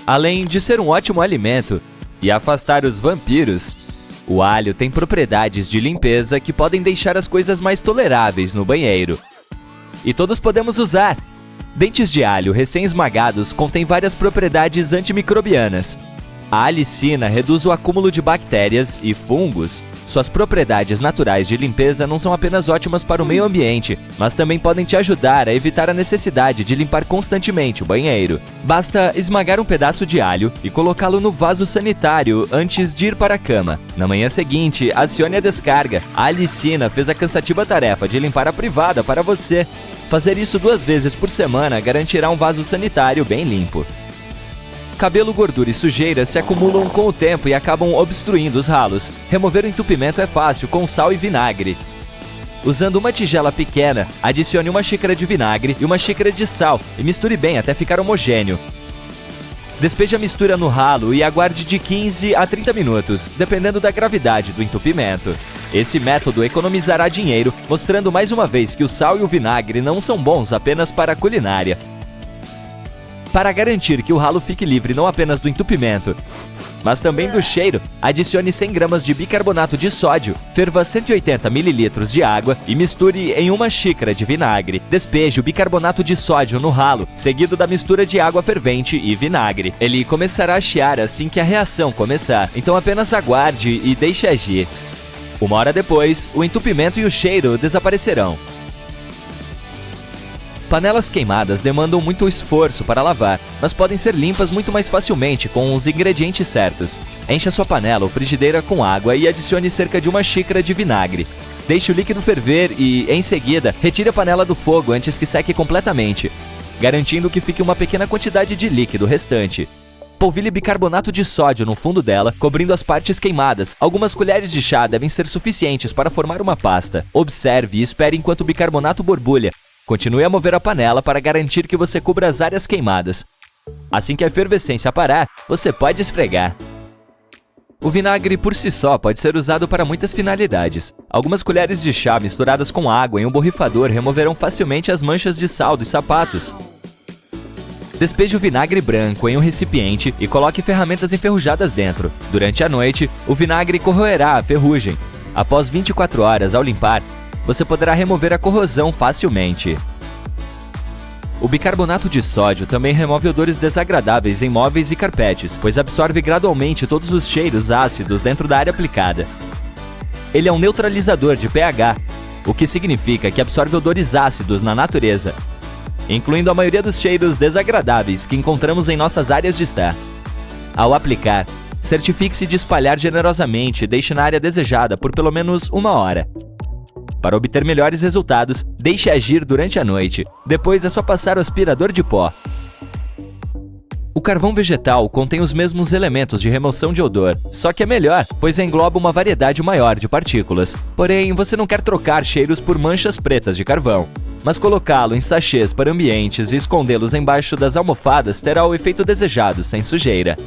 Além de ser um ótimo alimento e afastar os vampiros, o alho tem propriedades de limpeza que podem deixar as coisas mais toleráveis no banheiro. E todos podemos usar! Dentes de alho recém-esmagados contêm várias propriedades antimicrobianas. A alicina reduz o acúmulo de bactérias e fungos. Suas propriedades naturais de limpeza não são apenas ótimas para o meio ambiente, mas também podem te ajudar a evitar a necessidade de limpar constantemente o banheiro. Basta esmagar um pedaço de alho e colocá-lo no vaso sanitário antes de ir para a cama. Na manhã seguinte, acione a descarga. A alicina fez a cansativa tarefa de limpar a privada para você. Fazer isso 2 vezes por semana garantirá um vaso sanitário bem limpo. Cabelo, gordura e sujeira se acumulam com o tempo e acabam obstruindo os ralos. Remover o entupimento é fácil com sal e vinagre. Usando uma tigela pequena, adicione 1 xícara de vinagre e 1 xícara de sal e misture bem até ficar homogêneo. Despeje a mistura no ralo e aguarde de 15 a 30 minutos, dependendo da gravidade do entupimento. Esse método economizará dinheiro, mostrando mais uma vez que o sal e o vinagre não são bons apenas para a culinária. Para garantir que o ralo fique livre não apenas do entupimento, mas também do cheiro, adicione 100 gramas de bicarbonato de sódio, ferva 180 ml de água e misture em 1 xícara de vinagre. Despeje o bicarbonato de sódio no ralo, seguido da mistura de água fervente e vinagre. Ele começará a chiar assim que a reação começar, então apenas aguarde e deixe agir. 1 hora depois, o entupimento e o cheiro desaparecerão. Panelas queimadas demandam muito esforço para lavar, mas podem ser limpas muito mais facilmente com os ingredientes certos. Encha sua panela ou frigideira com água e adicione cerca de 1 xícara de vinagre. Deixe o líquido ferver e, em seguida, retire a panela do fogo antes que seque completamente, garantindo que fique uma pequena quantidade de líquido restante. Polvilhe bicarbonato de sódio no fundo dela, cobrindo as partes queimadas. Algumas colheres de chá devem ser suficientes para formar uma pasta. Observe e espere enquanto o bicarbonato borbulha. Continue a mover a panela para garantir que você cubra as áreas queimadas. Assim que a efervescência parar, você pode esfregar. O vinagre por si só pode ser usado para muitas finalidades. Algumas colheres de chá misturadas com água em um borrifador removerão facilmente as manchas de sal dos sapatos. Despeje o vinagre branco em um recipiente e coloque ferramentas enferrujadas dentro. Durante a noite, o vinagre corroerá a ferrugem. Após 24 horas ao limpar, você poderá remover a corrosão facilmente. O bicarbonato de sódio também remove odores desagradáveis em móveis e carpetes, pois absorve gradualmente todos os cheiros ácidos dentro da área aplicada. Ele é um neutralizador de pH, o que significa que absorve odores ácidos na natureza, incluindo a maioria dos cheiros desagradáveis que encontramos em nossas áreas de estar. Ao aplicar, certifique-se de espalhar generosamente e deixe na área desejada por pelo menos 1 hora. Para obter melhores resultados, deixe agir durante a noite. Depois é só passar o aspirador de pó. O carvão vegetal contém os mesmos elementos de remoção de odor, só que é melhor, pois engloba uma variedade maior de partículas. Porém, você não quer trocar cheiros por manchas pretas de carvão. Mas colocá-lo em sachês para ambientes e escondê-los embaixo das almofadas terá o efeito desejado, sem sujeira.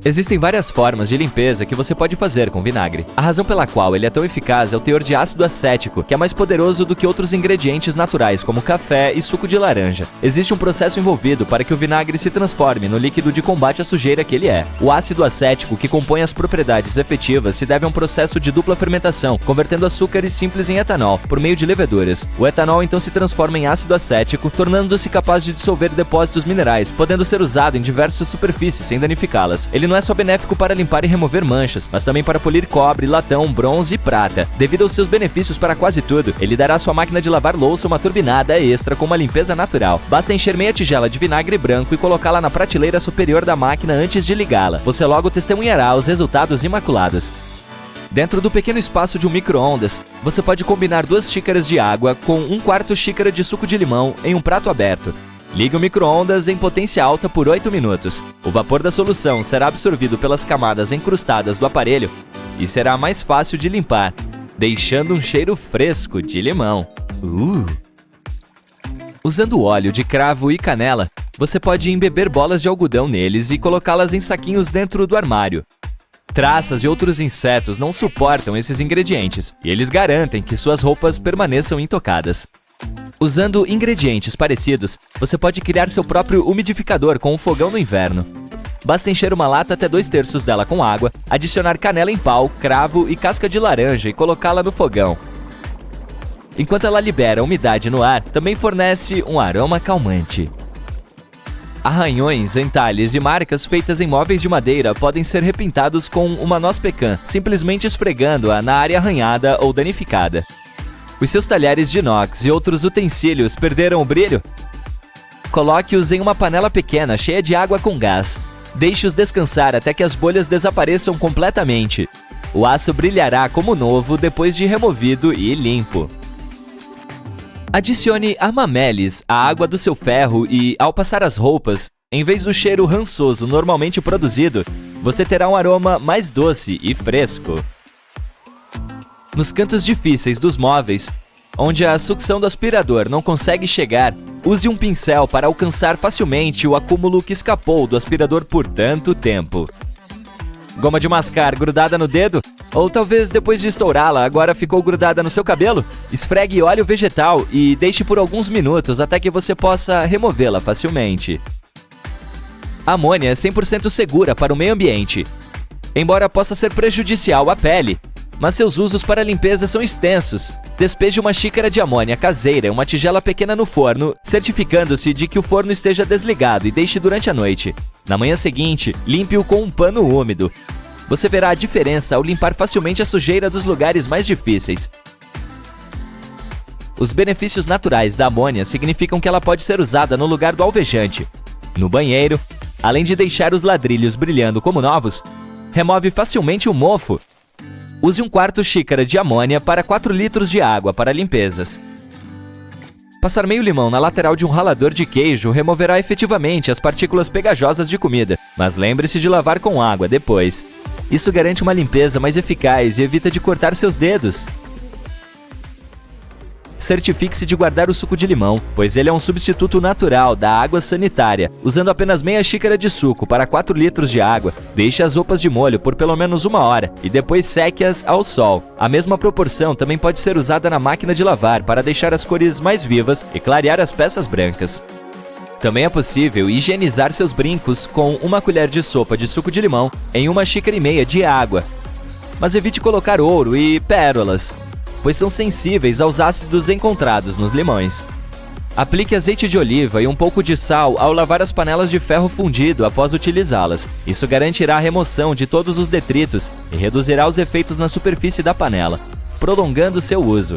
Existem várias formas de limpeza que você pode fazer com vinagre. A razão pela qual ele é tão eficaz é o teor de ácido acético, que é mais poderoso do que outros ingredientes naturais, como café e suco de laranja. Existe um processo envolvido para que o vinagre se transforme no líquido de combate à sujeira que ele é. O ácido acético, que compõe as propriedades efetivas, se deve a um processo de dupla fermentação, convertendo açúcares simples em etanol, por meio de leveduras. O etanol então se transforma em ácido acético, tornando-se capaz de dissolver depósitos minerais, podendo ser usado em diversas superfícies sem danificá-las. Ele não é só benéfico para limpar e remover manchas, mas também para polir cobre, latão, bronze e prata. Devido aos seus benefícios para quase tudo, ele dará à sua máquina de lavar louça uma turbinada extra com uma limpeza natural. Basta encher meia tigela de vinagre branco e colocá-la na prateleira superior da máquina antes de ligá-la. Você logo testemunhará os resultados imaculados. Dentro do pequeno espaço de um micro-ondas, você pode combinar 2 xícaras de água com 1/4 xícara de suco de limão em um prato aberto. Ligue o micro-ondas em potência alta por 8 minutos. O vapor da solução será absorvido pelas camadas encrustadas do aparelho e será mais fácil de limpar, deixando um cheiro fresco de limão. Usando óleo de cravo e canela, você pode embeber bolas de algodão neles e colocá-las em saquinhos dentro do armário. Traças e outros insetos não suportam esses ingredientes e eles garantem que suas roupas permaneçam intocadas. Usando ingredientes parecidos, você pode criar seu próprio umidificador com um fogão no inverno. Basta encher uma lata até 2/3 dela com água, adicionar canela em pau, cravo e casca de laranja e colocá-la no fogão. Enquanto ela libera umidade no ar, também fornece um aroma calmante. Arranhões, entalhes e marcas feitas em móveis de madeira podem ser repintados com uma noz pecan, simplesmente esfregando-a na área arranhada ou danificada. Os seus talheres de inox e outros utensílios perderam o brilho? Coloque-os em uma panela pequena cheia de água com gás. Deixe-os descansar até que as bolhas desapareçam completamente. O aço brilhará como novo depois de removido e limpo. Adicione armamelis à água do seu ferro e, ao passar as roupas, em vez do cheiro rançoso normalmente produzido, você terá um aroma mais doce e fresco. Nos cantos difíceis dos móveis, onde a sucção do aspirador não consegue chegar, use um pincel para alcançar facilmente o acúmulo que escapou do aspirador por tanto tempo. Goma de mascar grudada no dedo? Ou talvez depois de estourá-la agora ficou grudada no seu cabelo? Esfregue óleo vegetal e deixe por alguns minutos até que você possa removê-la facilmente. A amônia é 100% segura para o meio ambiente. Embora possa ser prejudicial à pele, mas seus usos para limpeza são extensos. Despeje uma xícara de amônia caseira em uma tigela pequena no forno, certificando-se de que o forno esteja desligado e deixe durante a noite. Na manhã seguinte, limpe-o com um pano úmido. Você verá a diferença ao limpar facilmente a sujeira dos lugares mais difíceis. Os benefícios naturais da amônia significam que ela pode ser usada no lugar do alvejante. No banheiro, além de deixar os ladrilhos brilhando como novos, remove facilmente o mofo. Use 1/4 xícara de amônia para 4 litros de água para limpezas. Passar meio limão na lateral de um ralador de queijo removerá efetivamente as partículas pegajosas de comida, mas lembre-se de lavar com água depois. Isso garante uma limpeza mais eficaz e evita de cortar seus dedos. Certifique-se de guardar o suco de limão, pois ele é um substituto natural da água sanitária. Usando apenas meia xícara de suco para 4 litros de água, deixe as roupas de molho por pelo menos 1 hora e depois seque-as ao sol. A mesma proporção também pode ser usada na máquina de lavar para deixar as cores mais vivas e clarear as peças brancas. Também é possível higienizar seus brincos com 1 colher de sopa de suco de limão em 1,5 xícara de água. Mas evite colocar ouro e pérolas, pois são sensíveis aos ácidos encontrados nos limões. Aplique azeite de oliva e um pouco de sal ao lavar as panelas de ferro fundido após utilizá-las. Isso garantirá a remoção de todos os detritos e reduzirá os efeitos na superfície da panela, prolongando seu uso.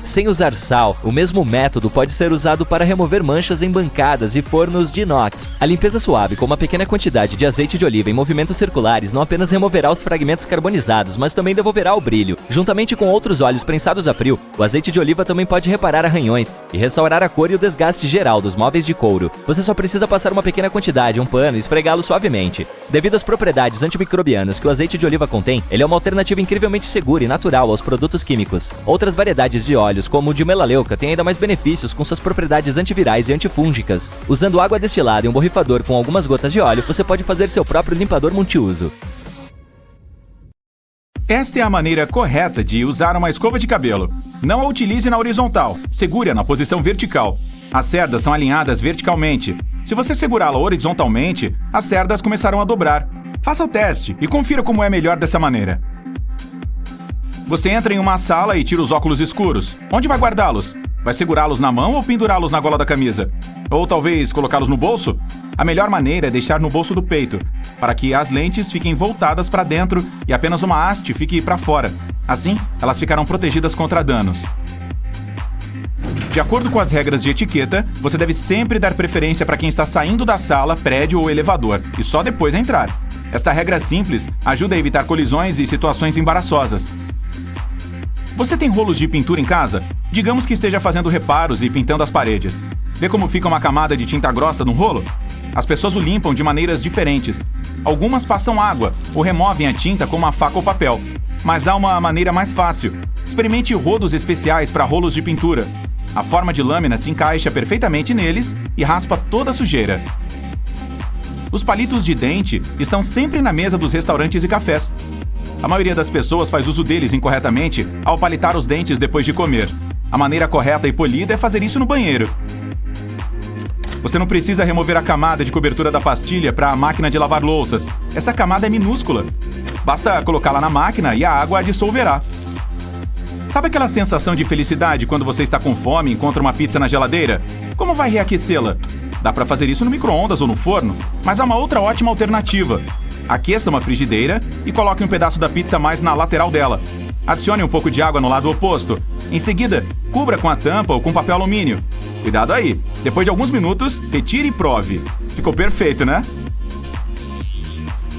Sem usar sal, o mesmo método pode ser usado para remover manchas em bancadas e fornos de inox. A limpeza suave com uma pequena quantidade de azeite de oliva em movimentos circulares não apenas removerá os fragmentos carbonizados, mas também devolverá o brilho. Juntamente com outros óleos prensados a frio, o azeite de oliva também pode reparar arranhões e restaurar a cor e o desgaste geral dos móveis de couro. Você só precisa passar uma pequena quantidade em um pano e esfregá-lo suavemente. Devido às propriedades antimicrobianas que o azeite de oliva contém, ele é uma alternativa incrivelmente segura e natural aos produtos químicos. Outras variedades de óleo, como o de melaleuca, tem ainda mais benefícios com suas propriedades antivirais e antifúngicas. Usando água destilada e um borrifador com algumas gotas de óleo, você pode fazer seu próprio limpador multiuso. Esta é a maneira correta de usar uma escova de cabelo. Não a utilize na horizontal, segure-a na posição vertical. As cerdas são alinhadas verticalmente. Se você segurá-la horizontalmente, as cerdas começarão a dobrar. Faça o teste e confira como é melhor dessa maneira. Você entra em uma sala e tira os óculos escuros. Onde vai guardá-los? Vai segurá-los na mão ou pendurá-los na gola da camisa? Ou talvez colocá-los no bolso? A melhor maneira é deixar no bolso do peito, para que as lentes fiquem voltadas para dentro e apenas uma haste fique para fora. Assim, elas ficarão protegidas contra danos. De acordo com as regras de etiqueta, você deve sempre dar preferência para quem está saindo da sala, prédio ou elevador, e só depois entrar. Esta regra simples ajuda a evitar colisões e situações embaraçosas. Você tem rolos de pintura em casa? Digamos que esteja fazendo reparos e pintando as paredes. Vê como fica uma camada de tinta grossa no rolo? As pessoas o limpam de maneiras diferentes. Algumas passam água ou removem a tinta com uma faca ou papel. Mas há uma maneira mais fácil. Experimente rodos especiais para rolos de pintura. A forma de lâmina se encaixa perfeitamente neles e raspa toda a sujeira. Os palitos de dente estão sempre na mesa dos restaurantes e cafés. A maioria das pessoas faz uso deles incorretamente ao palitar os dentes depois de comer. A maneira correta e polida é fazer isso no banheiro. Você não precisa remover a camada de cobertura da pastilha para a máquina de lavar louças. Essa camada é minúscula. Basta colocá-la na máquina e a água a dissolverá. Sabe aquela sensação de felicidade quando você está com fome e encontra uma pizza na geladeira? Como vai reaquecê-la? Dá para fazer isso no micro-ondas ou no forno, mas há uma outra ótima alternativa. Aqueça uma frigideira e coloque um pedaço da pizza mais na lateral dela. Adicione um pouco de água no lado oposto. Em seguida, cubra com a tampa ou com papel alumínio. Cuidado aí! Depois de alguns minutos, retire e prove. Ficou perfeito, né?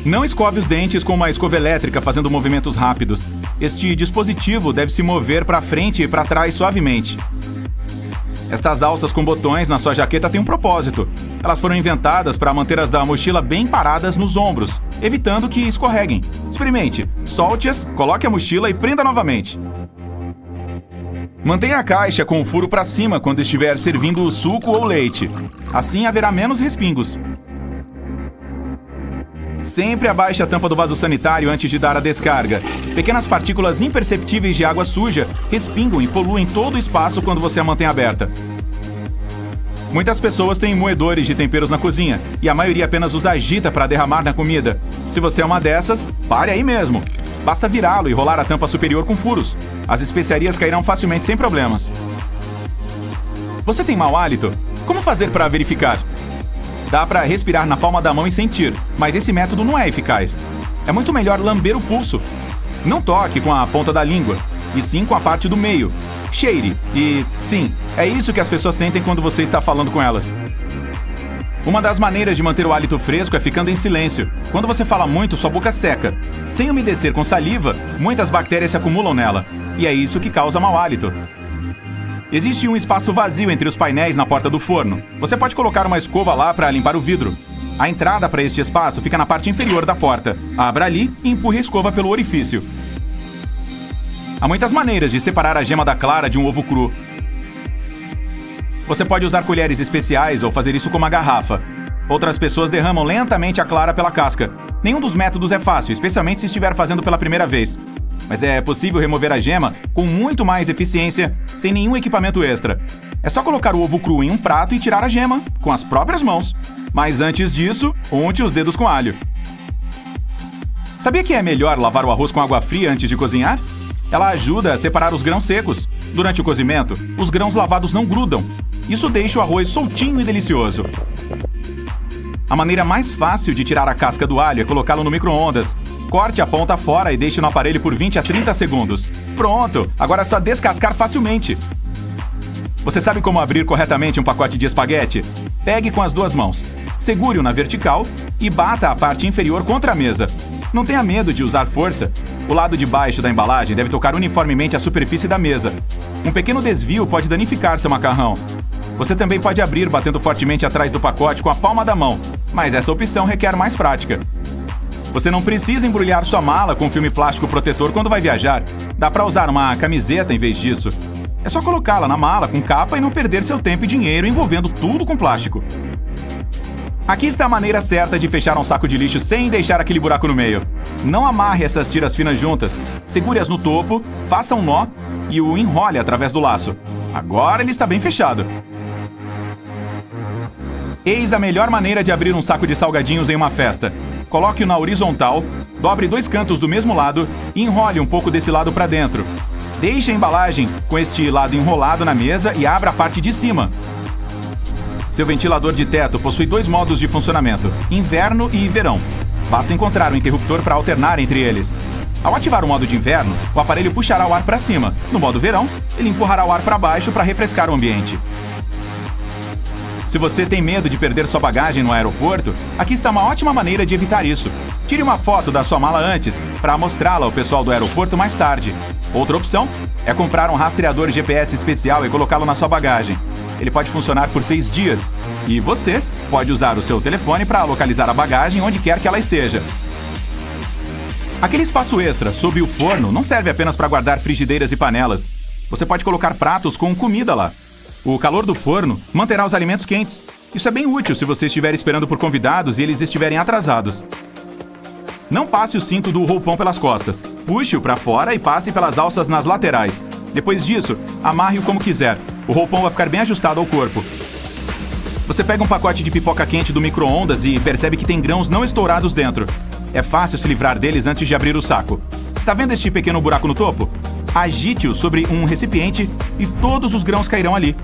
Não escove os dentes com uma escova elétrica fazendo movimentos rápidos. Este dispositivo deve se mover para frente e para trás suavemente. Estas alças com botões na sua jaqueta têm um propósito. Elas foram inventadas para manter as da mochila bem paradas nos ombros, evitando que escorreguem. Experimente. Solte-as, coloque a mochila e prenda novamente. Mantenha a caixa com o furo para cima quando estiver servindo o suco ou leite. Assim haverá menos respingos. Sempre abaixe a tampa do vaso sanitário antes de dar a descarga. Pequenas partículas imperceptíveis de água suja respingam e poluem todo o espaço quando você a mantém aberta. Muitas pessoas têm moedores de temperos na cozinha e a maioria apenas os agita para derramar na comida. Se você é uma dessas, pare aí mesmo. Basta virá-lo e rolar a tampa superior com furos. As especiarias cairão facilmente sem problemas. Você tem mau hálito? Como fazer para verificar? Dá para respirar na palma da mão e sentir, mas esse método não é eficaz. É muito melhor lamber o pulso. Não toque com a ponta da língua, e sim com a parte do meio. Cheire, e sim, é isso que as pessoas sentem quando você está falando com elas. Uma das maneiras de manter o hálito fresco é ficando em silêncio. Quando você fala muito, sua boca seca. Sem umedecer com saliva, muitas bactérias se acumulam nela, e é isso que causa mau hálito. Existe um espaço vazio entre os painéis na porta do forno. Você pode colocar uma escova lá para limpar o vidro. A entrada para este espaço fica na parte inferior da porta. Abra ali e empurre a escova pelo orifício. Há muitas maneiras de separar a gema da clara de um ovo cru. Você pode usar colheres especiais ou fazer isso com uma garrafa. Outras pessoas derramam lentamente a clara pela casca. Nenhum dos métodos é fácil, especialmente se estiver fazendo pela primeira vez. Mas é possível remover a gema com muito mais eficiência, sem nenhum equipamento extra. É só colocar o ovo cru em um prato e tirar a gema, com as próprias mãos. Mas antes disso, unte os dedos com alho. Sabia que é melhor lavar o arroz com água fria antes de cozinhar? Ela ajuda a separar os grãos secos. Durante o cozimento, os grãos lavados não grudam. Isso deixa o arroz soltinho e delicioso. A maneira mais fácil de tirar a casca do alho é colocá-lo no micro-ondas. Corte a ponta fora e deixe no aparelho por 20 a 30 segundos. Pronto! Agora é só descascar facilmente. Você sabe como abrir corretamente um pacote de espaguete? Pegue com as duas mãos. Segure-o na vertical e bata a parte inferior contra a mesa. Não tenha medo de usar força. O lado de baixo da embalagem deve tocar uniformemente a superfície da mesa. Um pequeno desvio pode danificar seu macarrão. Você também pode abrir batendo fortemente atrás do pacote com a palma da mão, mas essa opção requer mais prática. Você não precisa embrulhar sua mala com filme plástico protetor quando vai viajar. Dá para usar uma camiseta em vez disso. É só colocá-la na mala com capa e não perder seu tempo e dinheiro envolvendo tudo com plástico. Aqui está a maneira certa de fechar um saco de lixo sem deixar aquele buraco no meio. Não amarre essas tiras finas juntas. Segure-as no topo, faça um nó e o enrole através do laço. Agora ele está bem fechado. Eis a melhor maneira de abrir um saco de salgadinhos em uma festa. Coloque-o na horizontal, dobre 2 cantos do mesmo lado e enrole um pouco desse lado para dentro. Deixe a embalagem com este lado enrolado na mesa e abra a parte de cima. Seu ventilador de teto possui 2 modos de funcionamento, inverno e verão. Basta encontrar um interruptor para alternar entre eles. Ao ativar o modo de inverno, o aparelho puxará o ar para cima. No modo verão, ele empurrará o ar para baixo para refrescar o ambiente. Se você tem medo de perder sua bagagem no aeroporto, aqui está uma ótima maneira de evitar isso. Tire uma foto da sua mala antes, para mostrá-la ao pessoal do aeroporto mais tarde. Outra opção é comprar um rastreador GPS especial e colocá-lo na sua bagagem. Ele pode funcionar por 6 dias. E você pode usar o seu telefone para localizar a bagagem onde quer que ela esteja. Aquele espaço extra sob o forno não serve apenas para guardar frigideiras e panelas. Você pode colocar pratos com comida lá. O calor do forno manterá os alimentos quentes. Isso é bem útil se você estiver esperando por convidados e eles estiverem atrasados. Não passe o cinto do roupão pelas costas. Puxe-o para fora e passe pelas alças nas laterais. Depois disso, amarre-o como quiser. O roupão vai ficar bem ajustado ao corpo. Você pega um pacote de pipoca quente do micro-ondas e percebe que tem grãos não estourados dentro. É fácil se livrar deles antes de abrir o saco. Está vendo este pequeno buraco no topo? Agite-o sobre um recipiente e todos os grãos cairão ali.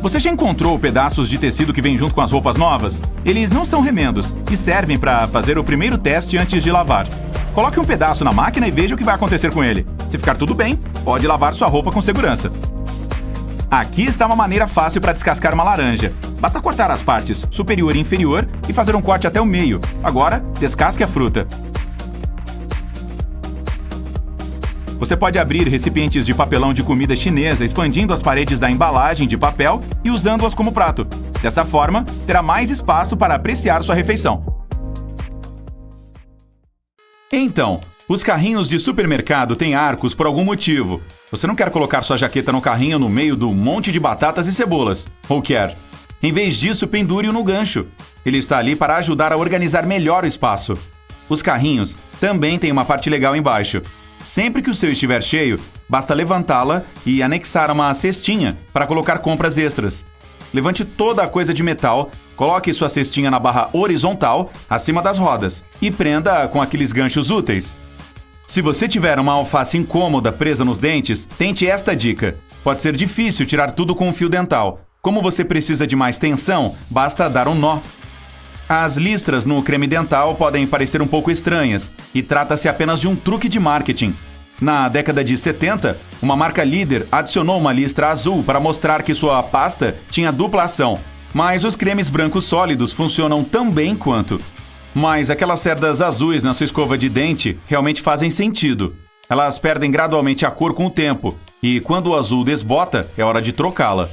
Você já encontrou pedaços de tecido que vem junto com as roupas novas? Eles não são remendos e servem para fazer o primeiro teste antes de lavar. Coloque um pedaço na máquina e veja o que vai acontecer com ele. Se ficar tudo bem, pode lavar sua roupa com segurança. Aqui está uma maneira fácil para descascar uma laranja. Basta cortar as partes superior e inferior e fazer um corte até o meio. Agora, descasque a fruta. Você pode abrir recipientes de papelão de comida chinesa expandindo as paredes da embalagem de papel e usando-as como prato. Dessa forma, terá mais espaço para apreciar sua refeição. Então, os carrinhos de supermercado têm arcos por algum motivo. Você não quer colocar sua jaqueta no carrinho no meio do monte de batatas e cebolas. Ou quer? Em vez disso, pendure-o no gancho. Ele está ali para ajudar a organizar melhor o espaço. Os carrinhos também têm uma parte legal embaixo. Sempre que o seu estiver cheio, basta levantá-la e anexar uma cestinha para colocar compras extras. Levante toda a coisa de metal, coloque sua cestinha na barra horizontal, acima das rodas, e prenda com aqueles ganchos úteis. Se você tiver uma alface incômoda presa nos dentes, tente esta dica. Pode ser difícil tirar tudo com um fio dental. Como você precisa de mais tensão, basta dar um nó. As listras no creme dental podem parecer um pouco estranhas, e trata-se apenas de um truque de marketing. Na década de 70, uma marca líder adicionou uma listra azul para mostrar que sua pasta tinha dupla ação, mas os cremes brancos sólidos funcionam tão bem quanto. Mas aquelas cerdas azuis na sua escova de dente realmente fazem sentido. Elas perdem gradualmente a cor com o tempo, e quando o azul desbota, é hora de trocá-la.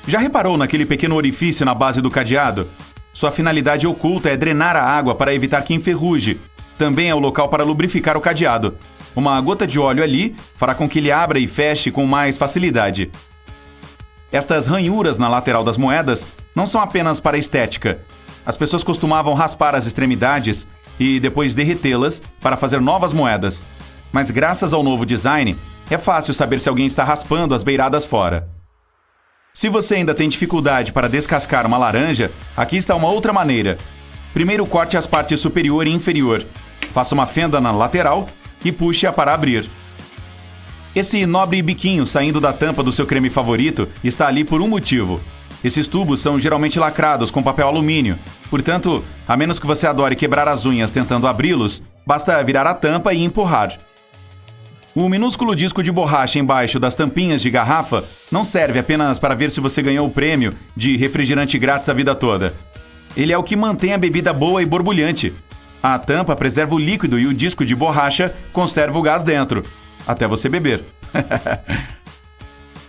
Já reparou naquele pequeno orifício na base do cadeado? Sua finalidade oculta é drenar a água para evitar que enferruje. Também é o local para lubrificar o cadeado. Uma gota de óleo ali fará com que ele abra e feche com mais facilidade. Estas ranhuras na lateral das moedas não são apenas para estética. As pessoas costumavam raspar as extremidades e depois derretê-las para fazer novas moedas. Mas graças ao novo design, é fácil saber se alguém está raspando as beiradas fora. Se você ainda tem dificuldade para descascar uma laranja, aqui está uma outra maneira. Primeiro corte as partes superior e inferior. Faça uma fenda na lateral e puxe-a para abrir. Esse nobre biquinho saindo da tampa do seu creme favorito está ali por um motivo. Esses tubos são geralmente lacrados com papel alumínio. Portanto, a menos que você adore quebrar as unhas tentando abri-los, basta virar a tampa e empurrar. O minúsculo disco de borracha embaixo das tampinhas de garrafa não serve apenas para ver se você ganhou o prêmio de refrigerante grátis a vida toda. Ele é o que mantém a bebida boa e borbulhante. A tampa preserva o líquido e o disco de borracha conserva o gás dentro, até você beber.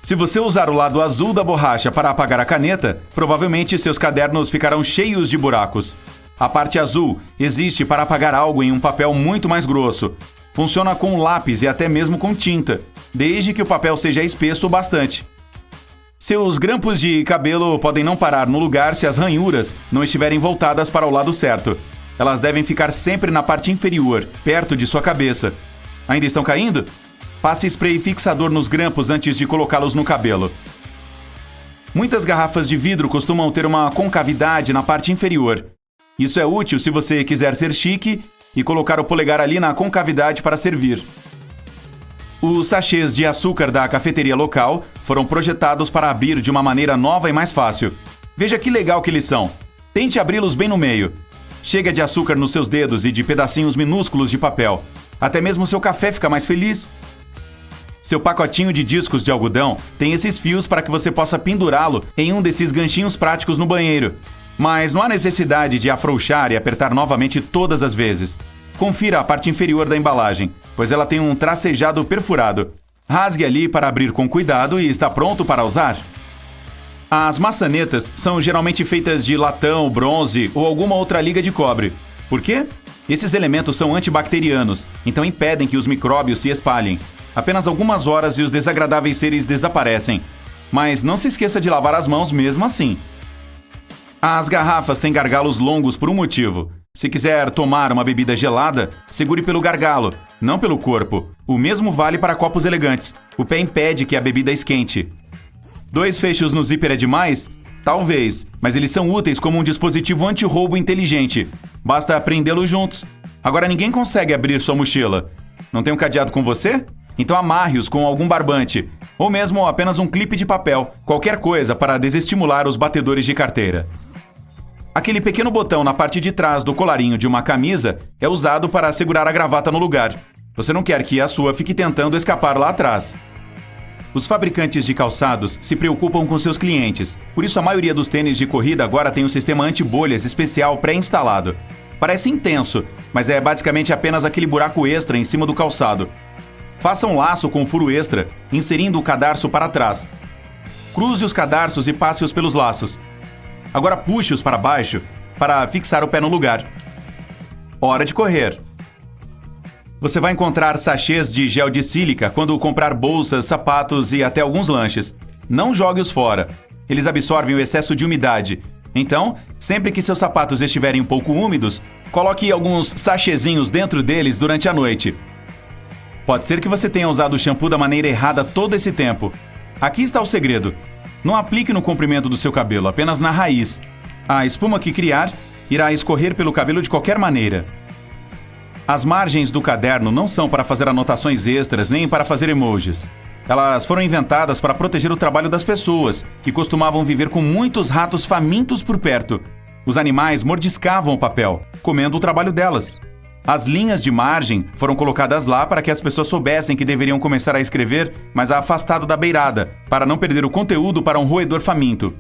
Se você usar o lado azul da borracha para apagar a caneta, provavelmente seus cadernos ficarão cheios de buracos. A parte azul existe para apagar algo em um papel muito mais grosso. Funciona com lápis e até mesmo com tinta, desde que o papel seja espesso o bastante. Seus grampos de cabelo podem não parar no lugar se as ranhuras não estiverem voltadas para o lado certo. Elas devem ficar sempre na parte inferior, perto de sua cabeça. Ainda estão caindo? Passe spray fixador nos grampos antes de colocá-los no cabelo. Muitas garrafas de vidro costumam ter uma concavidade na parte inferior. Isso é útil se você quiser ser chique e colocar o polegar ali na concavidade para servir. Os sachês de açúcar da cafeteria local foram projetados para abrir de uma maneira nova e mais fácil. Veja que legal que eles são. Tente abri-los bem no meio. Chega de açúcar nos seus dedos e de pedacinhos minúsculos de papel. Até mesmo seu café fica mais feliz. Seu pacotinho de discos de algodão tem esses fios para que você possa pendurá-lo em um desses ganchinhos práticos no banheiro. Mas não há necessidade de afrouxar e apertar novamente todas as vezes. Confira a parte inferior da embalagem, pois ela tem um tracejado perfurado. Rasgue ali para abrir com cuidado e está pronto para usar. As maçanetas são geralmente feitas de latão, bronze ou alguma outra liga de cobre. Por quê? Esses elementos são antibacterianos, então impedem que os micróbios se espalhem. Apenas algumas horas e os desagradáveis seres desaparecem. Mas não se esqueça de lavar as mãos mesmo assim. As garrafas têm gargalos longos por um motivo. Se quiser tomar uma bebida gelada, segure pelo gargalo. não pelo corpo. O mesmo vale para copos elegantes. O pé impede que a bebida esquente. 2 fechos no zíper é demais? Talvez, mas eles são úteis como um dispositivo anti-roubo inteligente. Basta prendê-los juntos. Agora ninguém consegue abrir sua mochila. Não tem um cadeado com você? Então amarre-os com algum barbante. Ou mesmo apenas um clipe de papel. Qualquer coisa para desestimular os batedores de carteira. Aquele pequeno botão na parte de trás do colarinho de uma camisa é usado para segurar a gravata no lugar. Você não quer que a sua fique tentando escapar lá atrás. Os fabricantes de calçados se preocupam com seus clientes. Por isso a maioria dos tênis de corrida agora tem um sistema anti-bolhas especial pré-instalado. Parece intenso, mas é basicamente apenas aquele buraco extra em cima do calçado. Faça um laço com furo extra, inserindo o cadarço para trás. Cruze os cadarços e passe-os pelos laços. Agora puxe-os para baixo para fixar o pé no lugar. Hora de correr. Você vai encontrar sachês de gel de sílica quando comprar bolsas, sapatos e até alguns lanches. Não jogue-os fora. Eles absorvem o excesso de umidade. Então, sempre que seus sapatos estiverem um pouco úmidos, coloque alguns sachêzinhos dentro deles durante a noite. Pode ser que você tenha usado o shampoo da maneira errada todo esse tempo. Aqui está o segredo. Não aplique no comprimento do seu cabelo, apenas na raiz. A espuma que criar irá escorrer pelo cabelo de qualquer maneira. As margens do caderno não são para fazer anotações extras nem para fazer emojis. Elas foram inventadas para proteger o trabalho das pessoas, que costumavam viver com muitos ratos famintos por perto. Os animais mordiscavam o papel, comendo o trabalho delas. As linhas de margem foram colocadas lá para que as pessoas soubessem que deveriam começar a escrever, mas afastado da beirada, para não perder o conteúdo para um roedor faminto.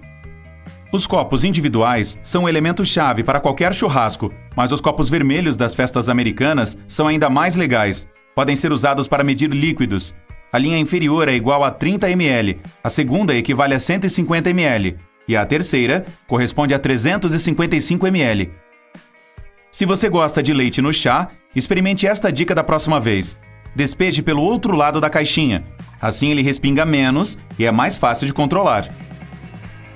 Os copos individuais são um elemento-chave para qualquer churrasco, mas os copos vermelhos das festas americanas são ainda mais legais. Podem ser usados para medir líquidos. A linha inferior é igual a 30 ml, a segunda equivale a 150 ml e a terceira corresponde a 355 ml. Se você gosta de leite no chá, experimente esta dica da próxima vez. Despeje pelo outro lado da caixinha. Assim ele respinga menos e é mais fácil de controlar.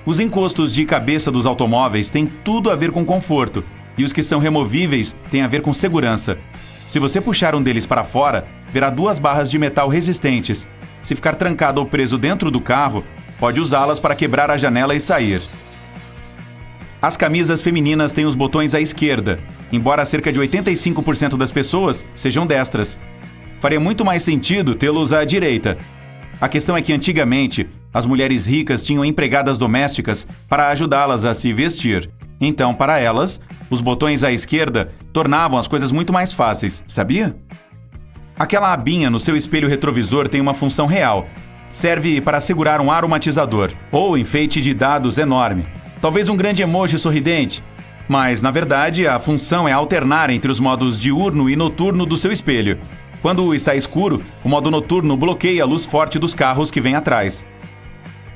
Os encostos de cabeça dos automóveis têm tudo a ver com conforto, e os que são removíveis têm a ver com segurança. Se você puxar um deles para fora, verá 2 barras de metal resistentes. Se ficar trancado ou preso dentro do carro, pode usá-las para quebrar a janela e sair. As camisas femininas têm os botões à esquerda, embora cerca de 85% das pessoas sejam destras. Faria muito mais sentido tê-los à direita. A questão é que antigamente, as mulheres ricas tinham empregadas domésticas para ajudá-las a se vestir. Então, para elas, os botões à esquerda tornavam as coisas muito mais fáceis, sabia? Aquela abinha no seu espelho retrovisor tem uma função real. Serve para segurar um aromatizador ou enfeite de dados enorme. Talvez um grande emoji sorridente. Mas, na verdade, a função é alternar entre os modos diurno e noturno do seu espelho. Quando está escuro, o modo noturno bloqueia a luz forte dos carros que vêm atrás.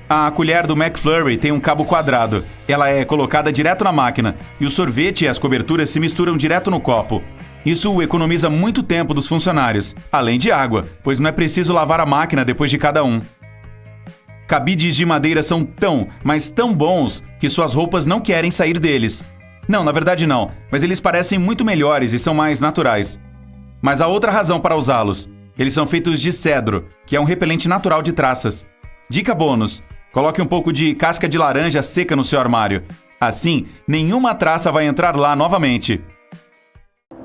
A colher do McFlurry tem um cabo quadrado. Ela é colocada direto na máquina e o sorvete e as coberturas se misturam direto no copo. Isso economiza muito tempo dos funcionários, além de água, pois não é preciso lavar a máquina depois de cada um. Cabides de madeira são tão, mas tão bons que suas roupas não querem sair deles. Não, na verdade não, mas eles parecem muito melhores e são mais naturais. Mas há outra razão para usá-los. Eles são feitos de cedro, que é um repelente natural de traças. Dica bônus: coloque um pouco de casca de laranja seca no seu armário. Assim, nenhuma traça vai entrar lá novamente.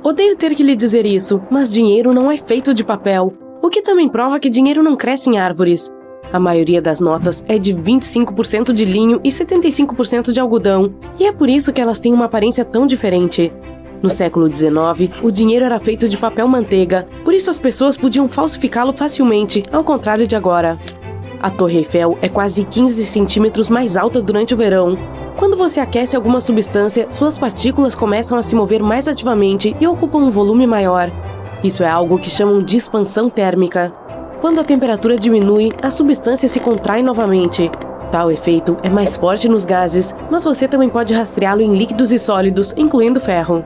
Odeio ter que lhe dizer isso, mas dinheiro não é feito de papel. O que também prova que dinheiro não cresce em árvores. A maioria das notas é de 25% de linho e 75% de algodão, e é por isso que elas têm uma aparência tão diferente. No século XIX, o dinheiro era feito de papel manteiga, por isso as pessoas podiam falsificá-lo facilmente, ao contrário de agora. A Torre Eiffel é quase 15 centímetros mais alta durante o verão. Quando você aquece alguma substância, suas partículas começam a se mover mais ativamente e ocupam um volume maior. Isso é algo que chamam de expansão térmica. Quando a temperatura diminui, a substância se contrai novamente. Tal efeito é mais forte nos gases, mas você também pode rastreá-lo em líquidos e sólidos, incluindo ferro.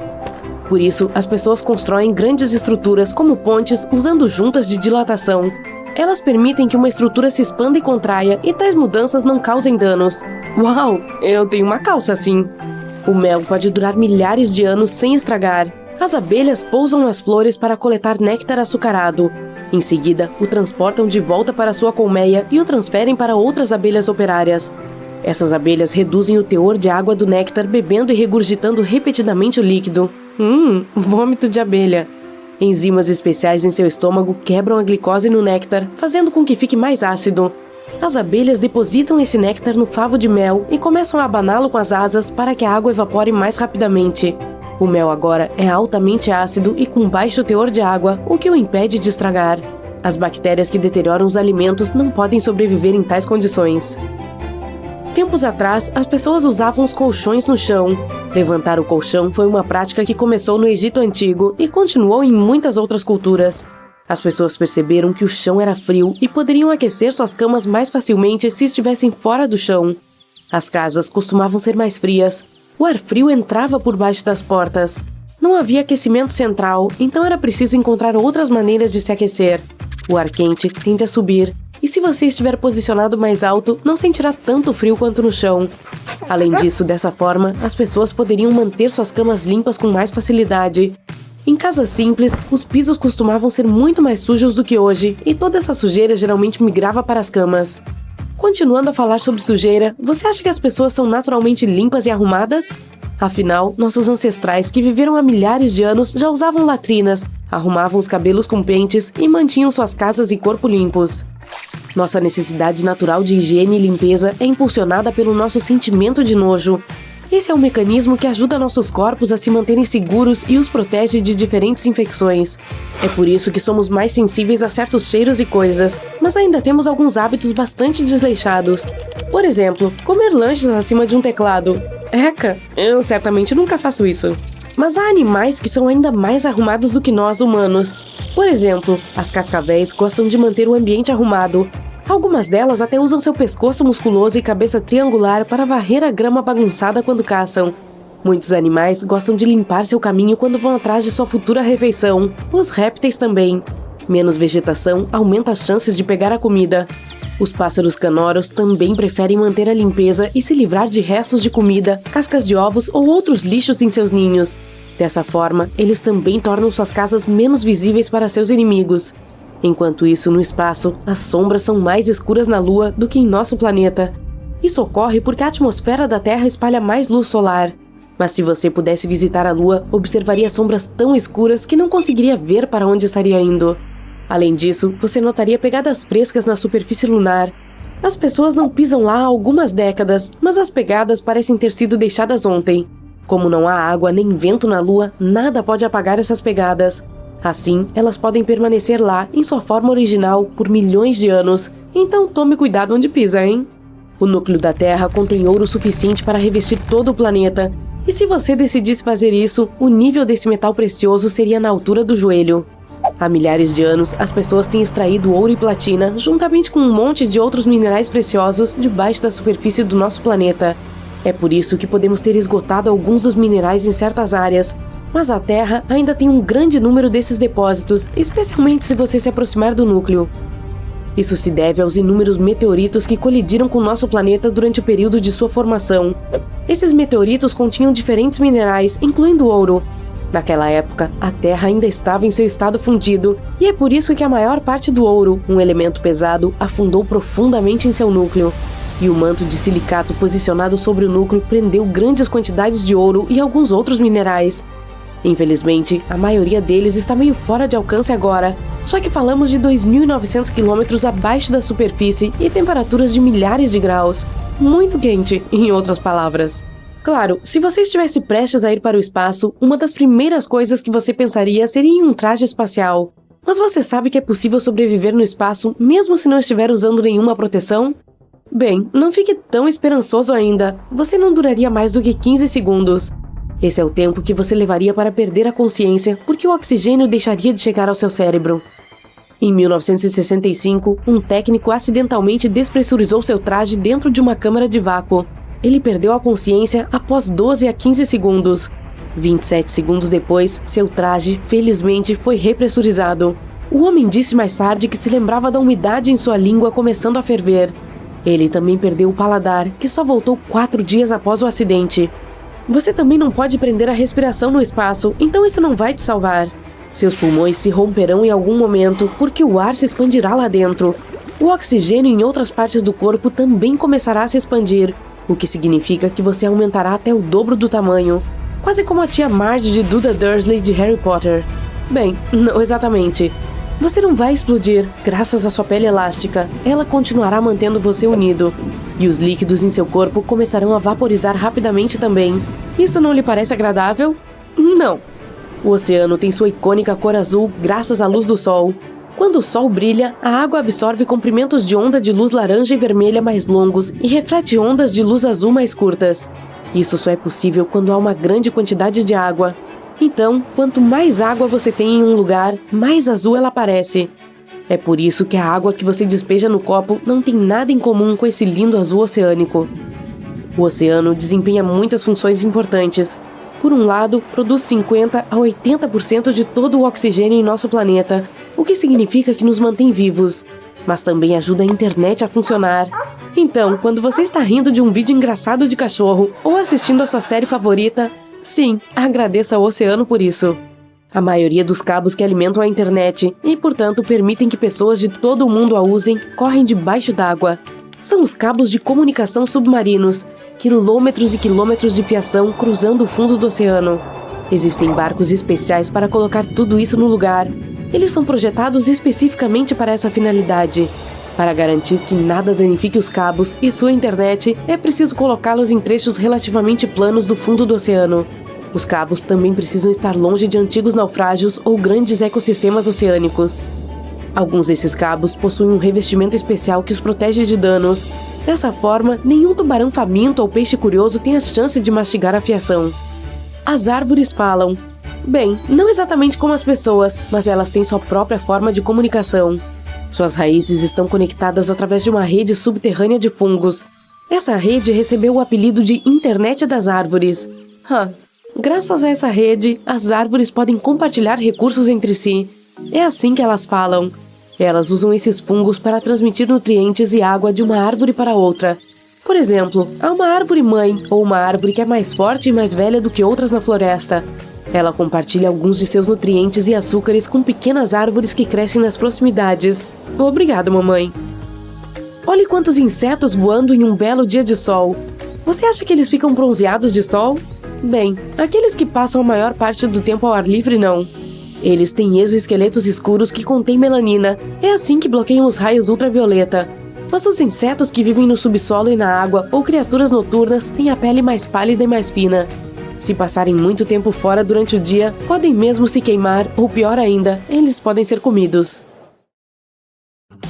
Por isso, as pessoas constroem grandes estruturas como pontes usando juntas de dilatação. Elas permitem que uma estrutura se expanda e contraia, e tais mudanças não causem danos. Uau, eu tenho uma calça assim. O mel pode durar milhares de anos sem estragar. As abelhas pousam nas flores para coletar néctar açucarado. Em seguida, o transportam de volta para sua colmeia e o transferem para outras abelhas operárias. Essas abelhas reduzem o teor de água do néctar bebendo e regurgitando repetidamente o líquido. Vômito de abelha. Enzimas especiais em seu estômago quebram a glicose no néctar, fazendo com que fique mais ácido. As abelhas depositam esse néctar no favo de mel e começam a abaná-lo com as asas para que a água evapore mais rapidamente. O mel agora é altamente ácido e com baixo teor de água, o que o impede de estragar. As bactérias que deterioram os alimentos não podem sobreviver em tais condições. Tempos atrás, as pessoas usavam os colchões no chão. Levantar o colchão foi uma prática que começou no Egito Antigo e continuou em muitas outras culturas. As pessoas perceberam que o chão era frio e poderiam aquecer suas camas mais facilmente se estivessem fora do chão. As casas costumavam ser mais frias. O ar frio entrava por baixo das portas. Não havia aquecimento central, então era preciso encontrar outras maneiras de se aquecer. O ar quente tende a subir, e se você estiver posicionado mais alto, não sentirá tanto frio quanto no chão. Além disso, dessa forma, as pessoas poderiam manter suas camas limpas com mais facilidade. Em casas simples, os pisos costumavam ser muito mais sujos do que hoje, e toda essa sujeira geralmente migrava para as camas. Continuando a falar sobre sujeira, você acha que as pessoas são naturalmente limpas e arrumadas? Afinal, nossos ancestrais que viveram há milhares de anos já usavam latrinas, arrumavam os cabelos com pentes e mantinham suas casas e corpo limpos. Nossa necessidade natural de higiene e limpeza é impulsionada pelo nosso sentimento de nojo. Esse é um mecanismo que ajuda nossos corpos a se manterem seguros e os protege de diferentes infecções. É por isso que somos mais sensíveis a certos cheiros e coisas, mas ainda temos alguns hábitos bastante desleixados. Por exemplo, comer lanches acima de um teclado. Eca, eu certamente nunca faço isso. Mas há animais que são ainda mais arrumados do que nós, humanos. Por exemplo, as cascavéis gostam de manter o ambiente arrumado. Algumas delas até usam seu pescoço musculoso e cabeça triangular para varrer a grama bagunçada quando caçam. Muitos animais gostam de limpar seu caminho quando vão atrás de sua futura refeição. Os répteis também. Menos vegetação aumenta as chances de pegar a comida. Os pássaros canoros também preferem manter a limpeza e se livrar de restos de comida, cascas de ovos ou outros lixos em seus ninhos. Dessa forma, eles também tornam suas casas menos visíveis para seus inimigos. Enquanto isso, no espaço, as sombras são mais escuras na Lua do que em nosso planeta. Isso ocorre porque a atmosfera da Terra espalha mais luz solar. Mas se você pudesse visitar a Lua, observaria sombras tão escuras que não conseguiria ver para onde estaria indo. Além disso, você notaria pegadas frescas na superfície lunar. As pessoas não pisam lá há algumas décadas, mas as pegadas parecem ter sido deixadas ontem. Como não há água nem vento na Lua, nada pode apagar essas pegadas. Assim, elas podem permanecer lá, em sua forma original, por milhões de anos. Então tome cuidado onde pisa, hein? O núcleo da Terra contém ouro suficiente para revestir todo o planeta. E se você decidisse fazer isso, o nível desse metal precioso seria na altura do joelho. Há milhares de anos, as pessoas têm extraído ouro e platina, juntamente com um monte de outros minerais preciosos, debaixo da superfície do nosso planeta. É por isso que podemos ter esgotado alguns dos minerais em certas áreas, mas a Terra ainda tem um grande número desses depósitos, especialmente se você se aproximar do núcleo. Isso se deve aos inúmeros meteoritos que colidiram com nosso planeta durante o período de sua formação. Esses meteoritos continham diferentes minerais, incluindo ouro. Naquela época, a Terra ainda estava em seu estado fundido, e é por isso que a maior parte do ouro, um elemento pesado, afundou profundamente em seu núcleo. E o manto de silicato posicionado sobre o núcleo prendeu grandes quantidades de ouro e alguns outros minerais. Infelizmente, a maioria deles está meio fora de alcance agora, já que falamos de 2.900 km abaixo da superfície e temperaturas de milhares de graus. Muito quente, em outras palavras. Claro, se você estivesse prestes a ir para o espaço, uma das primeiras coisas que você pensaria seria em um traje espacial. Mas você sabe que é possível sobreviver no espaço mesmo se não estiver usando nenhuma proteção? Bem, não fique tão esperançoso ainda. Você não duraria mais do que 15 segundos. Esse é o tempo que você levaria para perder a consciência, porque o oxigênio deixaria de chegar ao seu cérebro. Em 1965, um técnico acidentalmente despressurizou seu traje dentro de uma câmara de vácuo. Ele perdeu a consciência após 12 a 15 segundos. 27 segundos depois, seu traje, felizmente, foi repressurizado. O homem disse mais tarde que se lembrava da umidade em sua língua começando a ferver. Ele também perdeu o paladar, que só voltou 4 dias após o acidente. Você também não pode prender a respiração no espaço, então isso não vai te salvar. Seus pulmões se romperão em algum momento porque o ar se expandirá lá dentro. O oxigênio em outras partes do corpo também começará a se expandir, o que significa que você aumentará até o dobro do tamanho, quase como a tia Marge de Duda Dursley de Harry Potter. Bem, não exatamente. Você não vai explodir, graças à sua pele elástica. Ela continuará mantendo você unido. E os líquidos em seu corpo começarão a vaporizar rapidamente também. Isso não lhe parece agradável? Não. O oceano tem sua icônica cor azul graças à luz do sol. Quando o sol brilha, a água absorve comprimentos de onda de luz laranja e vermelha mais longos e reflete ondas de luz azul mais curtas. Isso só é possível quando há uma grande quantidade de água. Então, quanto mais água você tem em um lugar, mais azul ela parece. É por isso que a água que você despeja no copo não tem nada em comum com esse lindo azul oceânico. O oceano desempenha muitas funções importantes. Por um lado, produz 50 a 80% de todo o oxigênio em nosso planeta, o que significa que nos mantém vivos. Mas também ajuda a internet a funcionar. Então, quando você está rindo de um vídeo engraçado de cachorro ou assistindo a sua série favorita, sim, agradeça ao oceano por isso. A maioria dos cabos que alimentam a internet e, portanto, permitem que pessoas de todo o mundo a usem, correm debaixo d'água. São os cabos de comunicação submarinos, quilômetros e quilômetros de fiação cruzando o fundo do oceano. Existem barcos especiais para colocar tudo isso no lugar. Eles são projetados especificamente para essa finalidade. Para garantir que nada danifique os cabos e sua internet, é preciso colocá-los em trechos relativamente planos do fundo do oceano. Os cabos também precisam estar longe de antigos naufrágios ou grandes ecossistemas oceânicos. Alguns desses cabos possuem um revestimento especial que os protege de danos. Dessa forma, nenhum tubarão faminto ou peixe curioso tem a chance de mastigar a fiação. As árvores falam. Bem, não exatamente como as pessoas, mas elas têm sua própria forma de comunicação. Suas raízes estão conectadas através de uma rede subterrânea de fungos. Essa rede recebeu o apelido de Internet das Árvores. Graças a essa rede, as árvores podem compartilhar recursos entre si. É assim que elas falam. Elas usam esses fungos para transmitir nutrientes e água de uma árvore para outra. Por exemplo, há uma árvore mãe ou uma árvore que é mais forte e mais velha do que outras na floresta. Ela compartilha alguns de seus nutrientes e açúcares com pequenas árvores que crescem nas proximidades. Obrigado, mamãe. Olhe quantos insetos voando em um belo dia de sol. Você acha que eles ficam bronzeados de sol? Bem, aqueles que passam a maior parte do tempo ao ar livre não. Eles têm exoesqueletos escuros que contêm melanina. É assim que bloqueiam os raios ultravioleta. Mas os insetos que vivem no subsolo e na água ou criaturas noturnas têm a pele mais pálida e mais fina. Se passarem muito tempo fora durante o dia, podem mesmo se queimar ou, pior ainda, eles podem ser comidos.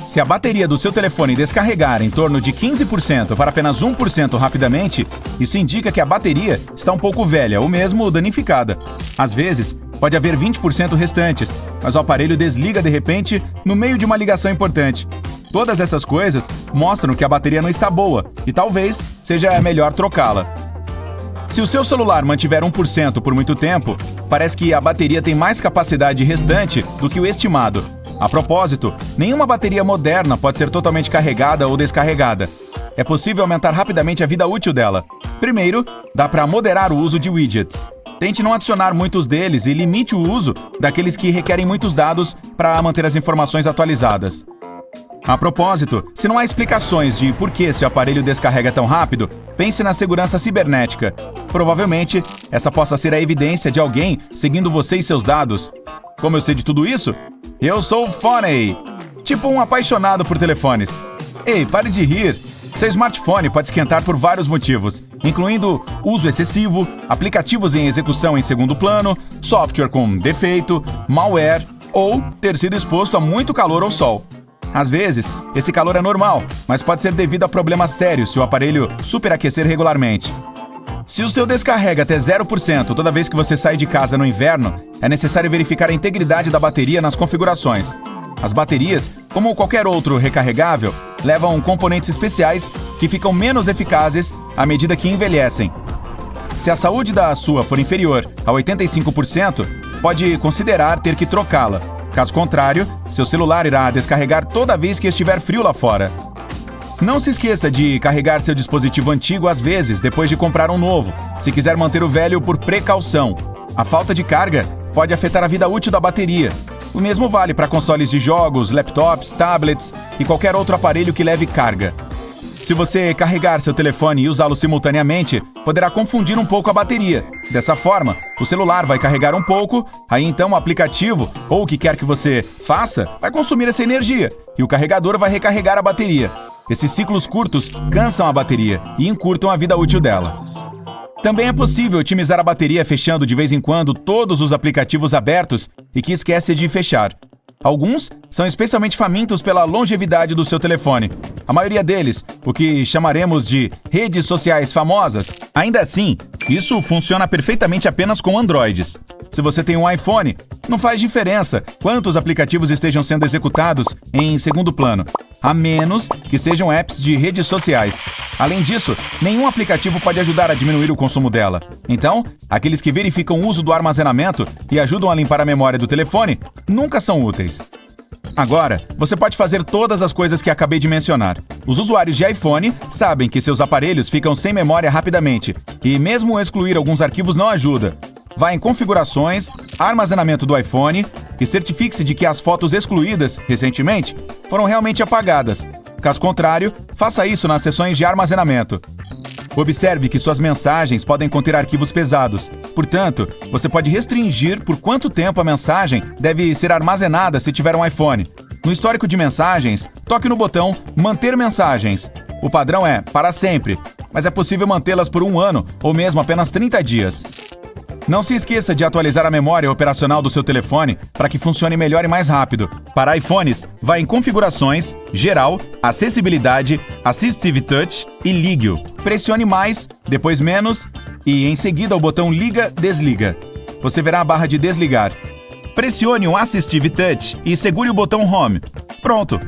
Se a bateria do seu telefone descarregar em torno de 15% para apenas 1% rapidamente, isso indica que a bateria está um pouco velha ou mesmo danificada. Às vezes, pode haver 20% restantes, mas o aparelho desliga de repente no meio de uma ligação importante. Todas essas coisas mostram que a bateria não está boa e talvez seja melhor trocá-la. Se o seu celular mantiver 1% por muito tempo, parece que a bateria tem mais capacidade restante do que o estimado. A propósito, nenhuma bateria moderna pode ser totalmente carregada ou descarregada. É possível aumentar rapidamente a vida útil dela. Primeiro, dá para moderar o uso de widgets. Tente não adicionar muitos deles e limite o uso daqueles que requerem muitos dados para manter as informações atualizadas. A propósito, se não há explicações de por que seu aparelho descarrega tão rápido, pense na segurança cibernética. Provavelmente, essa possa ser a evidência de alguém seguindo você e seus dados. Como eu sei de tudo isso? Eu sou o Phoney, tipo um apaixonado por telefones. Ei, pare de rir. Seu smartphone pode esquentar por vários motivos, incluindo uso excessivo, aplicativos em execução em segundo plano, software com defeito, malware ou ter sido exposto a muito calor ou sol. Às vezes, esse calor é normal, mas pode ser devido a problemas sérios se o aparelho superaquecer regularmente. Se o seu descarrega até 0% toda vez que você sai de casa no inverno, é necessário verificar a integridade da bateria nas configurações. As baterias, como qualquer outro recarregável, levam componentes especiais que ficam menos eficazes à medida que envelhecem. Se a saúde da sua for inferior a 85%, pode considerar ter que trocá-la. Caso contrário, seu celular irá descarregar toda vez que estiver frio lá fora. Não se esqueça de carregar seu dispositivo antigo às vezes depois de comprar um novo, se quiser manter o velho por precaução. A falta de carga pode afetar a vida útil da bateria. O mesmo vale para consoles de jogos, laptops, tablets e qualquer outro aparelho que leve carga. Se você carregar seu telefone e usá-lo simultaneamente, poderá confundir um pouco a bateria. Dessa forma, o celular vai carregar um pouco, aí então o aplicativo, ou o que quer que você faça, vai consumir essa energia, e o carregador vai recarregar a bateria. Esses ciclos curtos cansam a bateria e encurtam a vida útil dela. Também é possível otimizar a bateria fechando de vez em quando todos os aplicativos abertos e que esquece de fechar. Alguns são especialmente famintos pela longevidade do seu telefone. A maioria deles, o que chamaremos de redes sociais famosas. Ainda assim, isso funciona perfeitamente apenas com Androids. Se você tem um iPhone, não faz diferença quantos aplicativos estejam sendo executados em segundo plano, a menos que sejam apps de redes sociais. Além disso, nenhum aplicativo pode ajudar a diminuir o consumo dela. Então, aqueles que verificam o uso do armazenamento e ajudam a limpar a memória do telefone nunca são úteis. Agora, você pode fazer todas as coisas que acabei de mencionar. Os usuários de iPhone sabem que seus aparelhos ficam sem memória rapidamente, e mesmo excluir alguns arquivos não ajuda. Vá em Configurações, Armazenamento do iPhone e certifique-se de que as fotos excluídas, recentemente, foram realmente apagadas. Caso contrário, faça isso nas seções de armazenamento. Observe que suas mensagens podem conter arquivos pesados. Portanto, você pode restringir por quanto tempo a mensagem deve ser armazenada se tiver um iPhone. No histórico de mensagens, toque no botão Manter mensagens. O padrão é para sempre, mas é possível mantê-las por 1 ano ou mesmo apenas 30 dias. Não se esqueça de atualizar a memória operacional do seu telefone para que funcione melhor e mais rápido. Para iPhones, vá em Configurações, Geral, Acessibilidade, Assistive Touch e Ligue-o. Pressione mais, depois menos e em seguida o botão Liga-Desliga. Você verá a barra de desligar. Pressione o Assistive Touch e segure o botão Home. Pronto!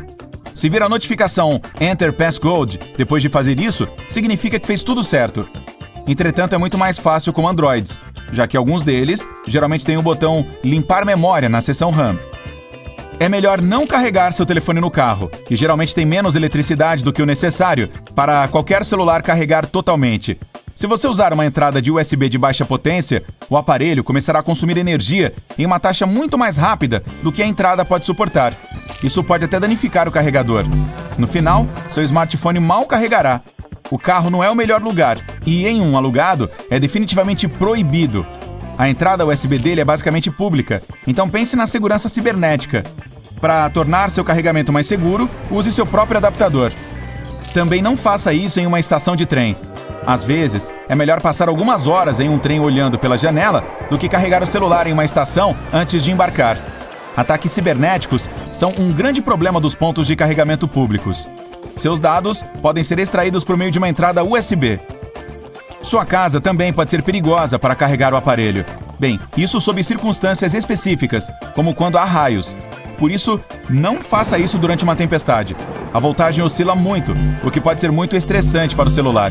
Se vir a notificação Enter Passcode depois de fazer isso, significa que fez tudo certo. Entretanto, é muito mais fácil com Androids, já que alguns deles geralmente têm o botão Limpar Memória na seção RAM. É melhor não carregar seu telefone no carro, que geralmente tem menos eletricidade do que o necessário para qualquer celular carregar totalmente. Se você usar uma entrada de USB de baixa potência, o aparelho começará a consumir energia em uma taxa muito mais rápida do que a entrada pode suportar. Isso pode até danificar o carregador. No final, seu smartphone mal carregará. O carro não é o melhor lugar, e em um alugado é definitivamente proibido. A entrada USB dele é basicamente pública, então pense na segurança cibernética. Para tornar seu carregamento mais seguro, use seu próprio adaptador. Também não faça isso em uma estação de trem. Às vezes, é melhor passar algumas horas em um trem olhando pela janela do que carregar o celular em uma estação antes de embarcar. Ataques cibernéticos são um grande problema dos pontos de carregamento públicos. Seus dados podem ser extraídos por meio de uma entrada USB. Sua casa também pode ser perigosa para carregar o aparelho. Bem, isso sob circunstâncias específicas, como quando há raios. Por isso, não faça isso durante uma tempestade. A voltagem oscila muito, o que pode ser muito estressante para o celular.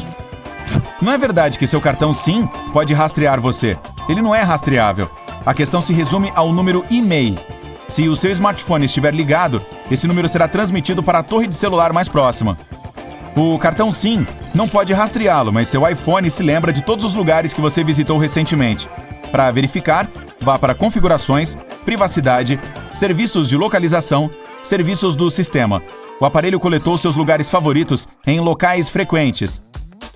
Não é verdade que seu cartão SIM pode rastrear você. Ele não é rastreável. A questão se resume ao número e-mail. Se o seu smartphone estiver ligado, esse número será transmitido para a torre de celular mais próxima. O cartão SIM não pode rastreá-lo, mas seu iPhone se lembra de todos os lugares que você visitou recentemente. Para verificar, vá para Configurações, Privacidade, Serviços de Localização, Serviços do Sistema. O aparelho coletou seus lugares favoritos em locais frequentes.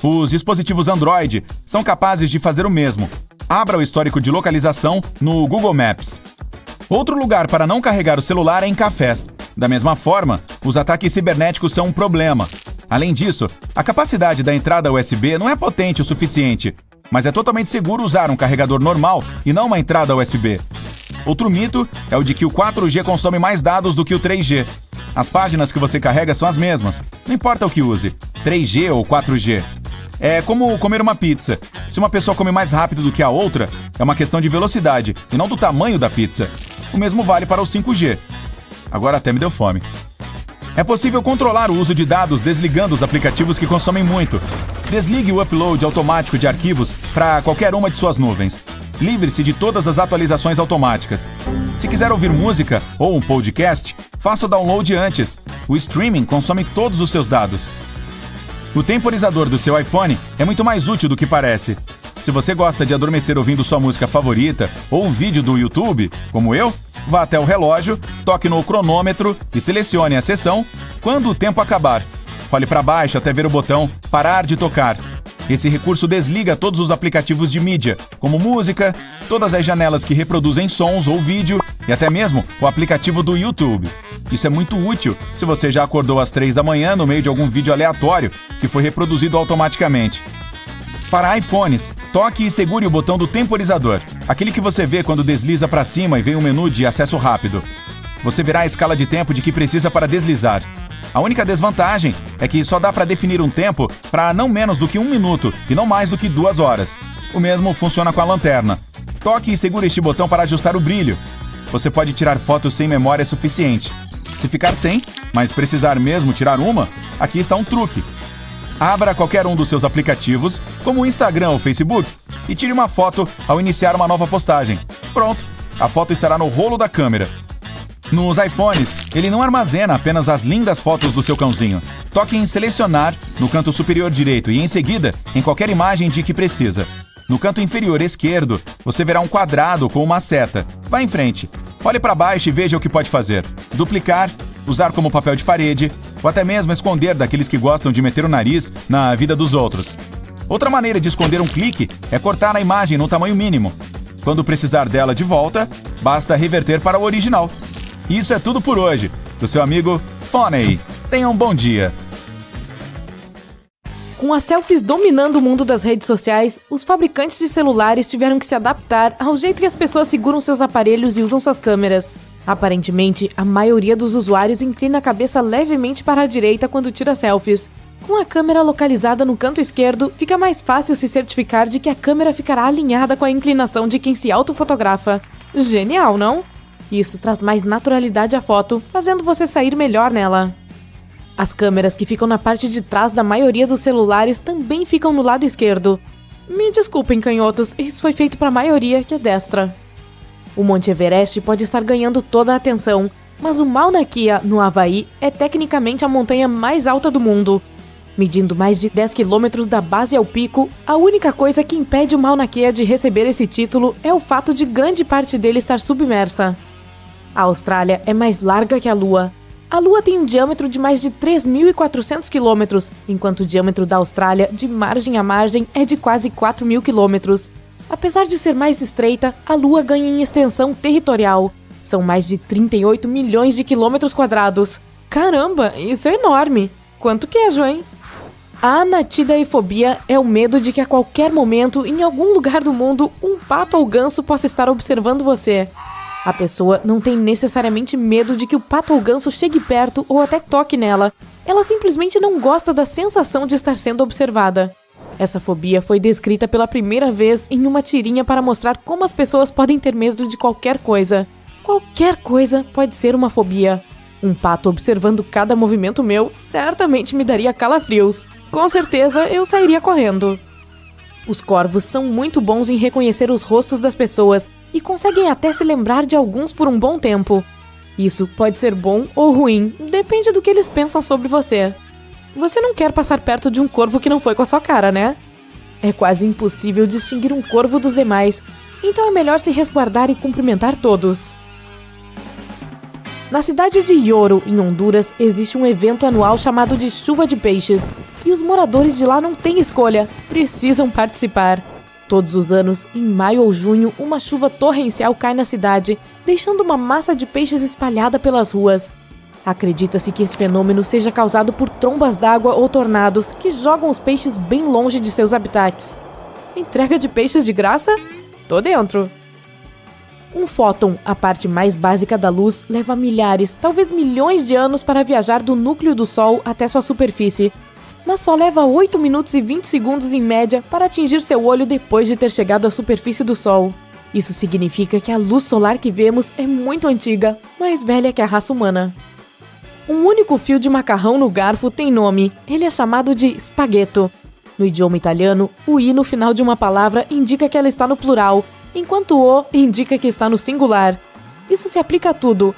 Os dispositivos Android são capazes de fazer o mesmo. Abra o histórico de localização no Google Maps. Outro lugar para não carregar o celular é em cafés. Da mesma forma, os ataques cibernéticos são um problema. Além disso, a capacidade da entrada USB não é potente o suficiente, mas é totalmente seguro usar um carregador normal e não uma entrada USB. Outro mito é o de que o 4G consome mais dados do que o 3G. As páginas que você carrega são as mesmas, não importa o que use, 3G ou 4G. É como comer uma pizza. Se uma pessoa come mais rápido do que a outra, é uma questão de velocidade e não do tamanho da pizza. O mesmo vale para o 5G. Agora até me deu fome. É possível controlar o uso de dados desligando os aplicativos que consomem muito. Desligue o upload automático de arquivos para qualquer uma de suas nuvens. Livre-se de todas as atualizações automáticas. Se quiser ouvir música ou um podcast, faça o download antes. O streaming consome todos os seus dados. O temporizador do seu iPhone é muito mais útil do que parece. Se você gosta de adormecer ouvindo sua música favorita ou um vídeo do YouTube, como eu, vá até o relógio, toque no cronômetro e selecione a sessão quando o tempo acabar. Olhe para baixo até ver o botão parar de tocar. Esse recurso desliga todos os aplicativos de mídia, como música, todas as janelas que reproduzem sons ou vídeo e até mesmo o aplicativo do YouTube. Isso é muito útil se você já acordou às 3 da manhã no meio de algum vídeo aleatório que foi reproduzido automaticamente. Para iPhones, toque e segure o botão do temporizador, aquele que você vê quando desliza para cima e vem o menu de acesso rápido. Você verá a escala de tempo de que precisa para deslizar. A única desvantagem é que só dá para definir um tempo para não menos do que 1 minuto e não mais do que 2 horas. O mesmo funciona com a lanterna. Toque e segure este botão para ajustar o brilho. Você pode tirar fotos sem memória suficiente. Se ficar sem, mas precisar mesmo tirar uma, aqui está um truque. Abra qualquer um dos seus aplicativos, como o Instagram ou Facebook, e tire uma foto ao iniciar uma nova postagem. Pronto, a foto estará no rolo da câmera. Nos iPhones, ele não armazena apenas as lindas fotos do seu cãozinho. Toque em selecionar no canto superior direito e, em seguida, em qualquer imagem de que precisa. No canto inferior esquerdo, você verá um quadrado com uma seta. Vá em frente. Olhe para baixo e veja o que pode fazer. Duplicar, usar como papel de parede, ou até mesmo esconder daqueles que gostam de meter o nariz na vida dos outros. Outra maneira de esconder um clique é cortar a imagem no tamanho mínimo. Quando precisar dela de volta, basta reverter para o original. Isso é tudo por hoje, do seu amigo Phoney. Tenha um bom dia. Com as selfies dominando o mundo das redes sociais, os fabricantes de celulares tiveram que se adaptar ao jeito que as pessoas seguram seus aparelhos e usam suas câmeras. Aparentemente, a maioria dos usuários inclina a cabeça levemente para a direita quando tira selfies. Com a câmera localizada no canto esquerdo, fica mais fácil se certificar de que a câmera ficará alinhada com a inclinação de quem se autofotografa. Genial, não? Isso traz mais naturalidade à foto, fazendo você sair melhor nela. As câmeras que ficam na parte de trás da maioria dos celulares também ficam no lado esquerdo. Me desculpem, canhotos, isso foi feito para a maioria que é destra. O Monte Everest pode estar ganhando toda a atenção, mas o Mauna Kea, no Havaí, é tecnicamente a montanha mais alta do mundo. Medindo mais de 10 quilômetros da base ao pico, a única coisa que impede o Mauna Kea de receber esse título é o fato de grande parte dele estar submersa. A Austrália é mais larga que a Lua. A Lua tem um diâmetro de mais de 3.400 quilômetros, enquanto o diâmetro da Austrália, de margem a margem, é de quase 4.000 quilômetros. Apesar de ser mais estreita, a Lua ganha em extensão territorial. São mais de 38 milhões de quilômetros quadrados. Caramba, isso é enorme! Quanto queijo, hein? A anatidaefobia é o medo de que a qualquer momento, em algum lugar do mundo, um pato ou ganso possa estar observando você. A pessoa não tem necessariamente medo de que o pato ou ganso chegue perto ou até toque nela. Ela simplesmente não gosta da sensação de estar sendo observada. Essa fobia foi descrita pela primeira vez em uma tirinha para mostrar como as pessoas podem ter medo de qualquer coisa. Qualquer coisa pode ser uma fobia. Um pato observando cada movimento meu certamente me daria calafrios. Com certeza eu sairia correndo. Os corvos são muito bons em reconhecer os rostos das pessoas e conseguem até se lembrar de alguns por um bom tempo. Isso pode ser bom ou ruim, depende do que eles pensam sobre você. Você não quer passar perto de um corvo que não foi com a sua cara, né? É quase impossível distinguir um corvo dos demais, então é melhor se resguardar e cumprimentar todos. Na cidade de Yoro, em Honduras, existe um evento anual chamado de Chuva de Peixes, e os moradores de lá não têm escolha, precisam participar. Todos os anos, em maio ou junho, uma chuva torrencial cai na cidade, deixando uma massa de peixes espalhada pelas ruas. Acredita-se que esse fenômeno seja causado por trombas d'água ou tornados que jogam os peixes bem longe de seus habitats. Entrega de peixes de graça? Tô dentro! Um fóton, a parte mais básica da luz, leva milhares, talvez milhões de anos para viajar do núcleo do Sol até sua superfície, mas só leva 8 minutos e 20 segundos em média para atingir seu olho depois de ter chegado à superfície do Sol. Isso significa que a luz solar que vemos é muito antiga, mais velha que a raça humana. Um único fio de macarrão no garfo tem nome, ele é chamado de spaghetto. No idioma italiano, o i no final de uma palavra indica que ela está no plural, enquanto o indica que está no singular. Isso se aplica a tudo.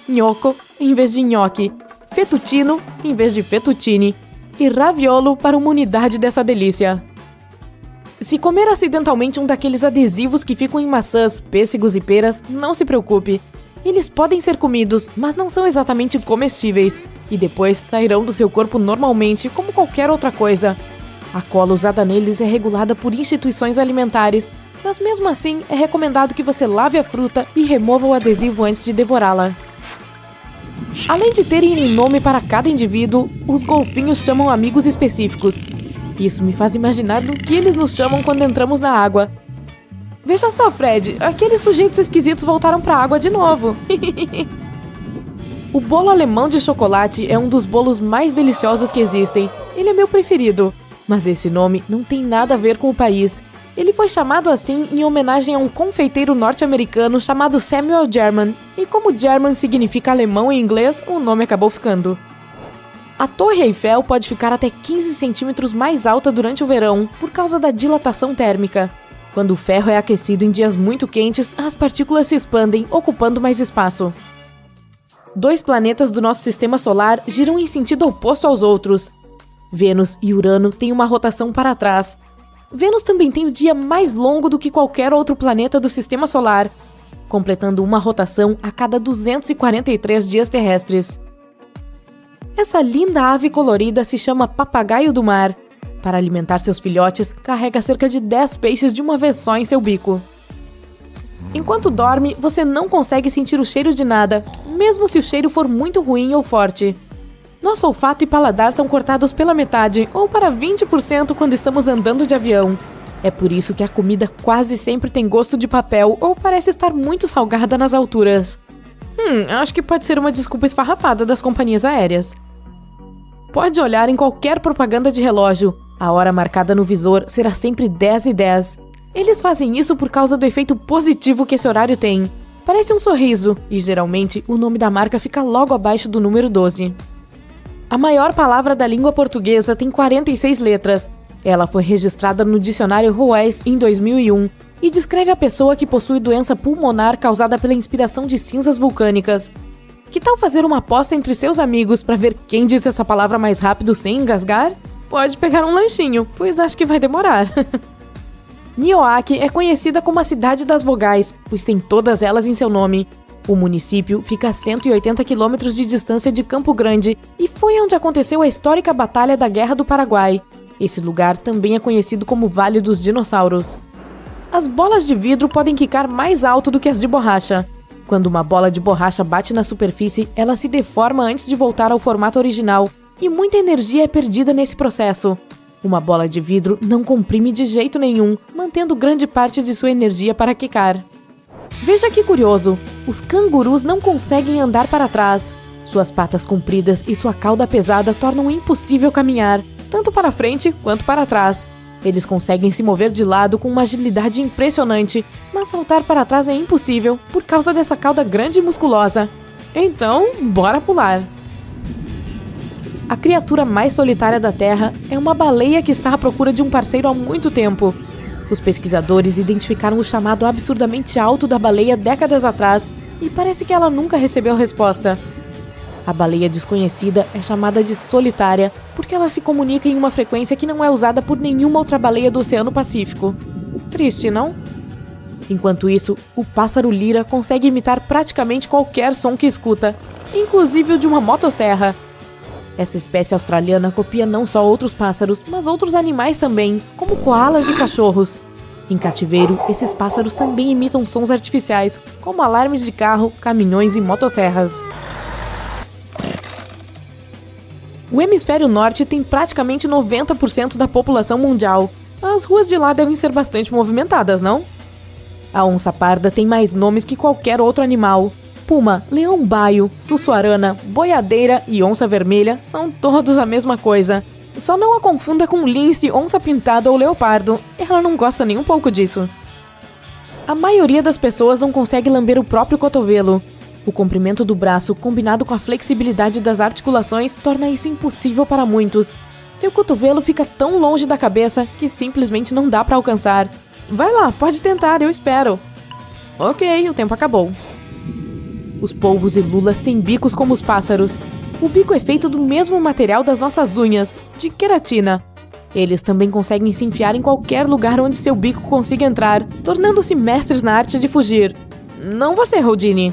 Gnocco em vez de nhoque, fettuccino em vez de fettuccine. e raviolo para uma unidade dessa delícia. Se comer acidentalmente um daqueles adesivos que ficam em maçãs, pêssegos e peras, não se preocupe. Eles podem ser comidos, mas não são exatamente comestíveis, e depois sairão do seu corpo normalmente, como qualquer outra coisa. A cola usada neles é regulada por instituições alimentares, mas mesmo assim é recomendado que você lave a fruta e remova o adesivo antes de devorá-la. Além de terem um nome para cada indivíduo, os golfinhos chamam amigos específicos. Isso me faz imaginar no que eles nos chamam quando entramos na água. Veja só, Fred, aqueles sujeitos esquisitos voltaram para a água de novo. O bolo alemão de chocolate é um dos bolos mais deliciosos que existem. Ele é meu preferido, mas esse nome não tem nada a ver com o país. Ele foi chamado assim em homenagem a um confeiteiro norte-americano chamado Samuel German, e como German significa alemão em inglês, o nome acabou ficando. A Torre Eiffel pode ficar até 15 centímetros mais alta durante o verão, por causa da dilatação térmica. Quando o ferro é aquecido em dias muito quentes, as partículas se expandem, ocupando mais espaço. 2 planetas do nosso sistema solar giram em sentido oposto aos outros. Vênus e Urano têm uma rotação para trás. Vênus também tem o dia mais longo do que qualquer outro planeta do sistema solar, completando uma rotação a cada 243 dias terrestres. Essa linda ave colorida se chama papagaio do mar. Para alimentar seus filhotes, carrega cerca de 10 peixes de uma vez só em seu bico. Enquanto dorme, você não consegue sentir o cheiro de nada, mesmo se o cheiro for muito ruim ou forte. Nosso olfato e paladar são cortados pela metade, ou para 20% quando estamos andando de avião. É por isso que a comida quase sempre tem gosto de papel ou parece estar muito salgada nas alturas. Acho que pode ser uma desculpa esfarrapada das companhias aéreas. Pode olhar em qualquer propaganda de relógio. A hora marcada no visor será sempre 10:10. Eles fazem isso por causa do efeito positivo que esse horário tem. Parece um sorriso, e geralmente o nome da marca fica logo abaixo do número 12. A maior palavra da língua portuguesa tem 46 letras. Ela foi registrada no dicionário Ruais em 2001 e descreve a pessoa que possui doença pulmonar causada pela inspiração de cinzas vulcânicas. Que tal fazer uma aposta entre seus amigos para ver quem diz essa palavra mais rápido sem engasgar? Pode pegar um lanchinho, pois acho que vai demorar. Nioaque é conhecida como a cidade das vogais, pois tem todas elas em seu nome. O município fica a 180 quilômetros de distância de Campo Grande e foi onde aconteceu a histórica Batalha da Guerra do Paraguai. Esse lugar também é conhecido como Vale dos Dinossauros. As bolas de vidro podem quicar mais alto do que as de borracha. Quando uma bola de borracha bate na superfície, ela se deforma antes de voltar ao formato original, e muita energia é perdida nesse processo. Uma bola de vidro não comprime de jeito nenhum, mantendo grande parte de sua energia para quicar. Veja que curioso, os cangurus não conseguem andar para trás. Suas patas compridas e sua cauda pesada tornam impossível caminhar, tanto para frente quanto para trás. Eles conseguem se mover de lado com uma agilidade impressionante, mas saltar para trás é impossível por causa dessa cauda grande e musculosa. Então, bora pular! A criatura mais solitária da Terra é uma baleia que está à procura de um parceiro há muito tempo. Os pesquisadores identificaram o chamado absurdamente alto da baleia décadas atrás e parece que ela nunca recebeu resposta. A baleia desconhecida é chamada de solitária porque ela se comunica em uma frequência que não é usada por nenhuma outra baleia do Oceano Pacífico. Triste, não? Enquanto isso, o pássaro lira consegue imitar praticamente qualquer som que escuta, inclusive o de uma motosserra. Essa espécie australiana copia não só outros pássaros, mas outros animais também, como koalas e cachorros. Em cativeiro, esses pássaros também imitam sons artificiais, como alarmes de carro, caminhões e motosserras. O hemisfério norte tem praticamente 90% da população mundial. As ruas de lá devem ser bastante movimentadas, não? A onça parda tem mais nomes que qualquer outro animal. Puma, leão-baio, sussuarana, boiadeira e onça vermelha são todos a mesma coisa. Só não a confunda com lince, onça pintada ou leopardo. Ela não gosta nem um pouco disso. A maioria das pessoas não consegue lamber o próprio cotovelo. O comprimento do braço, combinado com a flexibilidade das articulações, torna isso impossível para muitos. Seu cotovelo fica tão longe da cabeça que simplesmente não dá para alcançar. Vai lá, pode tentar, eu espero. Ok, o tempo acabou. Os polvos e lulas têm bicos como os pássaros. O bico é feito do mesmo material das nossas unhas, de queratina. Eles também conseguem se enfiar em qualquer lugar onde seu bico consiga entrar, tornando-se mestres na arte de fugir. Não você, Houdini.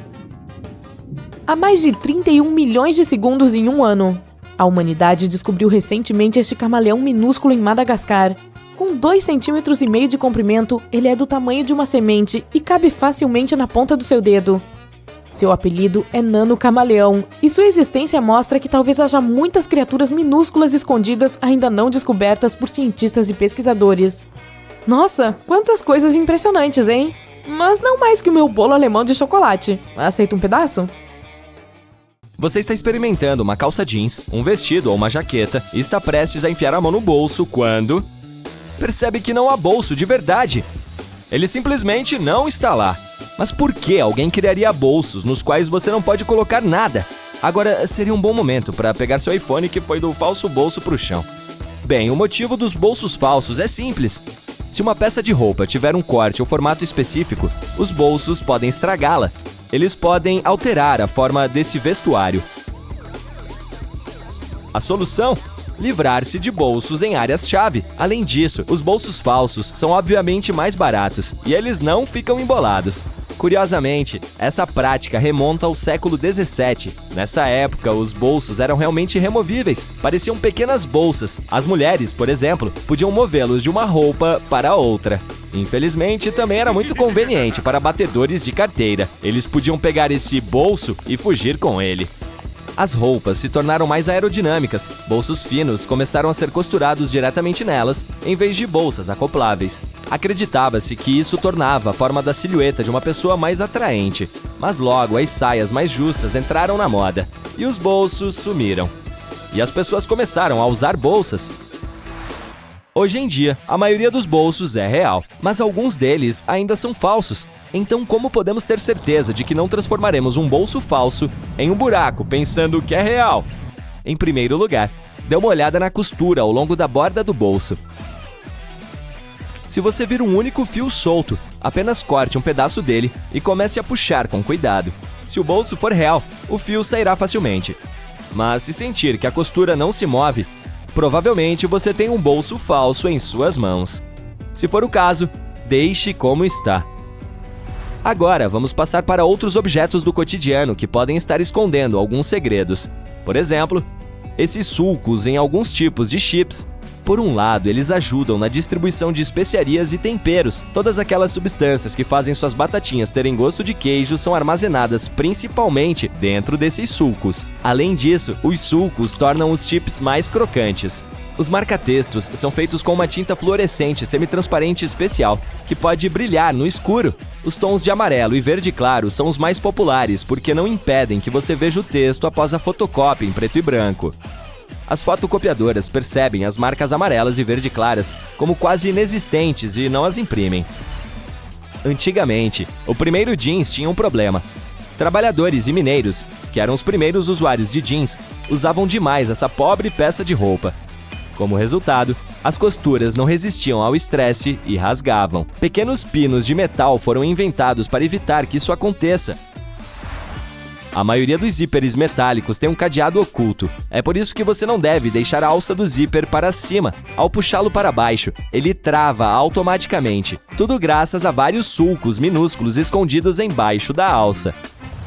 Há mais de 31 milhões de segundos em um ano. A humanidade descobriu recentemente este camaleão minúsculo em Madagascar. Com 2,5 cm de comprimento, ele é do tamanho de uma semente e cabe facilmente na ponta do seu dedo. Seu apelido é Nano Camaleão, e sua existência mostra que talvez haja muitas criaturas minúsculas escondidas ainda não descobertas por cientistas e pesquisadores. Nossa, quantas coisas impressionantes, hein? Mas não mais que o meu bolo alemão de chocolate. Aceita um pedaço? Você está experimentando uma calça jeans, um vestido ou uma jaqueta e está prestes a enfiar a mão no bolso quando percebe que não há bolso de verdade. Ele simplesmente não está lá. Mas por que alguém criaria bolsos nos quais você não pode colocar nada? Agora seria um bom momento para pegar seu iPhone que foi do falso bolso para o chão. Bem, o motivo dos bolsos falsos é simples. Se uma peça de roupa tiver um corte ou formato específico, os bolsos podem estragá-la. Eles podem alterar a forma desse vestuário. A solução? Livrar-se de bolsos em áreas-chave. Além disso, os bolsos falsos são obviamente mais baratos e eles não ficam embolados. Curiosamente, essa prática remonta ao século XVII. Nessa época, os bolsos eram realmente removíveis, pareciam pequenas bolsas. As mulheres, por exemplo, podiam movê-los de uma roupa para outra. Infelizmente, também era muito conveniente para batedores de carteira. Eles podiam pegar esse bolso e fugir com ele. As roupas se tornaram mais aerodinâmicas. Bolsos finos começaram a ser costurados diretamente nelas, em vez de bolsas acopláveis. Acreditava-se que isso tornava a forma da silhueta de uma pessoa mais atraente. Mas logo as saias mais justas entraram na moda, e os bolsos sumiram. E as pessoas começaram a usar bolsas. Hoje em dia, a maioria dos bolsos é real, mas alguns deles ainda são falsos. Então, como podemos ter certeza de que não transformaremos um bolso falso em um buraco pensando que é real? Em primeiro lugar, dê uma olhada na costura ao longo da borda do bolso. Se você vir um único fio solto, apenas corte um pedaço dele e comece a puxar com cuidado. Se o bolso for real, o fio sairá facilmente. Mas se sentir que a costura não se move, provavelmente você tem um bolso falso em suas mãos. Se for o caso, deixe como está. Agora, vamos passar para outros objetos do cotidiano que podem estar escondendo alguns segredos. Por exemplo, esses sulcos em alguns tipos de chips. Por um lado, eles ajudam na distribuição de especiarias e temperos. Todas aquelas substâncias que fazem suas batatinhas terem gosto de queijo são armazenadas principalmente dentro desses sulcos. Além disso, os sulcos tornam os chips mais crocantes. Os marca-textos são feitos com uma tinta fluorescente semitransparente especial, que pode brilhar no escuro. Os tons de amarelo e verde claro são os mais populares porque não impedem que você veja o texto após a fotocópia em preto e branco. As fotocopiadoras percebem as marcas amarelas e verde claras como quase inexistentes e não as imprimem. Antigamente, o primeiro jeans tinha um problema. Trabalhadores e mineiros, que eram os primeiros usuários de jeans, usavam demais essa pobre peça de roupa. Como resultado, as costuras não resistiam ao estresse e rasgavam. Pequenos pinos de metal foram inventados para evitar que isso aconteça. A maioria dos zíperes metálicos tem um cadeado oculto. É por isso que você não deve deixar a alça do zíper para cima. Ao puxá-lo para baixo, ele trava automaticamente. Tudo graças a vários sulcos minúsculos escondidos embaixo da alça.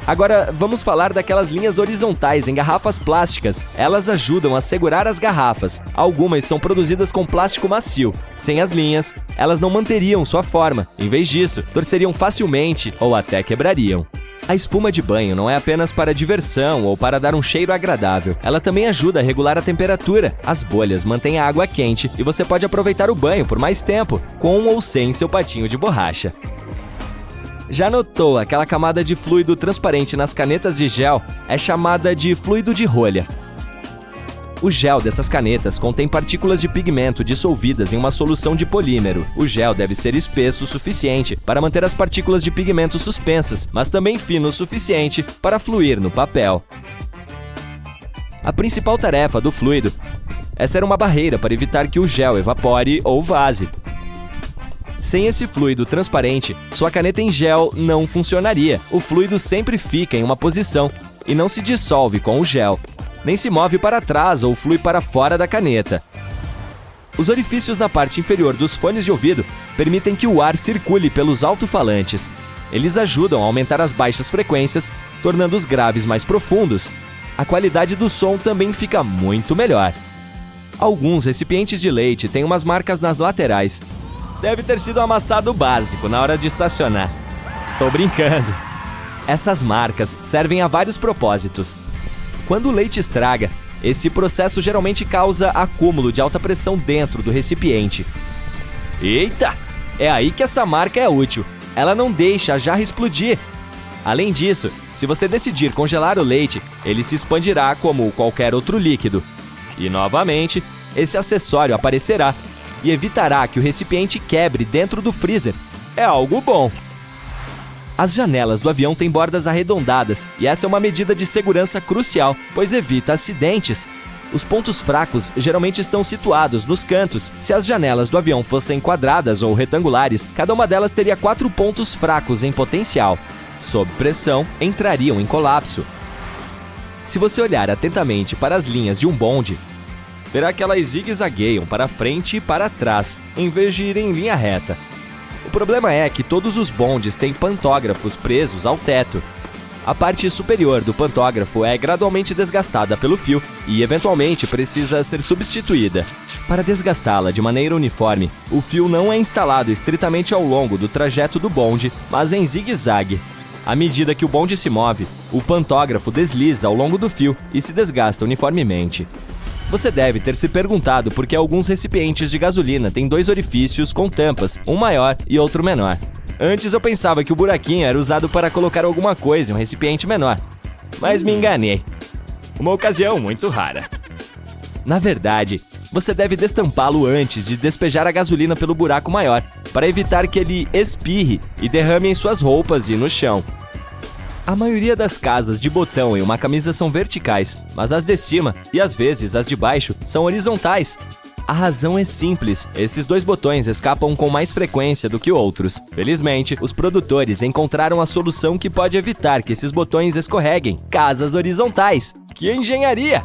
Agora, vamos falar daquelas linhas horizontais em garrafas plásticas. Elas ajudam a segurar as garrafas. Algumas são produzidas com plástico macio. Sem as linhas, elas não manteriam sua forma. Em vez disso, torceriam facilmente ou até quebrariam. A espuma de banho não é apenas para diversão ou para dar um cheiro agradável. Ela também ajuda a regular a temperatura. As bolhas mantêm a água quente e você pode aproveitar o banho por mais tempo, com ou sem seu patinho de borracha. Já notou aquela camada de fluido transparente nas canetas de gel? É chamada de fluido de rolha. O gel dessas canetas contém partículas de pigmento dissolvidas em uma solução de polímero. O gel deve ser espesso o suficiente para manter as partículas de pigmento suspensas, mas também fino o suficiente para fluir no papel. A principal tarefa do fluido é ser uma barreira para evitar que o gel evapore ou vaze. Sem esse fluido transparente, sua caneta em gel não funcionaria. O fluido sempre fica em uma posição e não se dissolve com o gel. nem se move para trás ou flui para fora da caneta. Os orifícios na parte inferior dos fones de ouvido permitem que o ar circule pelos alto-falantes. Eles ajudam a aumentar as baixas frequências, tornando os graves mais profundos. A qualidade do som também fica muito melhor. Alguns recipientes de leite têm umas marcas nas laterais. Deve ter sido amassado básico na hora de estacionar. Tô brincando. Essas marcas servem a vários propósitos. Quando o leite estraga, esse processo geralmente causa acúmulo de alta pressão dentro do recipiente. Eita! É aí que essa marca é útil. Ela não deixa a jarra explodir. Além disso, se você decidir congelar o leite, ele se expandirá como qualquer outro líquido. E, novamente, esse acessório aparecerá e evitará que o recipiente quebre dentro do freezer. É algo bom. As janelas do avião têm bordas arredondadas e essa é uma medida de segurança crucial, pois evita acidentes. Os pontos fracos geralmente estão situados nos cantos. Se as janelas do avião fossem quadradas ou retangulares, cada uma delas teria 4 pontos fracos em potencial. Sob pressão, entrariam em colapso. Se você olhar atentamente para as linhas de um bonde, verá que elas zigue-zagueiam para frente e para trás, em vez de ir em linha reta. O problema é que todos os bondes têm pantógrafos presos ao teto. A parte superior do pantógrafo é gradualmente desgastada pelo fio e, eventualmente, precisa ser substituída. Para desgastá-la de maneira uniforme, o fio não é instalado estritamente ao longo do trajeto do bonde, mas em zigue-zague. À medida que o bonde se move, o pantógrafo desliza ao longo do fio e se desgasta uniformemente. Você deve ter se perguntado por que alguns recipientes de gasolina têm 2 orifícios com tampas, um maior e outro menor. Antes eu pensava que o buraquinho era usado para colocar alguma coisa em um recipiente menor, mas me enganei. Uma ocasião muito rara. Na verdade, você deve destampá-lo antes de despejar a gasolina pelo buraco maior, para evitar que ele espirre e derrame em suas roupas e no chão. A maioria das casas de botão em uma camisa são verticais, mas as de cima e às vezes as de baixo são horizontais. A razão é simples, esses 2 botões escapam com mais frequência do que outros. Felizmente, os produtores encontraram a solução que pode evitar que esses botões escorreguem. Casas horizontais! Que engenharia!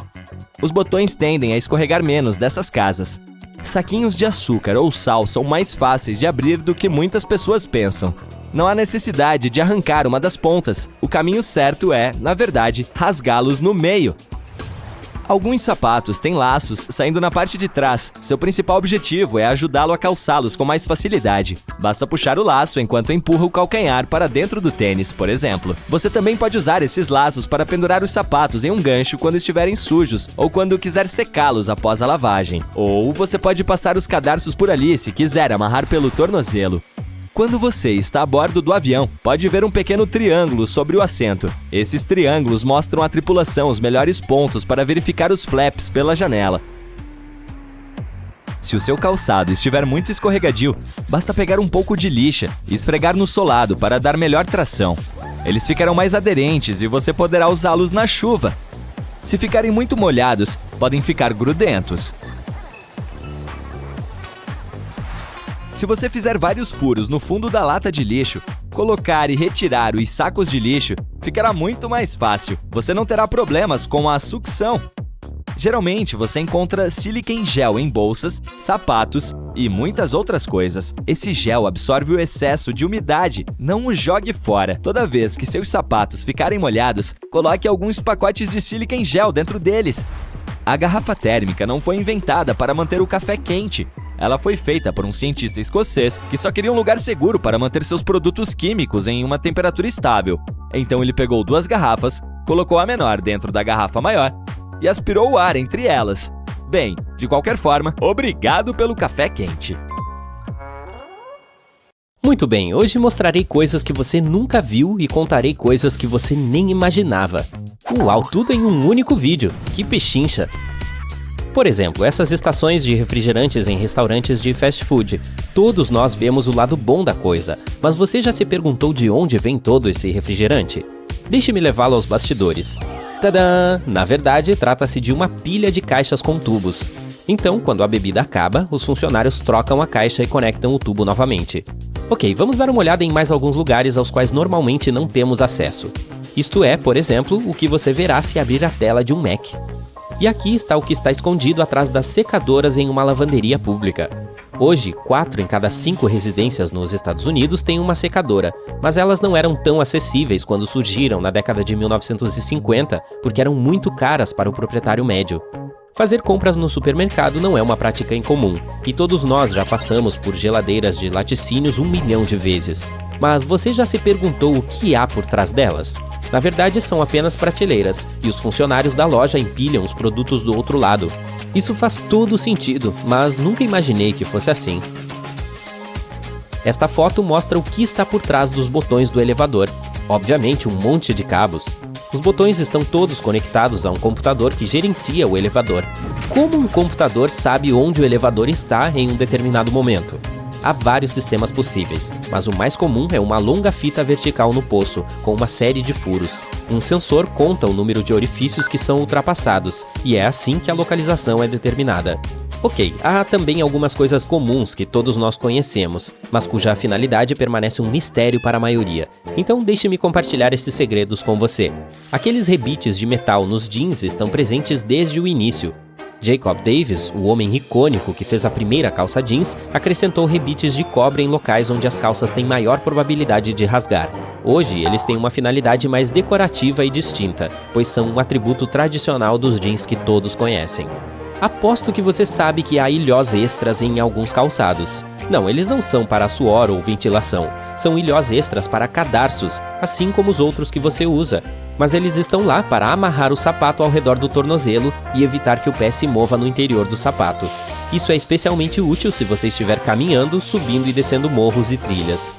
Os botões tendem a escorregar menos dessas casas. Saquinhos de açúcar ou sal são mais fáceis de abrir do que muitas pessoas pensam. Não há necessidade de arrancar uma das pontas. O caminho certo é, na verdade, rasgá-los no meio. Alguns sapatos têm laços saindo na parte de trás. Seu principal objetivo é ajudá-lo a calçá-los com mais facilidade. Basta puxar o laço enquanto empurra o calcanhar para dentro do tênis, por exemplo. Você também pode usar esses laços para pendurar os sapatos em um gancho quando estiverem sujos ou quando quiser secá-los após a lavagem. Ou você pode passar os cadarços por ali se quiser amarrar pelo tornozelo. Quando você está a bordo do avião, pode ver um pequeno triângulo sobre o assento. Esses triângulos mostram à tripulação os melhores pontos para verificar os flaps pela janela. Se o seu calçado estiver muito escorregadio, basta pegar um pouco de lixa e esfregar no solado para dar melhor tração. Eles ficarão mais aderentes e você poderá usá-los na chuva. Se ficarem muito molhados, podem ficar grudentos. Se você fizer vários furos no fundo da lata de lixo, colocar e retirar os sacos de lixo, ficará muito mais fácil. Você não terá problemas com a sucção. Geralmente, você encontra sílica em gel em bolsas, sapatos e muitas outras coisas. Esse gel absorve o excesso de umidade, não o jogue fora. Toda vez que seus sapatos ficarem molhados, coloque alguns pacotes de sílica em gel dentro deles. A garrafa térmica não foi inventada para manter o café quente. Ela foi feita por um cientista escocês que só queria um lugar seguro para manter seus produtos químicos em uma temperatura estável. Então ele pegou 2 garrafas, colocou a menor dentro da garrafa maior e aspirou o ar entre elas. Bem, de qualquer forma, obrigado pelo café quente. Muito bem, hoje mostrarei coisas que você nunca viu e contarei coisas que você nem imaginava. Uau, tudo em um único vídeo, que pechincha! Por exemplo, essas estações de refrigerantes em restaurantes de fast food. Todos nós vemos o lado bom da coisa, mas você já se perguntou de onde vem todo esse refrigerante? Deixe-me levá-lo aos bastidores. Tadã! Na verdade, trata-se de uma pilha de caixas com tubos. Então, quando a bebida acaba, os funcionários trocam a caixa e conectam o tubo novamente. Ok, vamos dar uma olhada em mais alguns lugares aos quais normalmente não temos acesso. Isto é, por exemplo, o que você verá se abrir a tela de um Mac. E aqui está o que está escondido atrás das secadoras em uma lavanderia pública. Hoje, 4 em cada 5 residências nos Estados Unidos têm uma secadora, mas elas não eram tão acessíveis quando surgiram na década de 1950, porque eram muito caras para o proprietário médio. Fazer compras no supermercado não é uma prática incomum, e todos nós já passamos por geladeiras de laticínios 1 milhão de vezes. Mas você já se perguntou o que há por trás delas? Na verdade, são apenas prateleiras, e os funcionários da loja empilham os produtos do outro lado. Isso faz todo sentido, mas nunca imaginei que fosse assim. Esta foto mostra o que está por trás dos botões do elevador. Obviamente, um monte de cabos. Os botões estão todos conectados a um computador que gerencia o elevador. Como um computador sabe onde o elevador está em um determinado momento? Há vários sistemas possíveis, mas o mais comum é uma longa fita vertical no poço, com uma série de furos. Um sensor conta o número de orifícios que são ultrapassados, e é assim que a localização é determinada. Ok, há também algumas coisas comuns que todos nós conhecemos, mas cuja finalidade permanece um mistério para a maioria. Então deixe-me compartilhar esses segredos com você. Aqueles rebites de metal nos jeans estão presentes desde o início. Jacob Davis, o homem icônico que fez a primeira calça jeans, acrescentou rebites de cobre em locais onde as calças têm maior probabilidade de rasgar. Hoje, eles têm uma finalidade mais decorativa e distinta, pois são um atributo tradicional dos jeans que todos conhecem. Aposto que você sabe que há ilhós extras em alguns calçados. Não, eles não são para suor ou ventilação. São ilhós extras para cadarços, assim como os outros que você usa. Mas eles estão lá para amarrar o sapato ao redor do tornozelo e evitar que o pé se mova no interior do sapato. Isso é especialmente útil se você estiver caminhando, subindo e descendo morros e trilhas.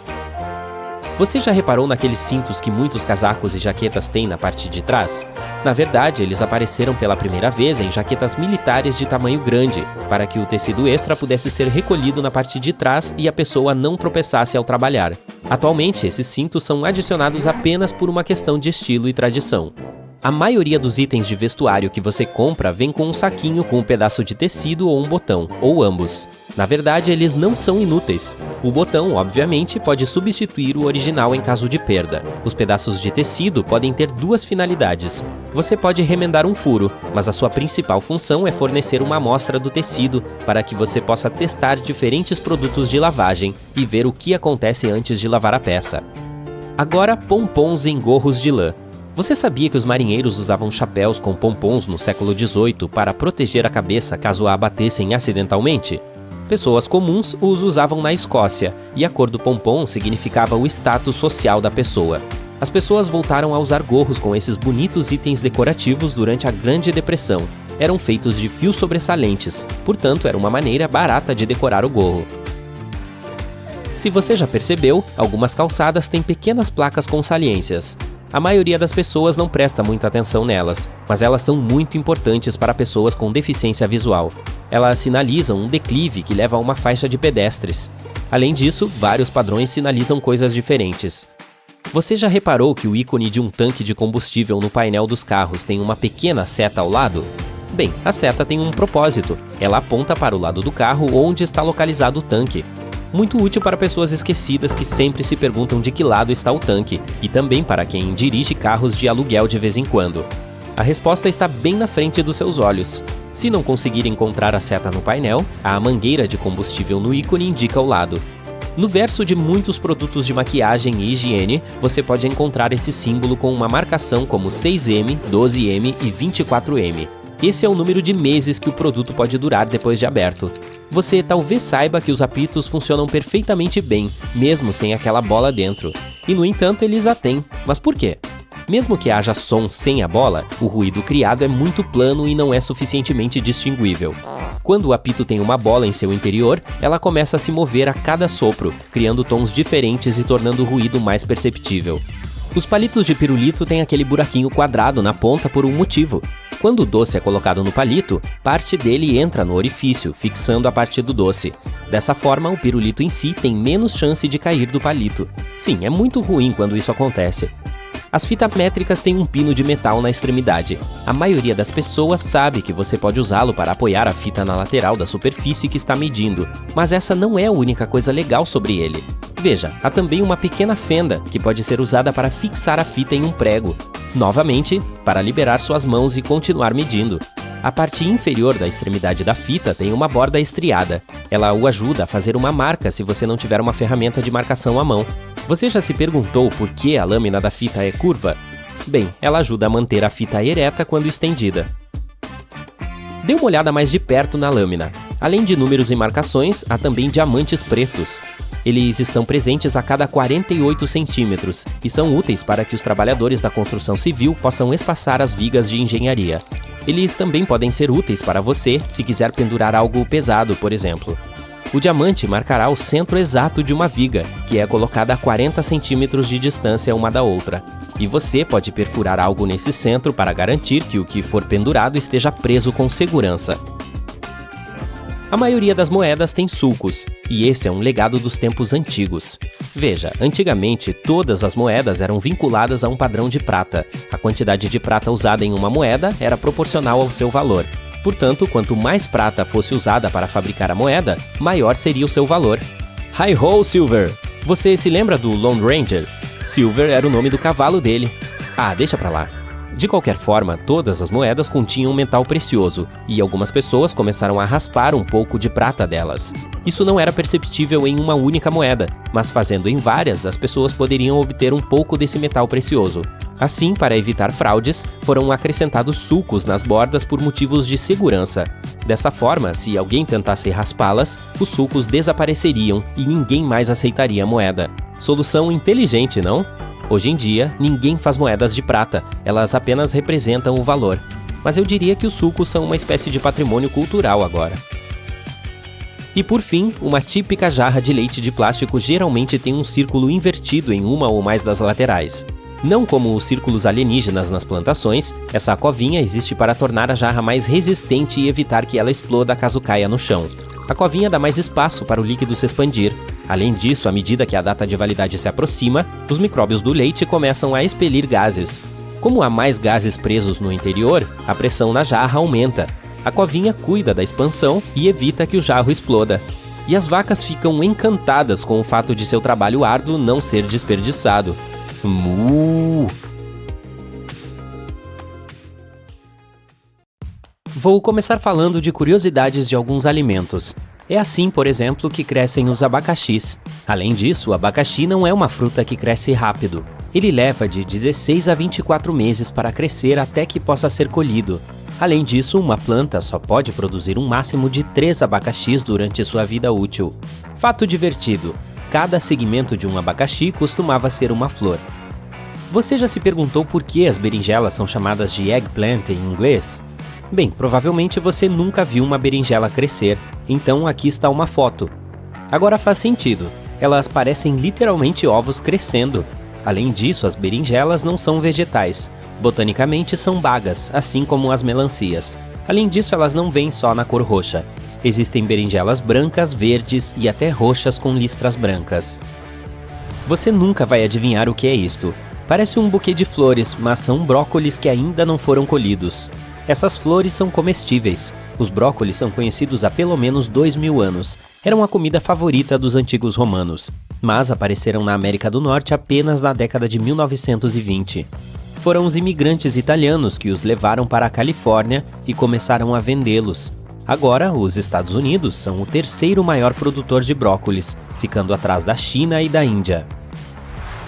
Você já reparou naqueles cintos que muitos casacos e jaquetas têm na parte de trás? Na verdade, eles apareceram pela primeira vez em jaquetas militares de tamanho grande, para que o tecido extra pudesse ser recolhido na parte de trás e a pessoa não tropeçasse ao trabalhar. Atualmente, esses cintos são adicionados apenas por uma questão de estilo e tradição. A maioria dos itens de vestuário que você compra vem com um saquinho com um pedaço de tecido ou um botão, ou ambos. Na verdade, eles não são inúteis. O botão, obviamente, pode substituir o original em caso de perda. Os pedaços de tecido podem ter duas finalidades. Você pode remendar um furo, mas a sua principal função é fornecer uma amostra do tecido para que você possa testar diferentes produtos de lavagem e ver o que acontece antes de lavar a peça. Agora, pompons em gorros de lã. Você sabia que os marinheiros usavam chapéus com pompons no século XVIII para proteger a cabeça caso a abatessem acidentalmente? Pessoas comuns os usavam na Escócia, e a cor do pompom significava o status social da pessoa. As pessoas voltaram a usar gorros com esses bonitos itens decorativos durante a Grande Depressão. Eram feitos de fios sobressalentes, portanto era uma maneira barata de decorar o gorro. Se você já percebeu, algumas calçadas têm pequenas placas com saliências. A maioria das pessoas não presta muita atenção nelas, mas elas são muito importantes para pessoas com deficiência visual. Elas sinalizam um declive que leva a uma faixa de pedestres. Além disso, vários padrões sinalizam coisas diferentes. Você já reparou que o ícone de um tanque de combustível no painel dos carros tem uma pequena seta ao lado? Bem, a seta tem um propósito. Ela aponta para o lado do carro onde está localizado o tanque. Muito útil para pessoas esquecidas que sempre se perguntam de que lado está o tanque, e também para quem dirige carros de aluguel de vez em quando. A resposta está bem na frente dos seus olhos. Se não conseguir encontrar a seta no painel, a mangueira de combustível no ícone indica o lado. No verso de muitos produtos de maquiagem e higiene, você pode encontrar esse símbolo com uma marcação como 6M, 12M e 24M. Esse é o número de meses que o produto pode durar depois de aberto. Você talvez saiba que os apitos funcionam perfeitamente bem, mesmo sem aquela bola dentro. E no entanto, eles a têm. Mas por quê? Mesmo que haja som sem a bola, o ruído criado é muito plano e não é suficientemente distinguível. Quando o apito tem uma bola em seu interior, ela começa a se mover a cada sopro, criando tons diferentes e tornando o ruído mais perceptível. Os palitos de pirulito têm aquele buraquinho quadrado na ponta por um motivo. Quando o doce é colocado no palito, parte dele entra no orifício, fixando a parte do doce. Dessa forma, o pirulito em si tem menos chance de cair do palito. Sim, é muito ruim quando isso acontece. As fitas métricas têm um pino de metal na extremidade. A maioria das pessoas sabe que você pode usá-lo para apoiar a fita na lateral da superfície que está medindo, mas essa não é a única coisa legal sobre ele. Veja, há também uma pequena fenda que pode ser usada para fixar a fita em um prego. Novamente, para liberar suas mãos e continuar medindo. A parte inferior da extremidade da fita tem uma borda estriada. Ela o ajuda a fazer uma marca se você não tiver uma ferramenta de marcação à mão. Você já se perguntou por que a lâmina da fita é curva? Bem, ela ajuda a manter a fita ereta quando estendida. Dê uma olhada mais de perto na lâmina. Além de números e marcações, há também diamantes pretos. Eles estão presentes a cada 48 centímetros e são úteis para que os trabalhadores da construção civil possam espaçar as vigas de engenharia. Eles também podem ser úteis para você se quiser pendurar algo pesado, por exemplo. O diamante marcará o centro exato de uma viga, que é colocada a 40 centímetros de distância uma da outra. E você pode perfurar algo nesse centro para garantir que o que for pendurado esteja preso com segurança. A maioria das moedas tem sulcos, e esse é um legado dos tempos antigos. Veja, antigamente todas as moedas eram vinculadas a um padrão de prata. A quantidade de prata usada em uma moeda era proporcional ao seu valor. Portanto, quanto mais prata fosse usada para fabricar a moeda, maior seria o seu valor. Hi-ho, Silver! Você se lembra do Lone Ranger? Silver era o nome do cavalo dele. Ah, deixa pra lá. De qualquer forma, todas as moedas continham metal precioso, e algumas pessoas começaram a raspar um pouco de prata delas. Isso não era perceptível em uma única moeda, mas fazendo em várias, as pessoas poderiam obter um pouco desse metal precioso. Assim, para evitar fraudes, foram acrescentados sulcos nas bordas por motivos de segurança. Dessa forma, se alguém tentasse raspá-las, os sulcos desapareceriam e ninguém mais aceitaria a moeda. Solução inteligente, não? Hoje em dia, ninguém faz moedas de prata, elas apenas representam o valor. Mas eu diria que os sulcos são uma espécie de patrimônio cultural agora. E por fim, uma típica jarra de leite de plástico geralmente tem um círculo invertido em uma ou mais das laterais. Não como os círculos alienígenas nas plantações, essa covinha existe para tornar a jarra mais resistente e evitar que ela exploda caso caia no chão. A covinha dá mais espaço para o líquido se expandir. Além disso, à medida que a data de validade se aproxima, os micróbios do leite começam a expelir gases. Como há mais gases presos no interior, a pressão na jarra aumenta. A covinha cuida da expansão e evita que o jarro exploda. E as vacas ficam encantadas com o fato de seu trabalho árduo não ser desperdiçado. Vou começar falando de curiosidades de alguns alimentos. É assim, por exemplo, que crescem os abacaxis. Além disso, o abacaxi não é uma fruta que cresce rápido. Ele leva de 16 a 24 meses para crescer até que possa ser colhido. Além disso, uma planta só pode produzir um máximo de 3 abacaxis durante sua vida útil. Fato divertido: cada segmento de um abacaxi costumava ser uma flor. Você já se perguntou por que as berinjelas são chamadas de eggplant em inglês? Bem, provavelmente você nunca viu uma berinjela crescer, então aqui está uma foto. Agora faz sentido, elas parecem literalmente ovos crescendo. Além disso, as berinjelas não são vegetais. Botanicamente são bagas, assim como as melancias. Além disso, elas não vêm só na cor roxa. Existem berinjelas brancas, verdes e até roxas com listras brancas. Você nunca vai adivinhar o que é isto. Parece um buquê de flores, mas são brócolis que ainda não foram colhidos. Essas flores são comestíveis. Os brócolis são conhecidos há pelo menos 2000 anos. Eram a comida favorita dos antigos romanos, mas apareceram na América do Norte apenas na década de 1920. Foram os imigrantes italianos que os levaram para a Califórnia e começaram a vendê-los. Agora, os Estados Unidos são o terceiro maior produtor de brócolis, ficando atrás da China e da Índia.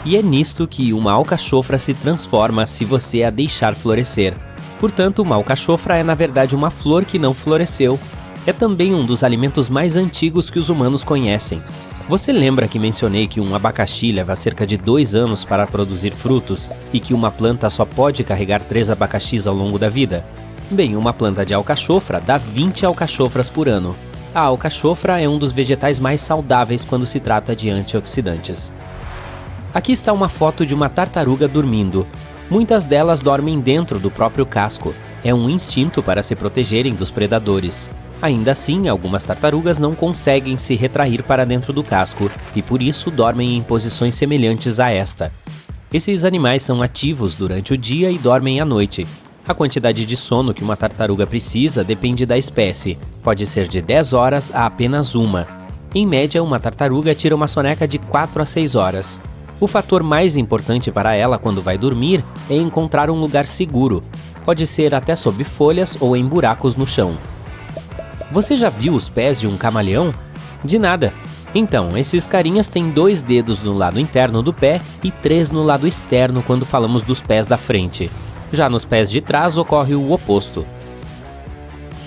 E é nisto que uma alcachofra se transforma se você a deixar florescer. Portanto, uma alcachofra é na verdade uma flor que não floresceu. É também um dos alimentos mais antigos que os humanos conhecem. Você lembra que mencionei que um abacaxi leva cerca de 2 anos para produzir frutos e que uma planta só pode carregar 3 abacaxis ao longo da vida? Bem, uma planta de alcachofra dá 20 alcachofras por ano. A alcachofra é um dos vegetais mais saudáveis quando se trata de antioxidantes. Aqui está uma foto de uma tartaruga dormindo. Muitas delas dormem dentro do próprio casco. É um instinto para se protegerem dos predadores. Ainda assim, algumas tartarugas não conseguem se retrair para dentro do casco e por isso dormem em posições semelhantes a esta. Esses animais são ativos durante o dia e dormem à noite. A quantidade de sono que uma tartaruga precisa depende da espécie. Pode ser de 10 horas a apenas 1. Em média, uma tartaruga tira uma soneca de 4 a 6 horas. O fator mais importante para ela quando vai dormir é encontrar um lugar seguro. Pode ser até sob folhas ou em buracos no chão. Você já viu os pés de um camaleão? De nada. Então, esses carinhas têm 2 dedos no lado interno do pé e 3 no lado externo quando falamos dos pés da frente. Já nos pés de trás ocorre o oposto.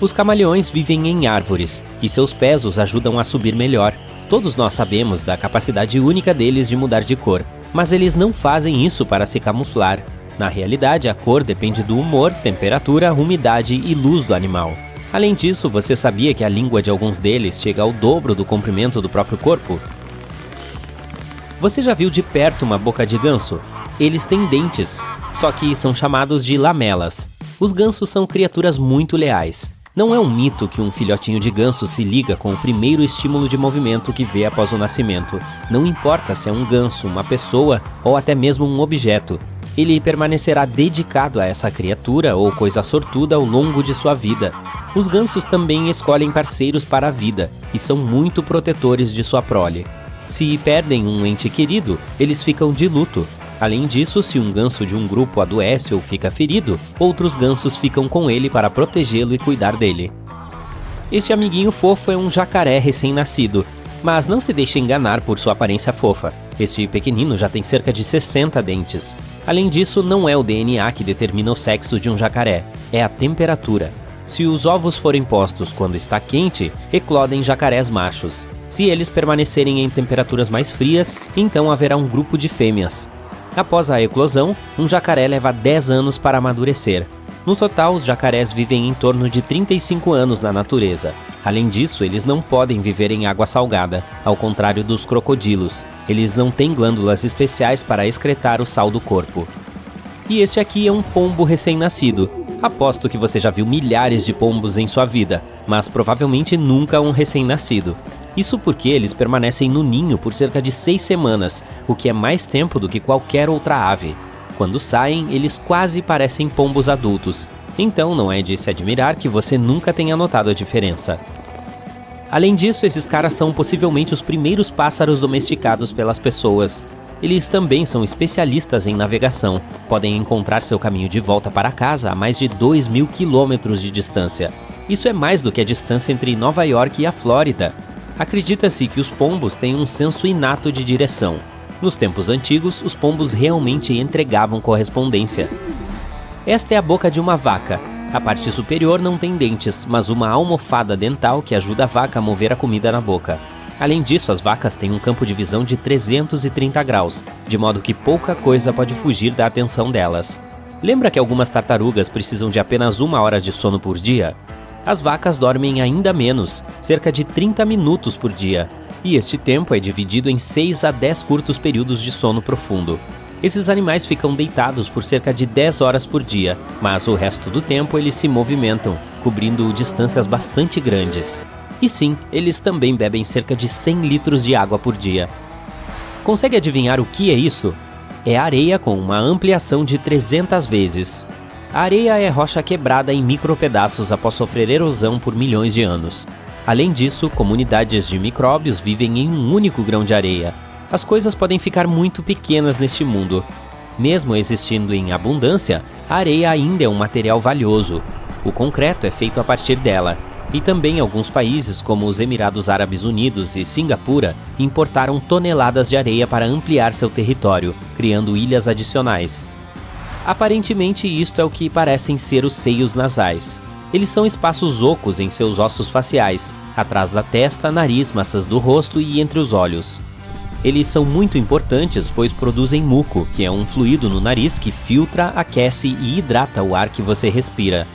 Os camaleões vivem em árvores e seus pés os ajudam a subir melhor. Todos nós sabemos da capacidade única deles de mudar de cor, mas eles não fazem isso para se camuflar. Na realidade, a cor depende do humor, temperatura, umidade e luz do animal. Além disso, você sabia que a língua de alguns deles chega ao dobro do comprimento do próprio corpo? Você já viu de perto uma boca de ganso? Eles têm dentes, só que são chamados de lamelas. Os gansos são criaturas muito leais. Não é um mito que um filhotinho de ganso se liga com o primeiro estímulo de movimento que vê após o nascimento. Não importa se é um ganso, uma pessoa ou até mesmo um objeto. Ele permanecerá dedicado a essa criatura ou coisa sortuda ao longo de sua vida. Os gansos também escolhem parceiros para a vida e são muito protetores de sua prole. Se perdem um ente querido, eles ficam de luto. Além disso, se um ganso de um grupo adoece ou fica ferido, outros gansos ficam com ele para protegê-lo e cuidar dele. Este amiguinho fofo é um jacaré recém-nascido, mas não se deixe enganar por sua aparência fofa. Este pequenino já tem cerca de 60 dentes. Além disso, não é o DNA que determina o sexo de um jacaré, é a temperatura. Se os ovos forem postos quando está quente, eclodem jacarés machos. Se eles permanecerem em temperaturas mais frias, então haverá um grupo de fêmeas. Após a eclosão, um jacaré leva 10 anos para amadurecer. No total, os jacarés vivem em torno de 35 anos na natureza. Além disso, eles não podem viver em água salgada, ao contrário dos crocodilos. Eles não têm glândulas especiais para excretar o sal do corpo. E este aqui é um pombo recém-nascido. Aposto que você já viu milhares de pombos em sua vida, mas provavelmente nunca um recém-nascido. Isso porque eles permanecem no ninho por cerca de 6 semanas, o que é mais tempo do que qualquer outra ave. Quando saem, eles quase parecem pombos adultos, então não é de se admirar que você nunca tenha notado a diferença. Além disso, esses caras são possivelmente os primeiros pássaros domesticados pelas pessoas. Eles também são especialistas em navegação, podem encontrar seu caminho de volta para casa a mais de 2.000 quilômetros de distância. Isso é mais do que a distância entre Nova York e a Flórida. Acredita-se que os pombos têm um senso inato de direção. Nos tempos antigos, os pombos realmente entregavam correspondência. Esta é a boca de uma vaca. A parte superior não tem dentes, mas uma almofada dental que ajuda a vaca a mover a comida na boca. Além disso, as vacas têm um campo de visão de 330 graus, de modo que pouca coisa pode fugir da atenção delas. Lembra que algumas tartarugas precisam de apenas 1 hora de sono por dia? As vacas dormem ainda menos, cerca de 30 minutos por dia, e este tempo é dividido em 6 a 10 curtos períodos de sono profundo. Esses animais ficam deitados por cerca de 10 horas por dia, mas o resto do tempo eles se movimentam, cobrindo distâncias bastante grandes. E sim, eles também bebem cerca de 100 litros de água por dia. Consegue adivinhar o que é isso? É areia com uma ampliação de 300 vezes. A areia é rocha quebrada em micropedaços após sofrer erosão por milhões de anos. Além disso, comunidades de micróbios vivem em um único grão de areia. As coisas podem ficar muito pequenas neste mundo. Mesmo existindo em abundância, a areia ainda é um material valioso. O concreto é feito a partir dela. E também alguns países, como os Emirados Árabes Unidos e Singapura, importaram toneladas de areia para ampliar seu território, criando ilhas adicionais. Aparentemente, isto é o que parecem ser os seios nasais. Eles são espaços ocos em seus ossos faciais, atrás da testa, nariz, maçãs do rosto e entre os olhos. Eles são muito importantes pois produzem muco, que é um fluido no nariz que filtra, aquece e hidrata o ar que você respira.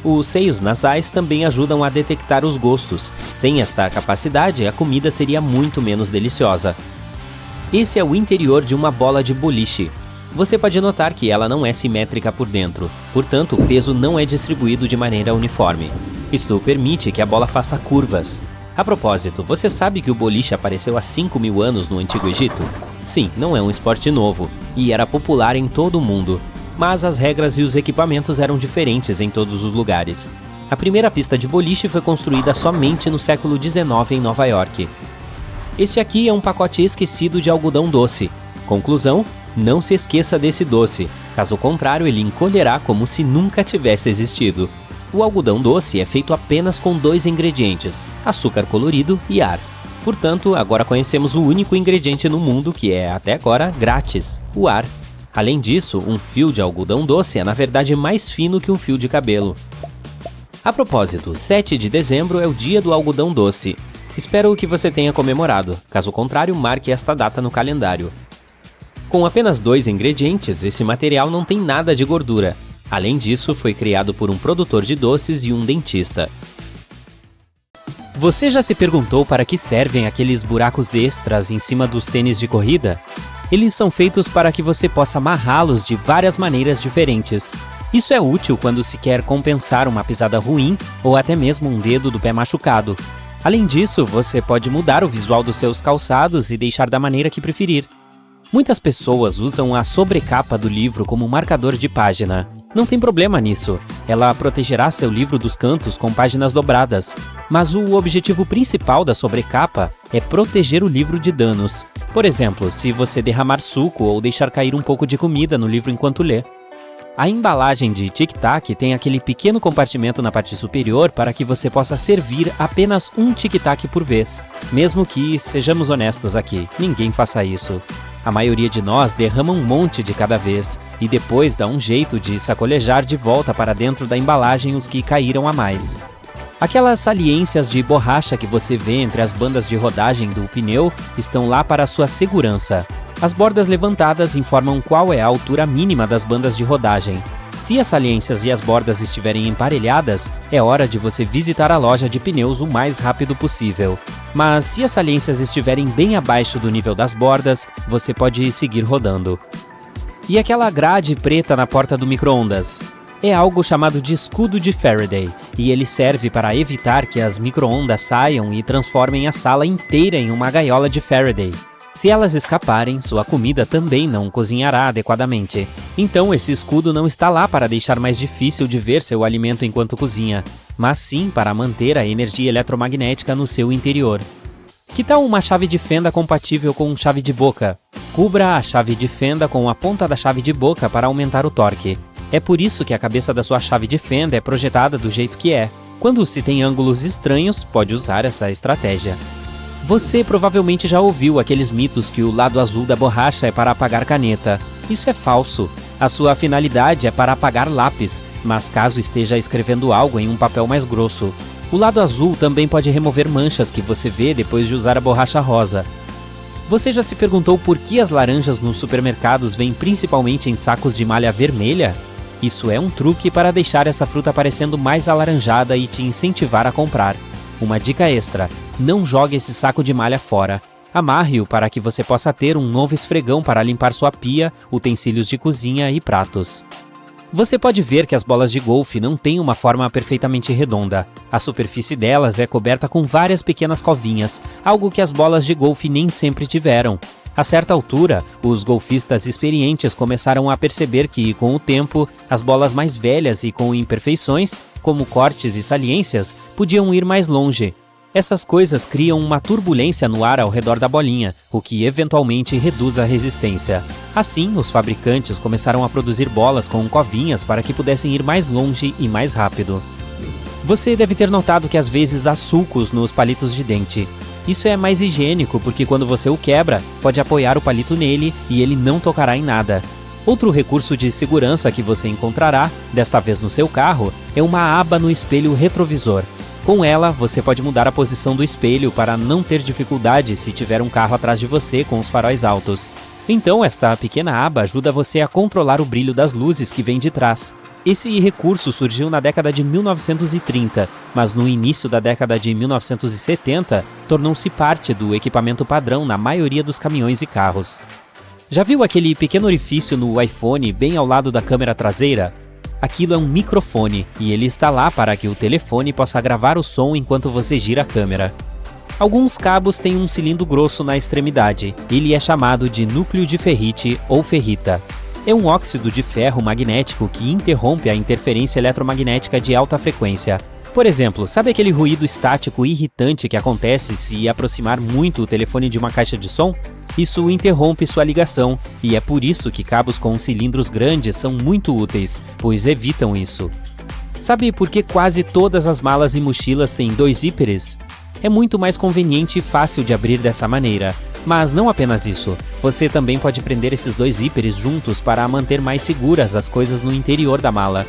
Os seios nasais também ajudam a detectar os gostos. Sem esta capacidade, a comida seria muito menos deliciosa. Esse é o interior de uma bola de boliche. Você pode notar que ela não é simétrica por dentro, portanto o peso não é distribuído de maneira uniforme. Isto permite que a bola faça curvas. A propósito, você sabe que o boliche apareceu há 5.000 anos no Antigo Egito? Sim, não é um esporte novo, e era popular em todo o mundo. Mas as regras e os equipamentos eram diferentes em todos os lugares. A primeira pista de boliche foi construída somente no século XIX em Nova York. Este aqui é um pacote esquecido de algodão doce. Conclusão: não se esqueça desse doce, caso contrário ele encolherá como se nunca tivesse existido. O algodão doce é feito apenas com 2 ingredientes, açúcar colorido e ar. Portanto, agora conhecemos o único ingrediente no mundo que é, até agora, grátis, o ar. Além disso, um fio de algodão doce é na verdade mais fino que um fio de cabelo. A propósito, 7 de dezembro é o dia do algodão doce. Espero que você tenha comemorado, caso contrário, marque esta data no calendário. Com apenas 2 ingredientes, esse material não tem nada de gordura. Além disso, foi criado por um produtor de doces e um dentista. Você já se perguntou para que servem aqueles buracos extras em cima dos tênis de corrida? Eles são feitos para que você possa amarrá-los de várias maneiras diferentes. Isso é útil quando se quer compensar uma pisada ruim ou até mesmo um dedo do pé machucado. Além disso, você pode mudar o visual dos seus calçados e deixar da maneira que preferir. Muitas pessoas usam a sobrecapa do livro como marcador de página. Não tem problema nisso. Ela protegerá seu livro dos cantos com páginas dobradas. Mas o objetivo principal da sobrecapa é proteger o livro de danos. Por exemplo, se você derramar suco ou deixar cair um pouco de comida no livro enquanto lê. A embalagem de Tic Tac tem aquele pequeno compartimento na parte superior para que você possa servir apenas um Tic Tac por vez. Mesmo que, sejamos honestos aqui, ninguém faça isso. A maioria de nós derrama um monte de cada vez e depois dá um jeito de sacolejar de volta para dentro da embalagem os que caíram a mais. Aquelas saliências de borracha que você vê entre as bandas de rodagem do pneu estão lá para sua segurança. As bordas levantadas informam qual é a altura mínima das bandas de rodagem. Se as saliências e as bordas estiverem emparelhadas, é hora de você visitar a loja de pneus o mais rápido possível. Mas se as saliências estiverem bem abaixo do nível das bordas, você pode seguir rodando. E aquela grade preta na porta do micro-ondas? É algo chamado de escudo de Faraday, e ele serve para evitar que as micro-ondas saiam e transformem a sala inteira em uma gaiola de Faraday. Se elas escaparem, sua comida também não cozinhará adequadamente. Então esse escudo não está lá para deixar mais difícil de ver seu alimento enquanto cozinha, mas sim para manter a energia eletromagnética no seu interior. Que tal uma chave de fenda compatível com chave de boca? Cubra a chave de fenda com a ponta da chave de boca para aumentar o torque. É por isso que a cabeça da sua chave de fenda é projetada do jeito que é. Quando se tem ângulos estranhos, pode usar essa estratégia. Você provavelmente já ouviu aqueles mitos que o lado azul da borracha é para apagar caneta. Isso é falso. A sua finalidade é para apagar lápis, mas caso esteja escrevendo algo em um papel mais grosso. O lado azul também pode remover manchas que você vê depois de usar a borracha rosa. Você já se perguntou por que as laranjas nos supermercados vêm principalmente em sacos de malha vermelha? Isso é um truque para deixar essa fruta parecendo mais alaranjada e te incentivar a comprar. Uma dica extra: não jogue esse saco de malha fora. Amarre-o para que você possa ter um novo esfregão para limpar sua pia, utensílios de cozinha e pratos. Você pode ver que as bolas de golfe não têm uma forma perfeitamente redonda. A superfície delas é coberta com várias pequenas covinhas, algo que as bolas de golfe nem sempre tiveram. A certa altura, os golfistas experientes começaram a perceber que, com o tempo, as bolas mais velhas e com imperfeições, como cortes e saliências, podiam ir mais longe. Essas coisas criam uma turbulência no ar ao redor da bolinha, o que eventualmente reduz a resistência. Assim, os fabricantes começaram a produzir bolas com covinhas para que pudessem ir mais longe e mais rápido. Você deve ter notado que às vezes há sulcos nos palitos de dente. Isso é mais higiênico porque quando você o quebra, pode apoiar o palito nele e ele não tocará em nada. Outro recurso de segurança que você encontrará, desta vez no seu carro, é uma aba no espelho retrovisor. Com ela, você pode mudar a posição do espelho para não ter dificuldade se tiver um carro atrás de você com os faróis altos. Então, esta pequena aba ajuda você a controlar o brilho das luzes que vêm de trás. Esse recurso surgiu na década de 1930, mas no início da década de 1970, tornou-se parte do equipamento padrão na maioria dos caminhões e carros. Já viu aquele pequeno orifício no iPhone bem ao lado da câmera traseira? Aquilo é um microfone e ele está lá para que o telefone possa gravar o som enquanto você gira a câmera. Alguns cabos têm um cilindro grosso na extremidade. Ele é chamado de núcleo de ferrite ou ferrita. É um óxido de ferro magnético que interrompe a interferência eletromagnética de alta frequência. Por exemplo, sabe aquele ruído estático irritante que acontece se aproximar muito o telefone de uma caixa de som? Isso interrompe sua ligação, e é por isso que cabos com cilindros grandes são muito úteis, pois evitam isso. Sabe por que quase todas as malas e mochilas têm 2 zíperes? É muito mais conveniente e fácil de abrir dessa maneira. Mas não apenas isso, você também pode prender esses 2 zíperes juntos para manter mais seguras as coisas no interior da mala.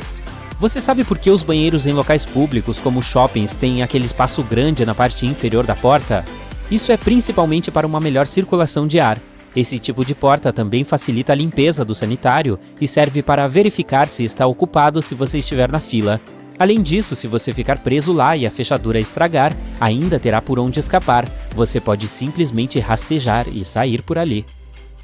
Você sabe por que os banheiros em locais públicos como shoppings têm aquele espaço grande na parte inferior da porta? Isso é principalmente para uma melhor circulação de ar. Esse tipo de porta também facilita a limpeza do sanitário e serve para verificar se está ocupado se você estiver na fila. Além disso, se você ficar preso lá e a fechadura estragar, ainda terá por onde escapar. Você pode simplesmente rastejar e sair por ali.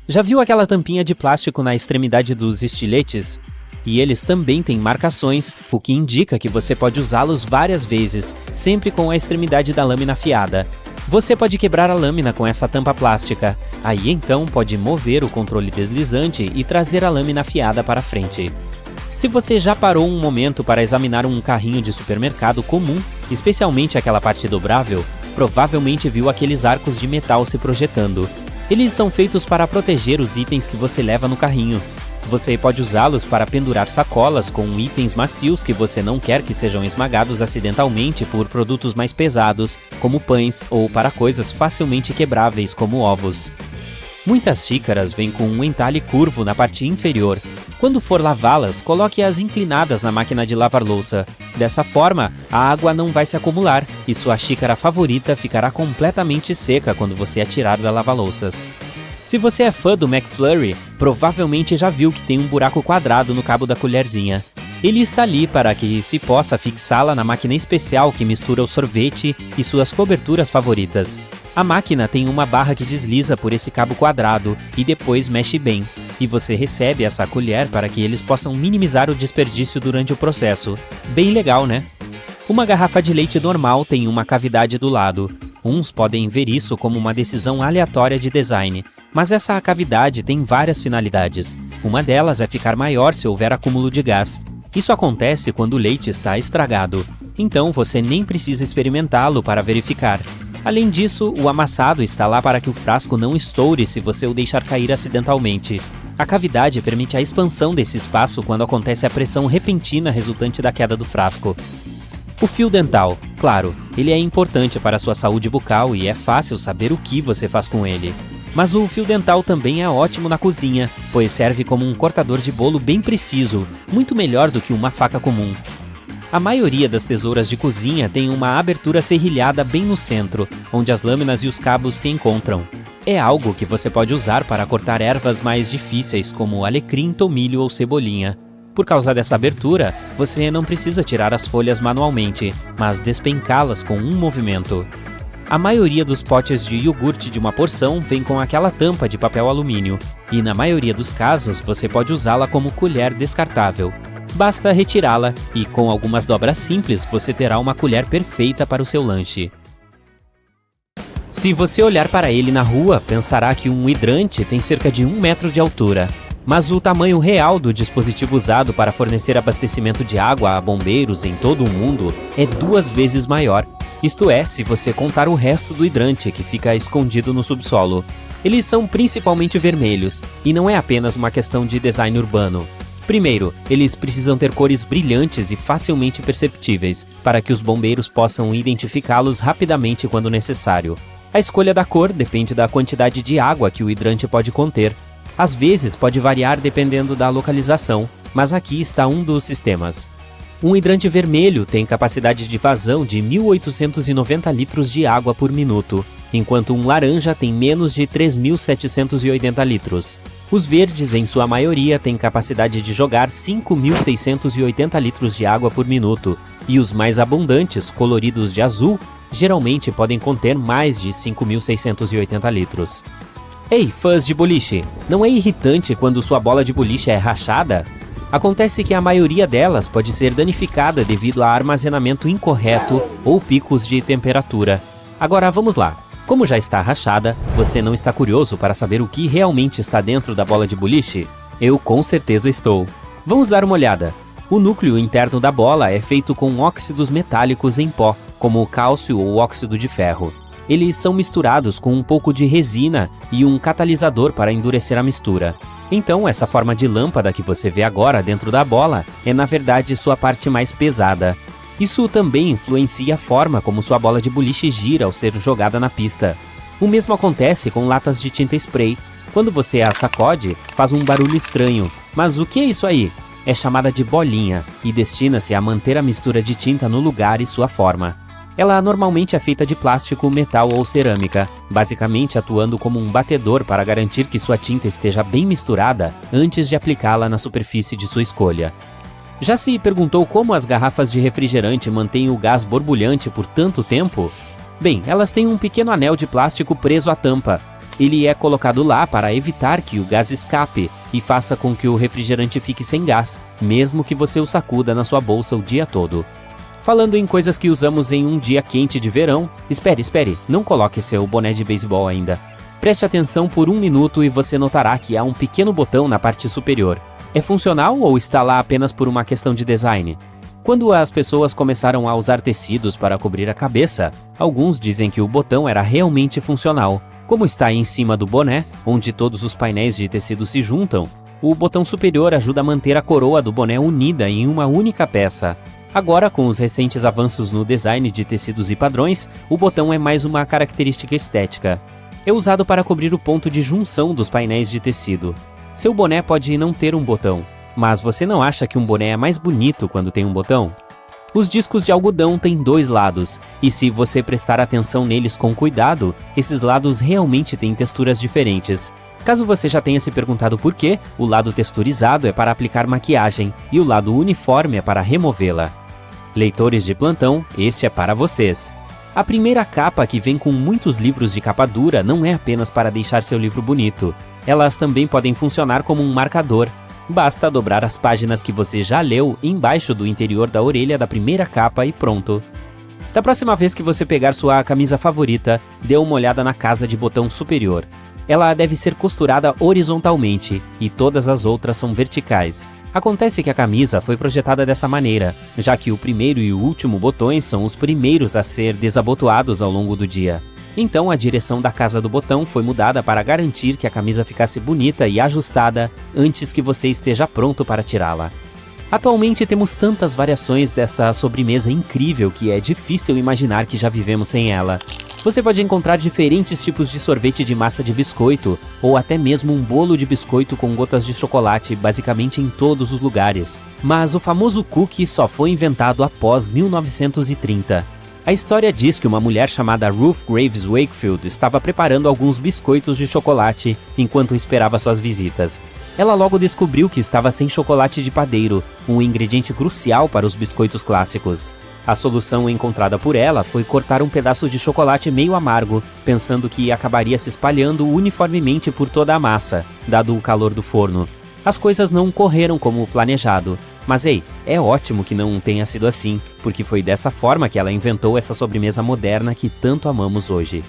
Já viu aquela tampinha de plástico na extremidade dos estiletes? E eles também têm marcações, o que indica que você pode usá-los várias vezes, sempre com a extremidade da lâmina afiada. Você pode quebrar a lâmina com essa tampa plástica. Aí então pode mover o controle deslizante e trazer a lâmina afiada para frente. Se você já parou um momento para examinar um carrinho de supermercado comum, especialmente aquela parte dobrável, provavelmente viu aqueles arcos de metal se projetando. Eles são feitos para proteger os itens que você leva no carrinho. Você pode usá-los para pendurar sacolas com itens macios que você não quer que sejam esmagados acidentalmente por produtos mais pesados, como pães, ou para coisas facilmente quebráveis, como ovos. Muitas xícaras vêm com um entalhe curvo na parte inferior. Quando for lavá-las, coloque-as inclinadas na máquina de lavar louça. Dessa forma, a água não vai se acumular e sua xícara favorita ficará completamente seca quando você a tirar da lava-louças. Se você é fã do McFlurry, provavelmente já viu que tem um buraco quadrado no cabo da colherzinha. Ele está ali para que se possa fixá-la na máquina especial que mistura o sorvete e suas coberturas favoritas. A máquina tem uma barra que desliza por esse cabo quadrado e depois mexe bem. E você recebe essa colher para que eles possam minimizar o desperdício durante o processo. Bem legal, né? Uma garrafa de leite normal tem uma cavidade do lado. Uns podem ver isso como uma decisão aleatória de design, mas essa cavidade tem várias finalidades. Uma delas é ficar maior se houver acúmulo de gás. Isso acontece quando o leite está estragado, então você nem precisa experimentá-lo para verificar. Além disso, o amassado está lá para que o frasco não estoure se você o deixar cair acidentalmente. A cavidade permite a expansão desse espaço quando acontece a pressão repentina resultante da queda do frasco. O fio dental, claro, ele é importante para a sua saúde bucal e é fácil saber o que você faz com ele. Mas o fio dental também é ótimo na cozinha, pois serve como um cortador de bolo bem preciso, muito melhor do que uma faca comum. A maioria das tesouras de cozinha tem uma abertura serrilhada bem no centro, onde as lâminas e os cabos se encontram. É algo que você pode usar para cortar ervas mais difíceis, como alecrim, tomilho ou cebolinha. Por causa dessa abertura, você não precisa tirar as folhas manualmente, mas despencá-las com um movimento. A maioria dos potes de iogurte de uma porção vem com aquela tampa de papel alumínio, e na maioria dos casos você pode usá-la como colher descartável. Basta retirá-la e com algumas dobras simples você terá uma colher perfeita para o seu lanche. Se você olhar para ele na rua, pensará que um hidrante tem cerca de 1 metro de altura. Mas o tamanho real do dispositivo usado para fornecer abastecimento de água a bombeiros em todo o mundo é 2 vezes maior. Isto é, se você contar o resto do hidrante que fica escondido no subsolo. Eles são principalmente vermelhos, e não é apenas uma questão de design urbano. Primeiro, eles precisam ter cores brilhantes e facilmente perceptíveis, para que os bombeiros possam identificá-los rapidamente quando necessário. A escolha da cor depende da quantidade de água que o hidrante pode conter. Às vezes pode variar dependendo da localização, mas aqui está um dos sistemas. Um hidrante vermelho tem capacidade de vazão de 1.890 litros de água por minuto, enquanto um laranja tem menos de 3.780 litros. Os verdes, em sua maioria, têm capacidade de jogar 5.680 litros de água por minuto, e os mais abundantes, coloridos de azul, geralmente podem conter mais de 5.680 litros. Ei, fãs de boliche, não é irritante quando sua bola de boliche é rachada? Acontece que a maioria delas pode ser danificada devido a armazenamento incorreto ou picos de temperatura. Agora vamos lá. Como já está rachada, você não está curioso para saber o que realmente está dentro da bola de boliche? Eu com certeza estou. Vamos dar uma olhada. O núcleo interno da bola é feito com óxidos metálicos em pó, como o cálcio ou óxido de ferro. Eles são misturados com um pouco de resina e um catalisador para endurecer a mistura. Então, essa forma de lâmpada que você vê agora dentro da bola é, na verdade, sua parte mais pesada. Isso também influencia a forma como sua bola de boliche gira ao ser jogada na pista. O mesmo acontece com latas de tinta spray. Quando você a sacode, faz um barulho estranho. Mas o que é isso aí? É chamada de bolinha e destina-se a manter a mistura de tinta no lugar e sua forma. Ela normalmente é feita de plástico, metal ou cerâmica, basicamente atuando como um batedor para garantir que sua tinta esteja bem misturada antes de aplicá-la na superfície de sua escolha. Já se perguntou como as garrafas de refrigerante mantêm o gás borbulhante por tanto tempo? Bem, elas têm um pequeno anel de plástico preso à tampa. Ele é colocado lá para evitar que o gás escape e faça com que o refrigerante fique sem gás, mesmo que você o sacuda na sua bolsa o dia todo. Falando em coisas que usamos em um dia quente de verão, espere, não coloque seu boné de beisebol ainda. Preste atenção por 1 minuto e você notará que há um pequeno botão na parte superior. É funcional ou está lá apenas por uma questão de design? Quando as pessoas começaram a usar tecidos para cobrir a cabeça, alguns dizem que o botão era realmente funcional. Como está em cima do boné, onde todos os painéis de tecido se juntam, o botão superior ajuda a manter a coroa do boné unida em uma única peça. Agora, com os recentes avanços no design de tecidos e padrões, o botão é mais uma característica estética. É usado para cobrir o ponto de junção dos painéis de tecido. Seu boné pode não ter um botão, mas você não acha que um boné é mais bonito quando tem um botão? Os discos de algodão têm 2 lados, e se você prestar atenção neles com cuidado, esses lados realmente têm texturas diferentes. Caso você já tenha se perguntado por quê, o lado texturizado é para aplicar maquiagem e o lado uniforme é para removê-la. Leitores de plantão, este é para vocês. A primeira capa, que vem com muitos livros de capa dura, não é apenas para deixar seu livro bonito. Elas também podem funcionar como um marcador. Basta dobrar as páginas que você já leu embaixo do interior da orelha da primeira capa e pronto. Da próxima vez que você pegar sua camisa favorita, dê uma olhada na casa de botão superior. Ela deve ser costurada horizontalmente e todas as outras são verticais. Acontece que a camisa foi projetada dessa maneira, já que o primeiro e o último botões são os primeiros a ser desabotoados ao longo do dia. Então a direção da casa do botão foi mudada para garantir que a camisa ficasse bonita e ajustada antes que você esteja pronto para tirá-la. Atualmente temos tantas variações desta sobremesa incrível que é difícil imaginar que já vivemos sem ela. Você pode encontrar diferentes tipos de sorvete de massa de biscoito, ou até mesmo um bolo de biscoito com gotas de chocolate basicamente em todos os lugares. Mas o famoso cookie só foi inventado após 1930. A história diz que uma mulher chamada Ruth Graves Wakefield estava preparando alguns biscoitos de chocolate enquanto esperava suas visitas. Ela logo descobriu que estava sem chocolate de padeiro, um ingrediente crucial para os biscoitos clássicos. A solução encontrada por ela foi cortar um pedaço de chocolate meio amargo, pensando que acabaria se espalhando uniformemente por toda a massa, dado o calor do forno. As coisas não correram como planejado. Mas ei, é ótimo que não tenha sido assim, porque foi dessa forma que ela inventou essa sobremesa moderna que tanto amamos hoje.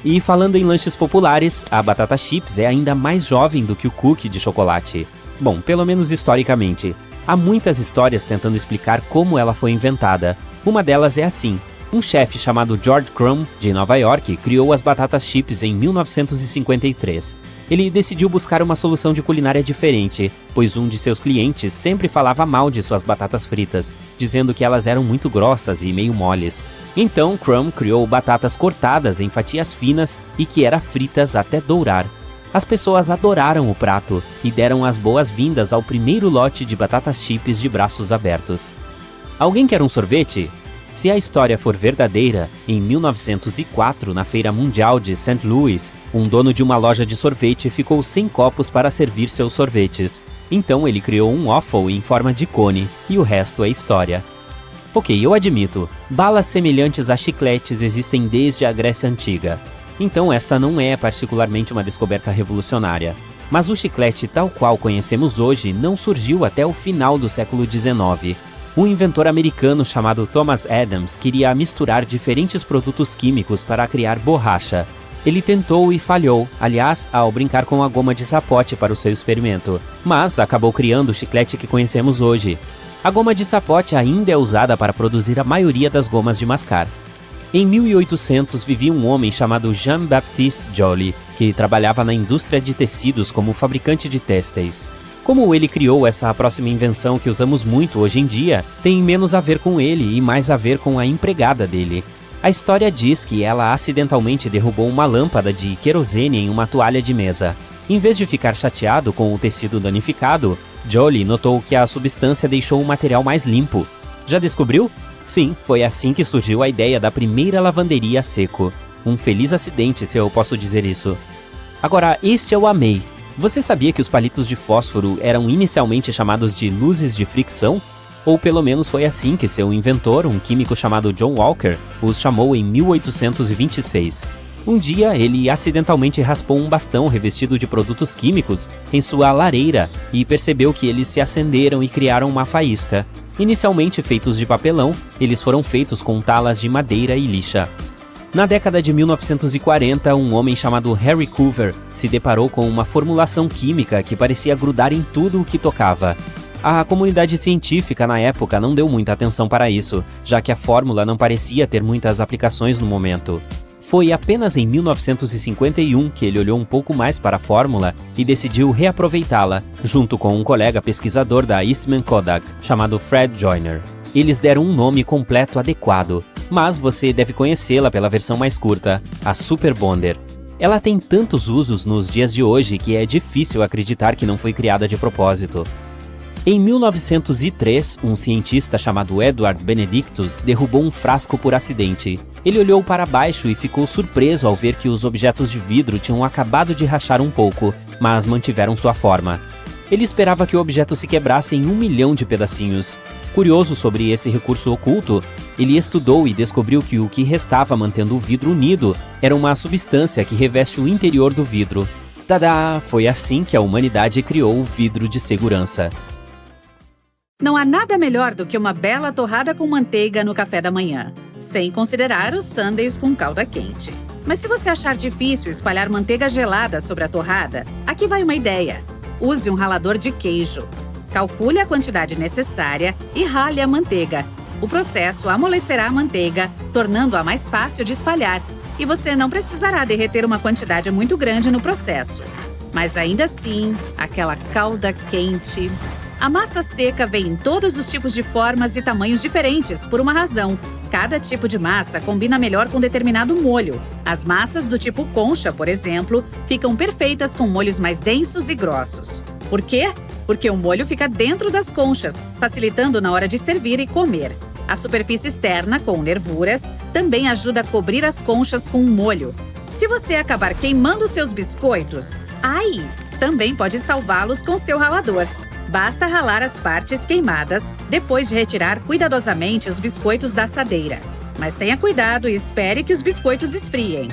E falando em lanches populares, a batata chips é ainda mais jovem do que o cookie de chocolate. Bom, pelo menos historicamente. Há muitas histórias tentando explicar como ela foi inventada. Uma delas é assim. Um chefe chamado George Crumb, de Nova York, criou as batatas chips em 1953. Ele decidiu buscar uma solução de culinária diferente, pois um de seus clientes sempre falava mal de suas batatas fritas, dizendo que elas eram muito grossas e meio moles. Então, Crumb criou batatas cortadas em fatias finas e que eram fritas até dourar. As pessoas adoraram o prato e deram as boas-vindas ao primeiro lote de batatas chips de braços abertos. Alguém quer um sorvete? Se a história for verdadeira, em 1904, na Feira Mundial de St. Louis, um dono de uma loja de sorvete ficou sem copos para servir seus sorvetes. Então ele criou um waffle em forma de cone, e o resto é história. Ok, eu admito, balas semelhantes a chicletes existem desde a Grécia Antiga. Então esta não é particularmente uma descoberta revolucionária. Mas o chiclete tal qual conhecemos hoje não surgiu até o final do século XIX. Um inventor americano chamado Thomas Adams queria misturar diferentes produtos químicos para criar borracha. Ele tentou e falhou, aliás, ao brincar com a goma de sapote para o seu experimento, mas acabou criando o chiclete que conhecemos hoje. A goma de sapote ainda é usada para produzir a maioria das gomas de mascar. Em 1800 vivia um homem chamado Jean-Baptiste Joly, que trabalhava na indústria de tecidos como fabricante de têxteis. Como ele criou essa próxima invenção que usamos muito hoje em dia, tem menos a ver com ele e mais a ver com a empregada dele. A história diz que ela acidentalmente derrubou uma lâmpada de querosene em uma toalha de mesa. Em vez de ficar chateado com o tecido danificado, Joly notou que a substância deixou o material mais limpo. Já descobriu? Sim, foi assim que surgiu a ideia da primeira lavanderia a seco. Um feliz acidente, se eu posso dizer isso. Agora, este eu amei. Você sabia que os palitos de fósforo eram inicialmente chamados de luzes de fricção? Ou pelo menos foi assim que seu inventor, um químico chamado John Walker, os chamou em 1826. Um dia, ele acidentalmente raspou um bastão revestido de produtos químicos em sua lareira e percebeu que eles se acenderam e criaram uma faísca. Inicialmente feitos de papelão, eles foram feitos com talas de madeira e lixa. Na década de 1940, um homem chamado Harry Coover se deparou com uma formulação química que parecia grudar em tudo o que tocava. A comunidade científica na época não deu muita atenção para isso, já que a fórmula não parecia ter muitas aplicações no momento. Foi apenas em 1951 que ele olhou um pouco mais para a fórmula e decidiu reaproveitá-la, junto com um colega pesquisador da Eastman Kodak, chamado Fred Joyner. Eles deram um nome completo adequado, mas você deve conhecê-la pela versão mais curta, a Super Bonder. Ela tem tantos usos nos dias de hoje que é difícil acreditar que não foi criada de propósito. Em 1903, um cientista chamado Edward Benedictus derrubou um frasco por acidente. Ele olhou para baixo e ficou surpreso ao ver que os objetos de vidro tinham acabado de rachar um pouco, mas mantiveram sua forma. Ele esperava que o objeto se quebrasse em 1 milhão de pedacinhos. Curioso sobre esse recurso oculto, ele estudou e descobriu que o que restava mantendo o vidro unido era uma substância que reveste o interior do vidro. Tadá! Foi assim que a humanidade criou o vidro de segurança. Não há nada melhor do que uma bela torrada com manteiga no café da manhã, sem considerar os sundaes com calda quente. Mas se você achar difícil espalhar manteiga gelada sobre a torrada, aqui vai uma ideia. Use um ralador de queijo. Calcule a quantidade necessária e rale a manteiga. O processo amolecerá a manteiga, tornando-a mais fácil de espalhar, e você não precisará derreter uma quantidade muito grande no processo. Mas ainda assim, aquela calda quente... A massa seca vem em todos os tipos de formas e tamanhos diferentes, por uma razão. Cada tipo de massa combina melhor com determinado molho. As massas do tipo concha, por exemplo, ficam perfeitas com molhos mais densos e grossos. Por quê? Porque o molho fica dentro das conchas, facilitando na hora de servir e comer. A superfície externa, com nervuras, também ajuda a cobrir as conchas com o molho. Se você acabar queimando seus biscoitos, também pode salvá-los com seu ralador. Basta ralar as partes queimadas, depois de retirar cuidadosamente os biscoitos da assadeira. Mas tenha cuidado e espere que os biscoitos esfriem.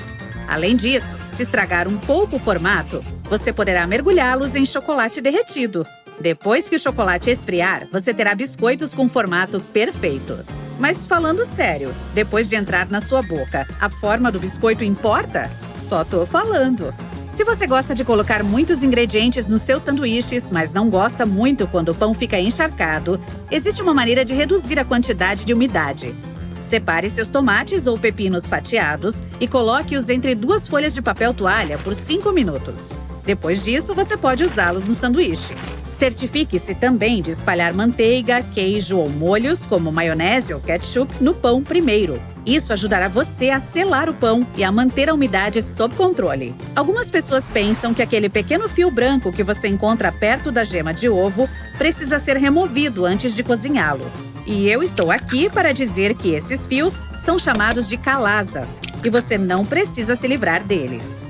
Além disso, se estragar um pouco o formato, você poderá mergulhá-los em chocolate derretido. Depois que o chocolate esfriar, você terá biscoitos com formato perfeito. Mas falando sério, depois de entrar na sua boca, a forma do biscoito importa? Só tô falando. Se você gosta de colocar muitos ingredientes nos seus sanduíches, mas não gosta muito quando o pão fica encharcado, existe uma maneira de reduzir a quantidade de umidade. Separe seus tomates ou pepinos fatiados e coloque-os entre 2 folhas de papel toalha por 5 minutos. Depois disso, você pode usá-los no sanduíche. Certifique-se também de espalhar manteiga, queijo ou molhos, como maionese ou ketchup, no pão primeiro. Isso ajudará você a selar o pão e a manter a umidade sob controle. Algumas pessoas pensam que aquele pequeno fio branco que você encontra perto da gema de ovo precisa ser removido antes de cozinhá-lo. E eu estou aqui para dizer que esses fios são chamados de calazas e você não precisa se livrar deles.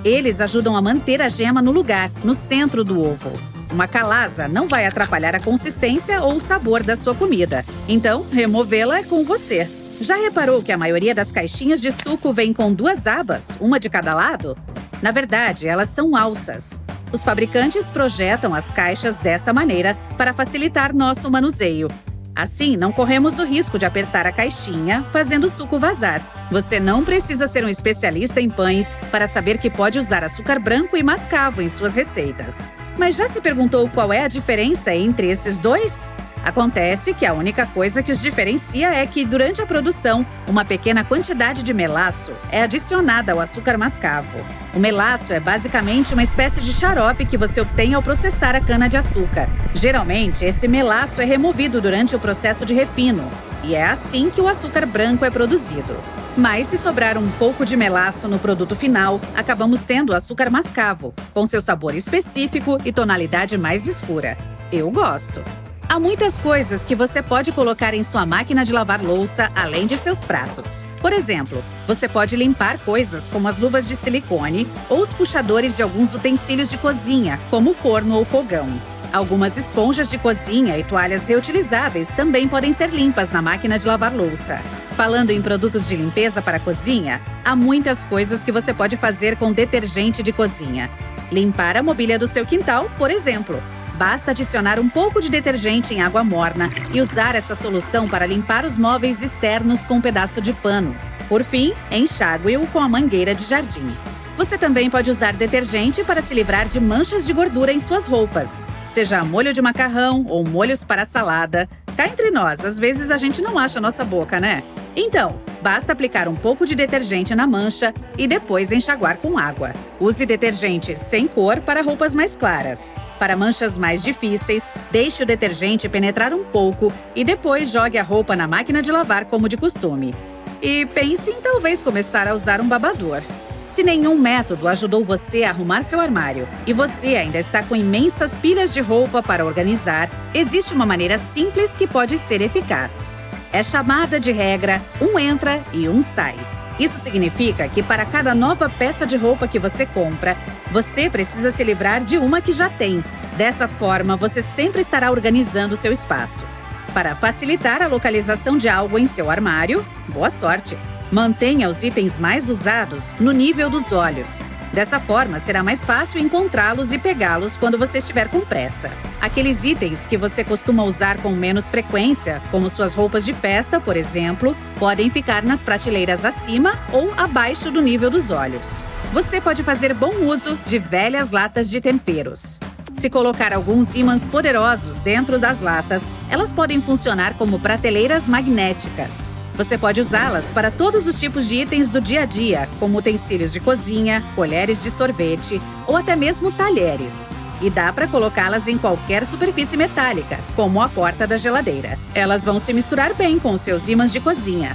Eles ajudam a manter a gema no lugar, no centro do ovo. Uma calaza não vai atrapalhar a consistência ou o sabor da sua comida, então removê-la é com você. Já reparou que a maioria das caixinhas de suco vem com 2 abas, uma de cada lado? Na verdade, elas são alças. Os fabricantes projetam as caixas dessa maneira para facilitar nosso manuseio. Assim, não corremos o risco de apertar a caixinha, fazendo o suco vazar. Você não precisa ser um especialista em pães para saber que pode usar açúcar branco e mascavo em suas receitas. Mas já se perguntou qual é a diferença entre esses dois? Acontece que a única coisa que os diferencia é que, durante a produção, uma pequena quantidade de melaço é adicionada ao açúcar mascavo. O melaço é basicamente uma espécie de xarope que você obtém ao processar a cana-de-açúcar. Geralmente, esse melaço é removido durante o processo de refino, e é assim que o açúcar branco é produzido. Mas se sobrar um pouco de melaço no produto final, acabamos tendo açúcar mascavo, com seu sabor específico e tonalidade mais escura. Eu gosto. Há muitas coisas que você pode colocar em sua máquina de lavar louça além de seus pratos. Por exemplo, você pode limpar coisas como as luvas de silicone ou os puxadores de alguns utensílios de cozinha, como forno ou fogão. Algumas esponjas de cozinha e toalhas reutilizáveis também podem ser limpas na máquina de lavar louça. Falando em produtos de limpeza para a cozinha, há muitas coisas que você pode fazer com detergente de cozinha. Limpar a mobília do seu quintal, por exemplo. Basta adicionar um pouco de detergente em água morna e usar essa solução para limpar os móveis externos com um pedaço de pano. Por fim, enxague-o com a mangueira de jardim. Você também pode usar detergente para se livrar de manchas de gordura em suas roupas, seja molho de macarrão ou molhos para salada. Cá entre nós, às vezes a gente não acha a nossa boca, né? Então, basta aplicar um pouco de detergente na mancha e depois enxaguar com água. Use detergente sem cor para roupas mais claras. Para manchas mais difíceis, deixe o detergente penetrar um pouco e depois jogue a roupa na máquina de lavar como de costume. E pense em talvez começar a usar um babador. Se nenhum método ajudou você a arrumar seu armário e você ainda está com imensas pilhas de roupa para organizar, existe uma maneira simples que pode ser eficaz. É chamada de regra um entra e um sai. Isso significa que para cada nova peça de roupa que você compra, você precisa se livrar de uma que já tem. Dessa forma, você sempre estará organizando seu espaço. Para facilitar a localização de algo em seu armário, boa sorte! Mantenha os itens mais usados no nível dos olhos. Dessa forma, será mais fácil encontrá-los e pegá-los quando você estiver com pressa. Aqueles itens que você costuma usar com menos frequência, como suas roupas de festa, por exemplo, podem ficar nas prateleiras acima ou abaixo do nível dos olhos. Você pode fazer bom uso de velhas latas de temperos. Se colocar alguns ímãs poderosos dentro das latas, elas podem funcionar como prateleiras magnéticas. Você pode usá-las para todos os tipos de itens do dia a dia, como utensílios de cozinha, colheres de sorvete ou até mesmo talheres. E dá para colocá-las em qualquer superfície metálica, como a porta da geladeira. Elas vão se misturar bem com os seus ímãs de cozinha.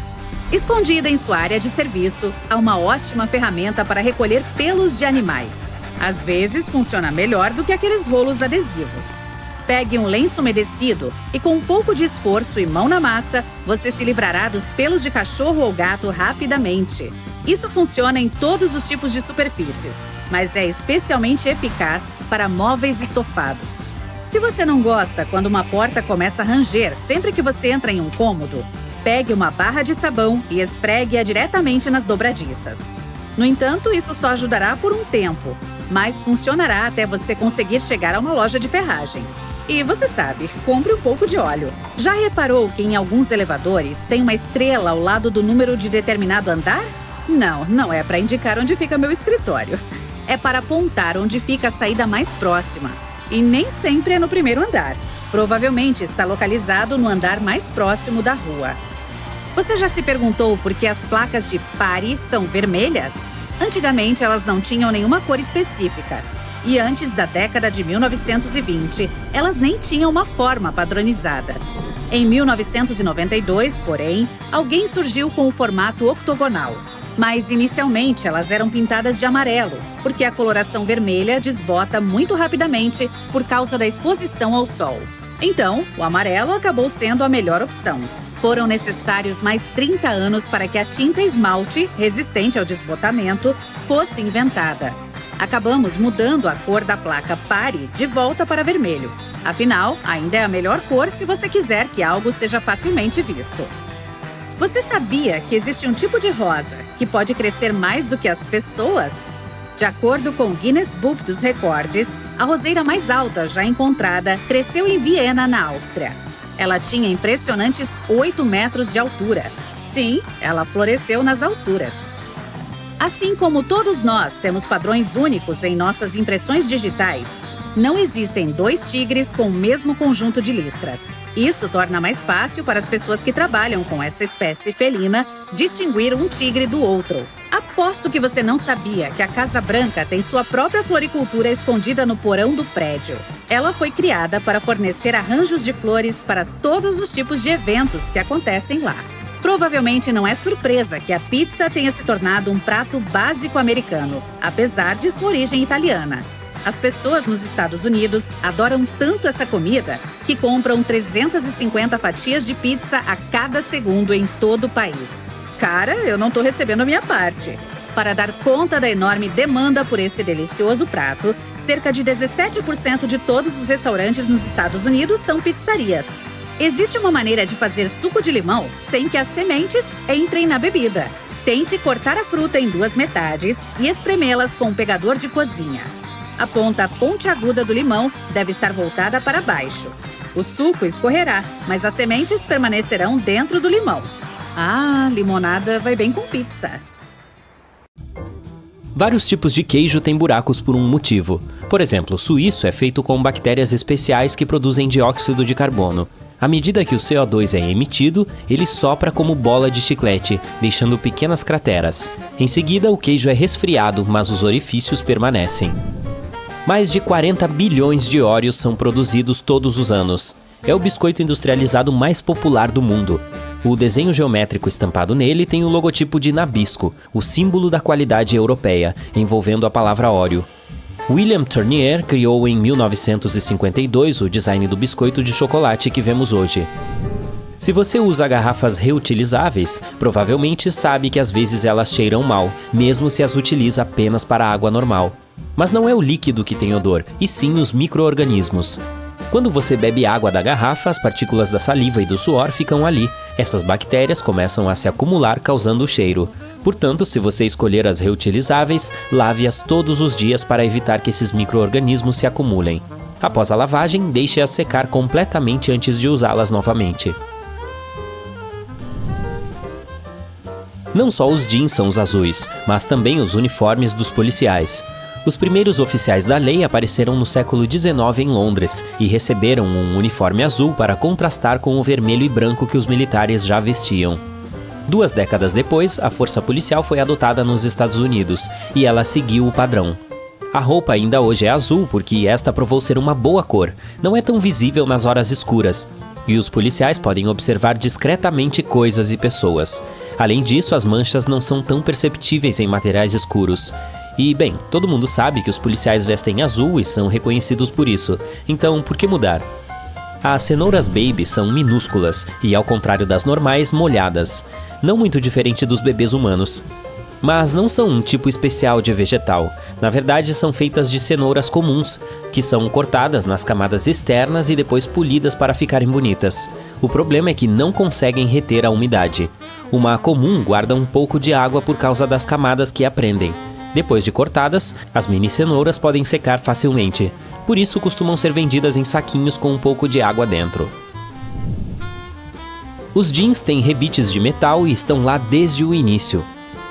Escondida em sua área de serviço, há uma ótima ferramenta para recolher pelos de animais. Às vezes, funciona melhor do que aqueles rolos adesivos. Pegue um lenço umedecido e, com um pouco de esforço e mão na massa, você se livrará dos pelos de cachorro ou gato rapidamente. Isso funciona em todos os tipos de superfícies, mas é especialmente eficaz para móveis estofados. Se você não gosta quando uma porta começa a ranger sempre que você entra em um cômodo, pegue uma barra de sabão e esfregue-a diretamente nas dobradiças. No entanto, isso só ajudará por um tempo, mas funcionará até você conseguir chegar a uma loja de ferragens. E você sabe, compre um pouco de óleo. Já reparou que em alguns elevadores tem uma estrela ao lado do número de determinado andar? Não é para indicar onde fica meu escritório. É para apontar onde fica a saída mais próxima. E nem sempre é no primeiro andar. Provavelmente está localizado no andar mais próximo da rua. Você já se perguntou por que as placas de pare são vermelhas? Antigamente, elas não tinham nenhuma cor específica. E antes da década de 1920, elas nem tinham uma forma padronizada. Em 1992, porém, alguém surgiu com o formato octogonal. Mas, inicialmente, elas eram pintadas de amarelo, porque a coloração vermelha desbota muito rapidamente por causa da exposição ao sol. Então, o amarelo acabou sendo a melhor opção. Foram necessários mais 30 anos para que a tinta esmalte, resistente ao desbotamento, fosse inventada. Acabamos mudando a cor da placa pare de volta para vermelho. Afinal, ainda é a melhor cor se você quiser que algo seja facilmente visto. Você sabia que existe um tipo de rosa que pode crescer mais do que as pessoas? De acordo com o Guinness Book dos Recordes, a roseira mais alta já encontrada cresceu em Viena, na Áustria. Ela tinha impressionantes 8 metros de altura. Sim, ela floresceu nas alturas. Assim como todos nós temos padrões únicos em nossas impressões digitais, Não existem 2 tigres com o mesmo conjunto de listras. Isso torna mais fácil para as pessoas que trabalham com essa espécie felina distinguir um tigre do outro. Aposto que você não sabia que a Casa Branca tem sua própria floricultura escondida no porão do prédio. Ela foi criada para fornecer arranjos de flores para todos os tipos de eventos que acontecem lá. Provavelmente não é surpresa que a pizza tenha se tornado um prato básico americano, apesar de sua origem italiana. As pessoas nos Estados Unidos adoram tanto essa comida que compram 350 fatias de pizza a cada segundo em todo o país. Cara, eu não tô recebendo a minha parte. Para dar conta da enorme demanda por esse delicioso prato, cerca de 17% de todos os restaurantes nos Estados Unidos são pizzarias. Existe uma maneira de fazer suco de limão sem que as sementes entrem na bebida. Tente cortar a fruta em 2 metades e espremê-las com um pegador de cozinha. A ponta pontiaguda do limão deve estar voltada para baixo. O suco escorrerá, mas as sementes permanecerão dentro do limão. Ah, limonada vai bem com pizza. Vários tipos de queijo têm buracos por um motivo. Por exemplo, o suíço é feito com bactérias especiais que produzem dióxido de carbono. À medida que o CO2 é emitido, ele sopra como bola de chiclete, deixando pequenas crateras. Em seguida, o queijo é resfriado, mas os orifícios permanecem. Mais de 40 bilhões de Oreos são produzidos todos os anos. É o biscoito industrializado mais popular do mundo. O desenho geométrico estampado nele tem o logotipo de Nabisco, o símbolo da qualidade europeia, envolvendo a palavra Oreo. William Tournier criou em 1952 o design do biscoito de chocolate que vemos hoje. Se você usa garrafas reutilizáveis, provavelmente sabe que às vezes elas cheiram mal, mesmo se as utiliza apenas para água normal. Mas não é o líquido que tem odor, e sim os micro-organismos. Quando você bebe água da garrafa, as partículas da saliva e do suor ficam ali. Essas bactérias começam a se acumular, causando o cheiro. Portanto, se você escolher as reutilizáveis, lave-as todos os dias para evitar que esses micro-organismos se acumulem. Após a lavagem, deixe-as secar completamente antes de usá-las novamente. Não só os jeans são os azuis, mas também os uniformes dos policiais. Os primeiros oficiais da lei apareceram no século XIX em Londres e receberam um uniforme azul para contrastar com o vermelho e branco que os militares já vestiam. 2 décadas depois, a força policial foi adotada nos Estados Unidos e ela seguiu o padrão. A roupa ainda hoje é azul porque esta provou ser uma boa cor, não é tão visível nas horas escuras, e os policiais podem observar discretamente coisas e pessoas. Além disso, as manchas não são tão perceptíveis em materiais escuros. E, bem, todo mundo sabe que os policiais vestem azul e são reconhecidos por isso, então por que mudar? As cenouras baby são minúsculas e, ao contrário das normais, molhadas, não muito diferente dos bebês humanos. Mas não são um tipo especial de vegetal, na verdade são feitas de cenouras comuns, que são cortadas nas camadas externas e depois polidas para ficarem bonitas. O problema é que não conseguem reter a umidade. Uma comum guarda um pouco de água por causa das camadas que a prendem. Depois de cortadas, as mini cenouras podem secar facilmente, por isso costumam ser vendidas em saquinhos com um pouco de água dentro. Os jeans têm rebites de metal e estão lá desde o início.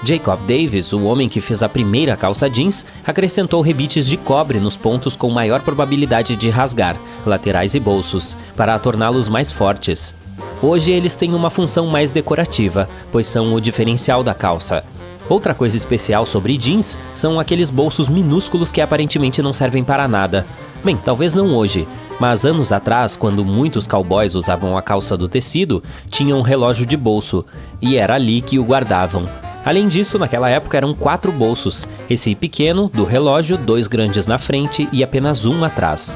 Jacob Davis, o homem que fez a primeira calça jeans, acrescentou rebites de cobre nos pontos com maior probabilidade de rasgar, laterais e bolsos, para torná-los mais fortes. Hoje eles têm uma função mais decorativa, pois são o diferencial da calça. Outra coisa especial sobre jeans são aqueles bolsos minúsculos que aparentemente não servem para nada. Bem, talvez não hoje, mas anos atrás, quando muitos cowboys usavam a calça do tecido, tinham um relógio de bolso, e era ali que o guardavam. Além disso, naquela época eram 4 bolsos, esse pequeno, do relógio, 2 grandes na frente e apenas um atrás.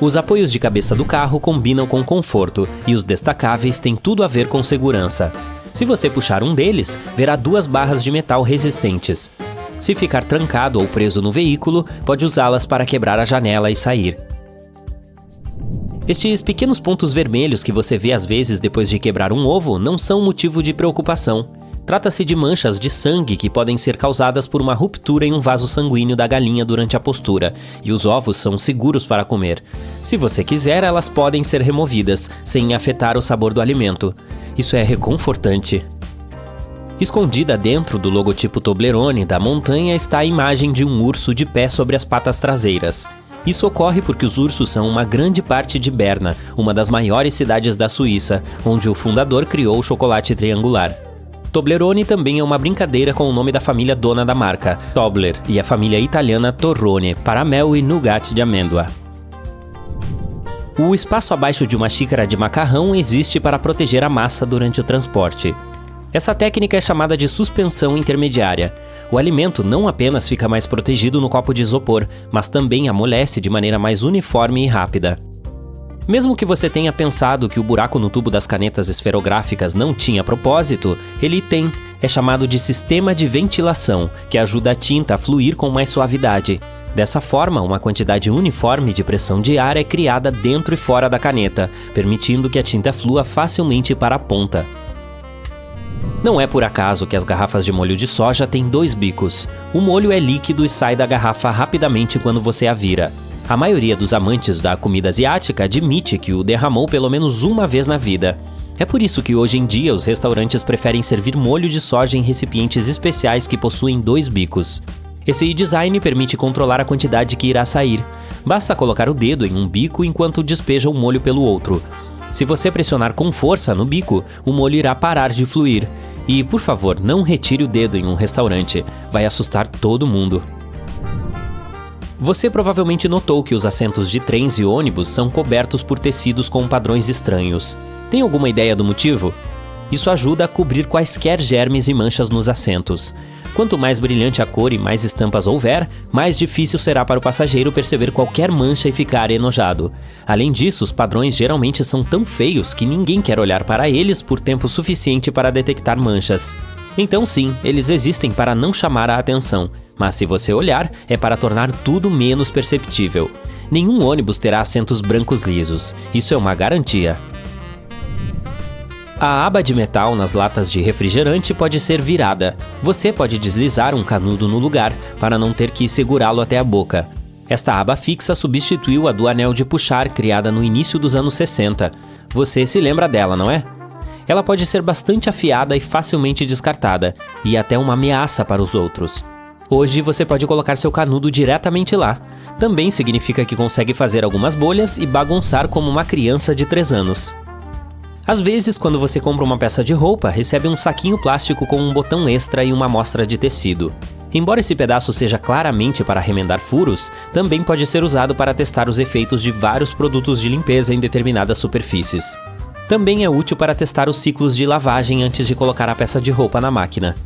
Os apoios de cabeça do carro combinam com conforto, e os destacáveis têm tudo a ver com segurança. Se você puxar um deles, verá 2 barras de metal resistentes. Se ficar trancado ou preso no veículo, pode usá-las para quebrar a janela e sair. Estes pequenos pontos vermelhos que você vê às vezes depois de quebrar um ovo não são motivo de preocupação. Trata-se de manchas de sangue que podem ser causadas por uma ruptura em um vaso sanguíneo da galinha durante a postura, e os ovos são seguros para comer. Se você quiser, elas podem ser removidas, sem afetar o sabor do alimento. Isso é reconfortante. Escondida dentro do logotipo Toblerone da montanha está a imagem de um urso de pé sobre as patas traseiras. Isso ocorre porque os ursos são uma grande parte de Berna, uma das maiores cidades da Suíça, onde o fundador criou o chocolate triangular. Toblerone também é uma brincadeira com o nome da família dona da marca, Tobler, e a família italiana Torrone, para mel e nougat de amêndoa. O espaço abaixo de uma xícara de macarrão existe para proteger a massa durante o transporte. Essa técnica é chamada de suspensão intermediária. O alimento não apenas fica mais protegido no copo de isopor, mas também amolece de maneira mais uniforme e rápida. Mesmo que você tenha pensado que o buraco no tubo das canetas esferográficas não tinha propósito, ele tem. É chamado de sistema de ventilação, que ajuda a tinta a fluir com mais suavidade. Dessa forma, uma quantidade uniforme de pressão de ar é criada dentro e fora da caneta, permitindo que a tinta flua facilmente para a ponta. Não é por acaso que as garrafas de molho de soja têm 2 bicos. O molho é líquido e sai da garrafa rapidamente quando você a vira. A maioria dos amantes da comida asiática admite que o derramou pelo menos uma vez na vida. É por isso que hoje em dia os restaurantes preferem servir molho de soja em recipientes especiais que possuem 2 bicos. Esse design permite controlar a quantidade que irá sair. Basta colocar o dedo em um bico enquanto despeja o molho pelo outro. Se você pressionar com força no bico, o molho irá parar de fluir. E, por favor, não retire o dedo em um restaurante. Vai assustar todo mundo. Você provavelmente notou que os assentos de trens e ônibus são cobertos por tecidos com padrões estranhos. Tem alguma ideia do motivo? Isso ajuda a cobrir quaisquer germes e manchas nos assentos. Quanto mais brilhante a cor e mais estampas houver, mais difícil será para o passageiro perceber qualquer mancha e ficar enojado. Além disso, os padrões geralmente são tão feios que ninguém quer olhar para eles por tempo suficiente para detectar manchas. Então sim, eles existem para não chamar a atenção, mas se você olhar, é para tornar tudo menos perceptível. Nenhum ônibus terá assentos brancos lisos, isso é uma garantia. A aba de metal nas latas de refrigerante pode ser virada. Você pode deslizar um canudo no lugar, para não ter que segurá-lo até a boca. Esta aba fixa substituiu a do anel de puxar criada no início dos anos 60. Você se lembra dela, não é? Ela pode ser bastante afiada e facilmente descartada, e até uma ameaça para os outros. Hoje você pode colocar seu canudo diretamente lá. Também significa que consegue fazer algumas bolhas e bagunçar como uma criança de 3 anos. Às vezes, quando você compra uma peça de roupa, recebe um saquinho plástico com um botão extra e uma amostra de tecido. Embora esse pedaço seja claramente para remendar furos, também pode ser usado para testar os efeitos de vários produtos de limpeza em determinadas superfícies. Também é útil para testar os ciclos de lavagem antes de colocar a peça de roupa na máquina.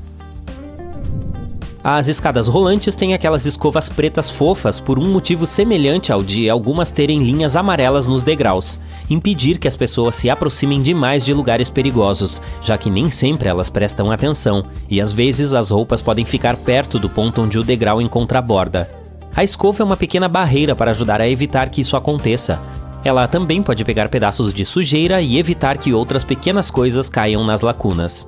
As escadas rolantes têm aquelas escovas pretas fofas por um motivo semelhante ao de algumas terem linhas amarelas nos degraus, impedir que as pessoas se aproximem demais de lugares perigosos, já que nem sempre elas prestam atenção, e às vezes as roupas podem ficar perto do ponto onde o degrau encontra a borda. A escova é uma pequena barreira para ajudar a evitar que isso aconteça. Ela também pode pegar pedaços de sujeira e evitar que outras pequenas coisas caiam nas lacunas.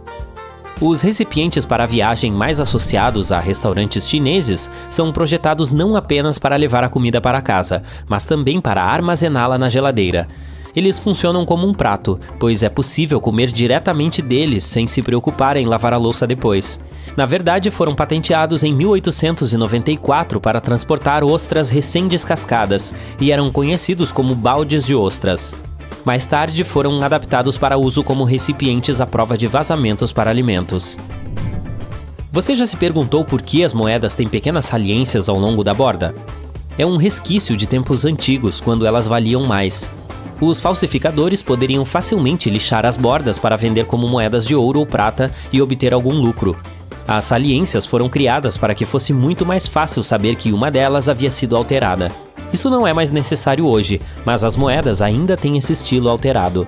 Os recipientes para a viagem mais associados a restaurantes chineses são projetados não apenas para levar a comida para casa, mas também para armazená-la na geladeira. Eles funcionam como um prato, pois é possível comer diretamente deles sem se preocupar em lavar a louça depois. Na verdade, foram patenteados em 1894 para transportar ostras recém-descascadas e eram conhecidos como baldes de ostras. Mais tarde, foram adaptados para uso como recipientes à prova de vazamentos para alimentos. Você já se perguntou por que as moedas têm pequenas saliências ao longo da borda? É um resquício de tempos antigos, quando elas valiam mais. Os falsificadores poderiam facilmente lixar as bordas para vender como moedas de ouro ou prata e obter algum lucro. As saliências foram criadas para que fosse muito mais fácil saber que uma delas havia sido alterada. Isso não é mais necessário hoje, mas as moedas ainda têm esse estilo alterado.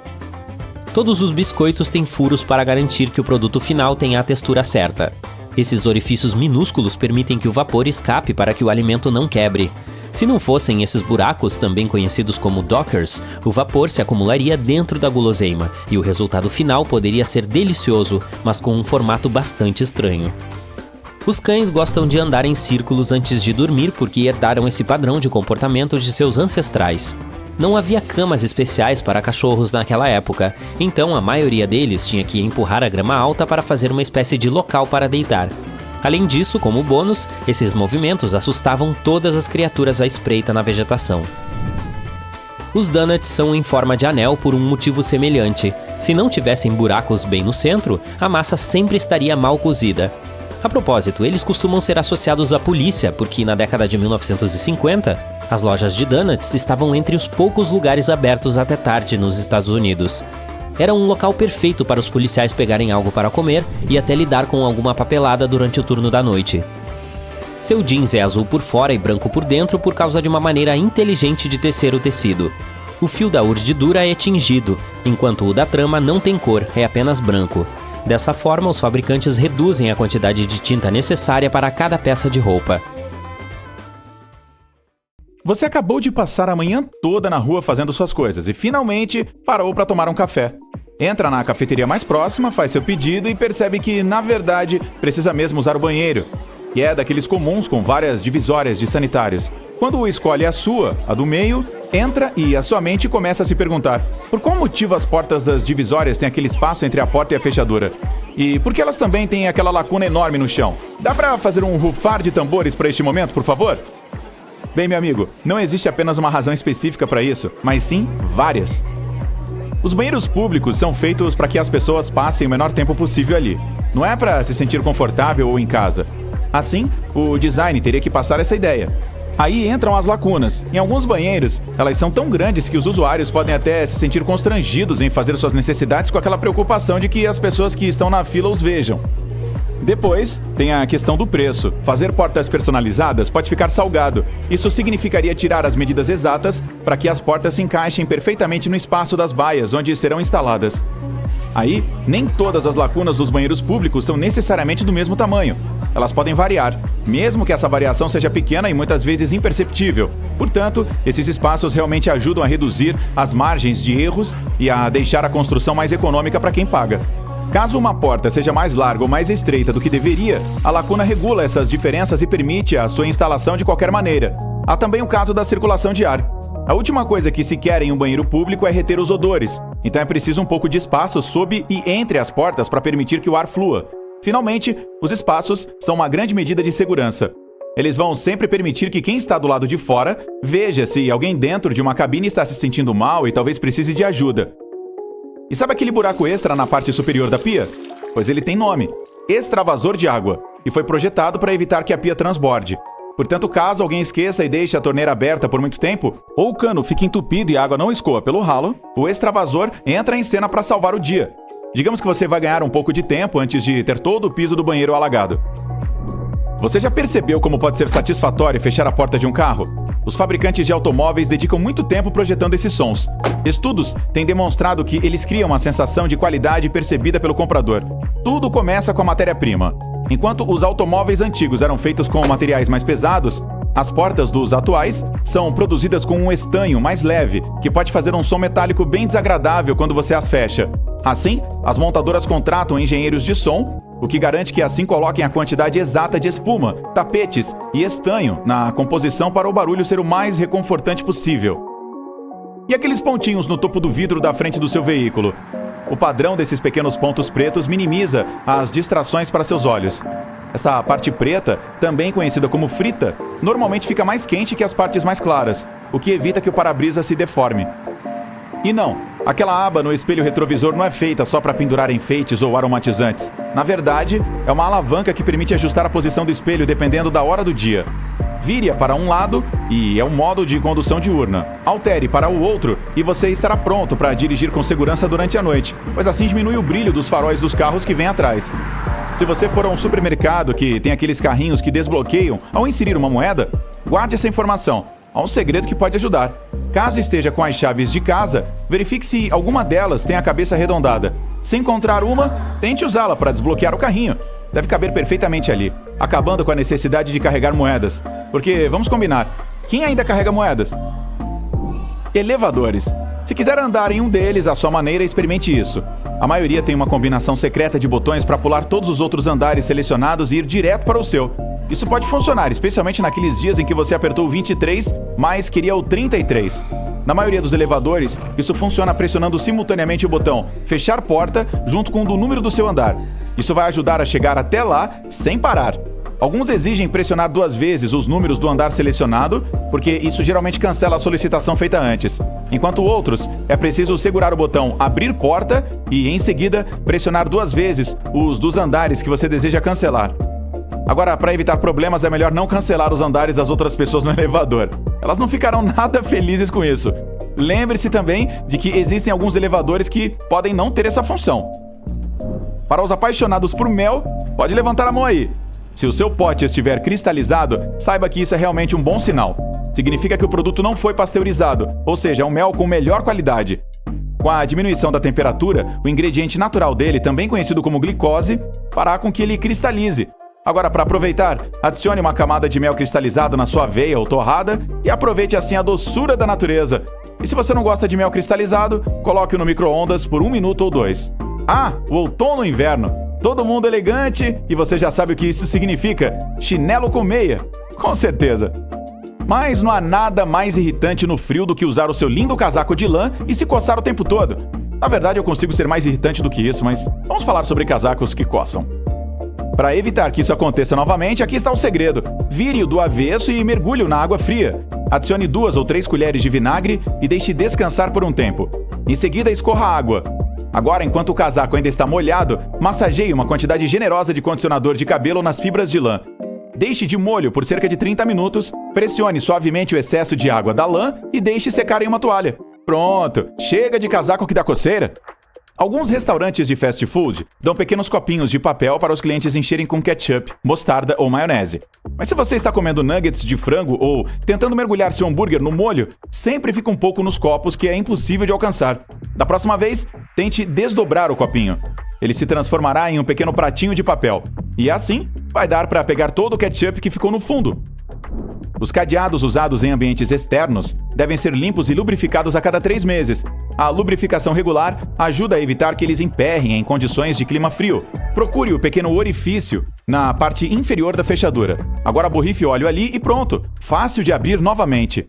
Todos os biscoitos têm furos para garantir que o produto final tenha a textura certa. Esses orifícios minúsculos permitem que o vapor escape para que o alimento não quebre. Se não fossem esses buracos, também conhecidos como dockers, o vapor se acumularia dentro da guloseima e o resultado final poderia ser delicioso, mas com um formato bastante estranho. Os cães gostam de andar em círculos antes de dormir porque herdaram esse padrão de comportamento de seus ancestrais. Não havia camas especiais para cachorros naquela época, então a maioria deles tinha que empurrar a grama alta para fazer uma espécie de local para deitar. Além disso, como bônus, esses movimentos assustavam todas as criaturas à espreita na vegetação. Os donuts são em forma de anel por um motivo semelhante. Se não tivessem buracos bem no centro, a massa sempre estaria mal cozida. A propósito, eles costumam ser associados à polícia, porque na década de 1950, as lojas de donuts estavam entre os poucos lugares abertos até tarde nos Estados Unidos. Era um local perfeito para os policiais pegarem algo para comer e até lidar com alguma papelada durante o turno da noite. Seu jeans é azul por fora e branco por dentro por causa de uma maneira inteligente de tecer o tecido. O fio da urdidura é tingido, enquanto o da trama não tem cor, é apenas branco. Dessa forma, os fabricantes reduzem a quantidade de tinta necessária para cada peça de roupa. Você acabou de passar a manhã toda na rua fazendo suas coisas e finalmente parou para tomar um café. Entra na cafeteria mais próxima, faz seu pedido e percebe que, na verdade, precisa mesmo usar o banheiro, que é daqueles comuns com várias divisórias de sanitários. Quando escolhe a sua, a do meio, entra e a sua mente começa a se perguntar: por qual motivo as portas das divisórias têm aquele espaço entre a porta e a fechadura? E por que elas também têm aquela lacuna enorme no chão? Dá pra fazer um rufar de tambores para este momento, por favor? Bem, meu amigo, não existe apenas uma razão específica para isso, mas sim várias. Os banheiros públicos são feitos para que as pessoas passem o menor tempo possível ali. Não é para se sentir confortável ou em casa. Assim, o design teria que passar essa ideia. Aí entram as lacunas. Em alguns banheiros, elas são tão grandes que os usuários podem até se sentir constrangidos em fazer suas necessidades com aquela preocupação de que as pessoas que estão na fila os vejam. Depois, tem a questão do preço. Fazer portas personalizadas pode ficar salgado. Isso significaria tirar as medidas exatas para que as portas se encaixem perfeitamente no espaço das baias onde serão instaladas. Aí, nem todas as lacunas dos banheiros públicos são necessariamente do mesmo tamanho. Elas podem variar, mesmo que essa variação seja pequena e muitas vezes imperceptível. Portanto, esses espaços realmente ajudam a reduzir as margens de erros e a deixar a construção mais econômica para quem paga. Caso uma porta seja mais larga ou mais estreita do que deveria, a lacuna regula essas diferenças e permite a sua instalação de qualquer maneira. Há também o caso da circulação de ar. A última coisa que se quer em um banheiro público é reter os odores, então é preciso um pouco de espaço sob e entre as portas para permitir que o ar flua. Finalmente, os espaços são uma grande medida de segurança. Eles vão sempre permitir que quem está do lado de fora veja se alguém dentro de uma cabine está se sentindo mal e talvez precise de ajuda. E sabe aquele buraco extra na parte superior da pia? Pois ele tem nome: extravasor de água, e foi projetado para evitar que a pia transborde. Portanto, caso alguém esqueça e deixe a torneira aberta por muito tempo, ou o cano fique entupido e a água não escoa pelo ralo, o extravasor entra em cena para salvar o dia. Digamos que você vai ganhar um pouco de tempo antes de ter todo o piso do banheiro alagado. Você já percebeu como pode ser satisfatório fechar a porta de um carro? Os fabricantes de automóveis dedicam muito tempo projetando esses sons. Estudos têm demonstrado que eles criam uma sensação de qualidade percebida pelo comprador. Tudo começa com a matéria-prima. Enquanto os automóveis antigos eram feitos com materiais mais pesados, as portas dos atuais são produzidas com um estanho mais leve, que pode fazer um som metálico bem desagradável quando você as fecha. Assim, as montadoras contratam engenheiros de som, o que garante que assim coloquem a quantidade exata de espuma, tapetes e estanho na composição para o barulho ser o mais reconfortante possível. E aqueles pontinhos no topo do vidro da frente do seu veículo? O padrão desses pequenos pontos pretos minimiza as distrações para seus olhos. Essa parte preta, também conhecida como frita, normalmente fica mais quente que as partes mais claras, o que evita que o para-brisa se deforme. E não, aquela aba no espelho retrovisor não é feita só para pendurar enfeites ou aromatizantes. Na verdade, é uma alavanca que permite ajustar a posição do espelho dependendo da hora do dia. Vire-a para um lado e é um modo de condução diurna. Altere para o outro e você estará pronto para dirigir com segurança durante a noite, pois assim diminui o brilho dos faróis dos carros que vêm atrás. Se você for a um supermercado que tem aqueles carrinhos que desbloqueiam ao inserir uma moeda, guarde essa informação. Há um segredo que pode ajudar. Caso esteja com as chaves de casa, verifique se alguma delas tem a cabeça arredondada. Se encontrar uma, tente usá-la para desbloquear o carrinho. Deve caber perfeitamente ali, acabando com a necessidade de carregar moedas. Porque, vamos combinar, quem ainda carrega moedas? Elevadores. Se quiser andar em um deles à sua maneira, experimente isso. A maioria tem uma combinação secreta de botões para pular todos os outros andares selecionados e ir direto para o seu. Isso pode funcionar, especialmente naqueles dias em que você apertou o 23, mas queria o 33. Na maioria dos elevadores, isso funciona pressionando simultaneamente o botão fechar porta junto com o do número do seu andar. Isso vai ajudar a chegar até lá sem parar. Alguns exigem pressionar 2 vezes os números do andar selecionado, porque isso geralmente cancela a solicitação feita antes. Enquanto outros, é preciso segurar o botão Abrir Porta e, em seguida, pressionar 2 vezes os dos andares que você deseja cancelar. Agora, para evitar problemas, é melhor não cancelar os andares das outras pessoas no elevador. Elas não ficarão nada felizes com isso. Lembre-se também de que existem alguns elevadores que podem não ter essa função. Para os apaixonados por mel, pode levantar a mão aí. Se o seu pote estiver cristalizado, saiba que isso é realmente um bom sinal. Significa que o produto não foi pasteurizado, ou seja, é um mel com melhor qualidade. Com a diminuição da temperatura, o ingrediente natural dele, também conhecido como glicose, fará com que ele cristalize. Agora, para aproveitar, adicione uma camada de mel cristalizado na sua aveia ou torrada e aproveite assim a doçura da natureza. E se você não gosta de mel cristalizado, coloque-o no micro-ondas por 1 minuto ou 2. Ah, o outono e inverno. Todo mundo elegante e você já sabe o que isso significa. Chinelo com meia. Com certeza. Mas não há nada mais irritante no frio do que usar o seu lindo casaco de lã e se coçar o tempo todo. Na verdade, eu consigo ser mais irritante do que isso, mas vamos falar sobre casacos que coçam. Para evitar que isso aconteça novamente, aqui está o segredo. Vire-o do avesso e mergulhe-o na água fria. Adicione 2 ou 3 colheres de vinagre e deixe descansar por um tempo. Em seguida, escorra a água. Agora, enquanto o casaco ainda está molhado, massageie uma quantidade generosa de condicionador de cabelo nas fibras de lã. Deixe de molho por cerca de 30 minutos, pressione suavemente o excesso de água da lã e deixe secar em uma toalha. Pronto, chega de casaco que dá coceira. Alguns restaurantes de fast food dão pequenos copinhos de papel para os clientes encherem com ketchup, mostarda ou maionese. Mas se você está comendo nuggets de frango ou tentando mergulhar seu hambúrguer no molho, sempre fica um pouco nos copos que é impossível de alcançar. Da próxima vez, tente desdobrar o copinho. Ele se transformará em um pequeno pratinho de papel. E assim, vai dar para pegar todo o ketchup que ficou no fundo. Os cadeados usados em ambientes externos devem ser limpos e lubrificados a cada 3 meses. A lubrificação regular ajuda a evitar que eles emperrem em condições de clima frio. Procure o pequeno orifício na parte inferior da fechadura. Agora borrife óleo ali e pronto, fácil de abrir novamente.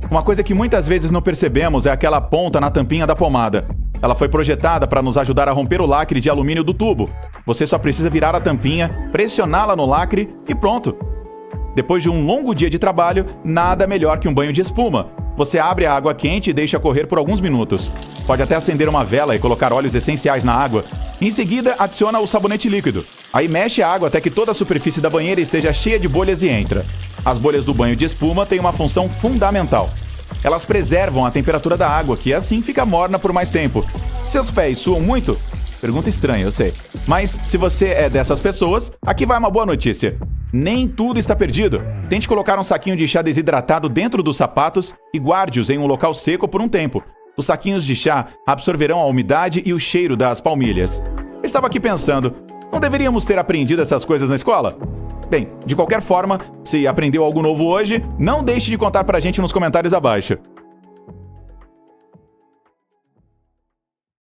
Uma coisa que muitas vezes não percebemos é aquela ponta na tampinha da pomada. Ela foi projetada para nos ajudar a romper o lacre de alumínio do tubo. Você só precisa virar a tampinha, pressioná-la no lacre e pronto. Depois de um longo dia de trabalho, nada melhor que um banho de espuma. Você abre a água quente e deixa correr por alguns minutos. Pode até acender uma vela e colocar óleos essenciais na água. Em seguida, adiciona o sabonete líquido. Aí mexe a água até que toda a superfície da banheira esteja cheia de bolhas e entra. As bolhas do banho de espuma têm uma função fundamental. Elas preservam a temperatura da água, que assim fica morna por mais tempo. Seus pés suam muito? Pergunta estranha, eu sei. Mas se você é dessas pessoas, aqui vai uma boa notícia. Nem tudo está perdido. Tente colocar um saquinho de chá desidratado dentro dos sapatos e guarde-os em um local seco por um tempo. Os saquinhos de chá absorverão a umidade e o cheiro das palmilhas. Eu estava aqui pensando, não deveríamos ter aprendido essas coisas na escola? Bem, de qualquer forma, se aprendeu algo novo hoje, não deixe de contar pra gente nos comentários abaixo.